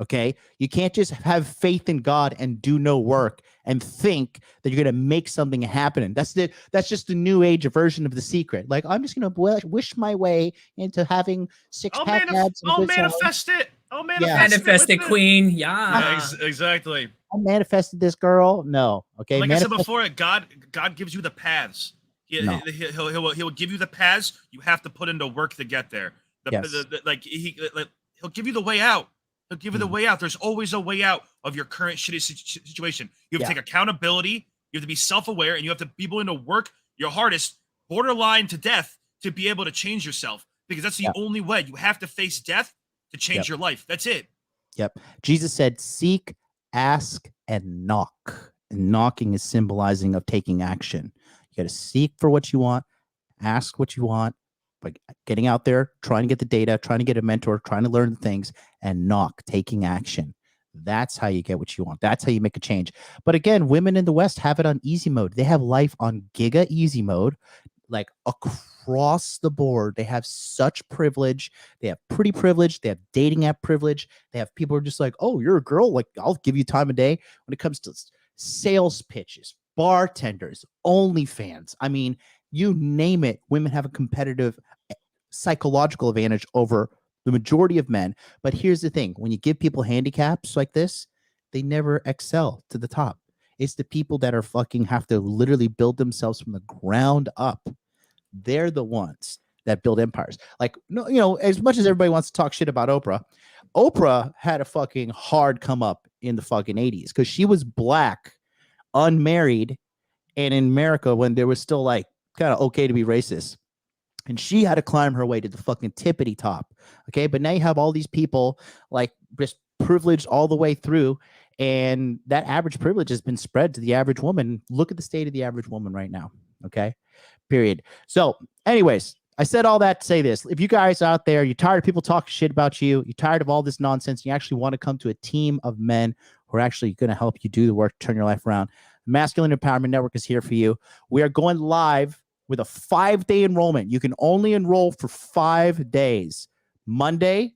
Okay. You can't just have faith in God and do no work and think that you're going to make something happen. That's just the new age version of The Secret. Like, I'm just going to wish my way into having six-pack abs. I'll manifest it. I'll Manifest it, queen. Yeah. Exactly. I manifested this girl. No. Okay. Like I said before, God gives you the paths. No. He'll give you the paths. You have to put into work to get there. He'll give you the way out. He'll give you the way out. There's always a way out of your current shitty situation. You have to take accountability. You have to be self-aware, and you have to be willing to work your hardest, borderline to death, to be able to change yourself. Because that's the only way. You have to face death to change your life. That's it. Yep. Jesus said, seek, ask, and knock. And knocking is symbolizing of taking action. You got to seek for what you want, ask what you want, like getting out there, trying to get the data, trying to get a mentor, trying to learn the things, and knock, taking action. That's how you get what you want. That's how you make a change. But again, women in the West have it on easy mode. They have life on giga easy mode, like across the board. They have such privilege. They have pretty privilege. They have dating app privilege. They have people who are just like, oh, you're a girl. Like, I'll give you time of day. When it comes to sales pitches, bartenders, OnlyFans. I mean, you name it. Women have a competitive psychological advantage over the majority of men. But here's the thing. When you give people handicaps like this, they never excel to the top. It's the people that are fucking have to literally build themselves from the ground up. They're the ones that build empires. Like, no, you know, as much as everybody wants to talk shit about Oprah had a fucking hard come up in the fucking 80s because she was black, unmarried, and in America when there was still like kind of okay to be racist. And she had to climb her way to the fucking tippity top. Okay. But now you have all these people like just privileged all the way through. And that average privilege has been spread to the average woman. Look at the state of the average woman right now. Okay. Period. So anyways, I said all that to say this. If you guys out there, you're tired of people talking shit about you, you're tired of all this nonsense, you actually want to come to a team of men who are actually going to help you do the work, turn your life around. The Masculine Empowerment Network is here for you. We are going live with a 5-day enrollment. You can only enroll for 5 days. Monday,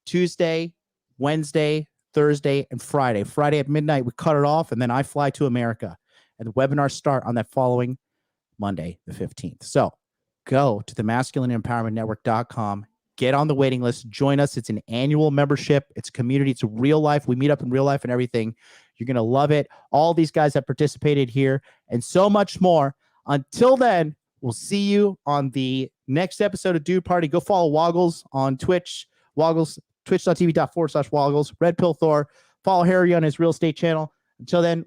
Tuesday, Wednesday, Thursday, and Friday. Friday at midnight, we cut it off, and then I fly to America. And the webinars start on that following Monday, the 15th. So go to the masculineempowermentnetwork.com. Get on the waiting list. Join us. It's an annual membership. It's a community. It's real life. We meet up in real life and everything. You're going to love it. All these guys have participated here and so much more. Until then, we'll see you on the next episode of Dude Party. Go follow Woggles on Twitch. Woggles, twitch.tv/Woggles. Red Pill Thor. Follow Harry on his real estate channel. Until then,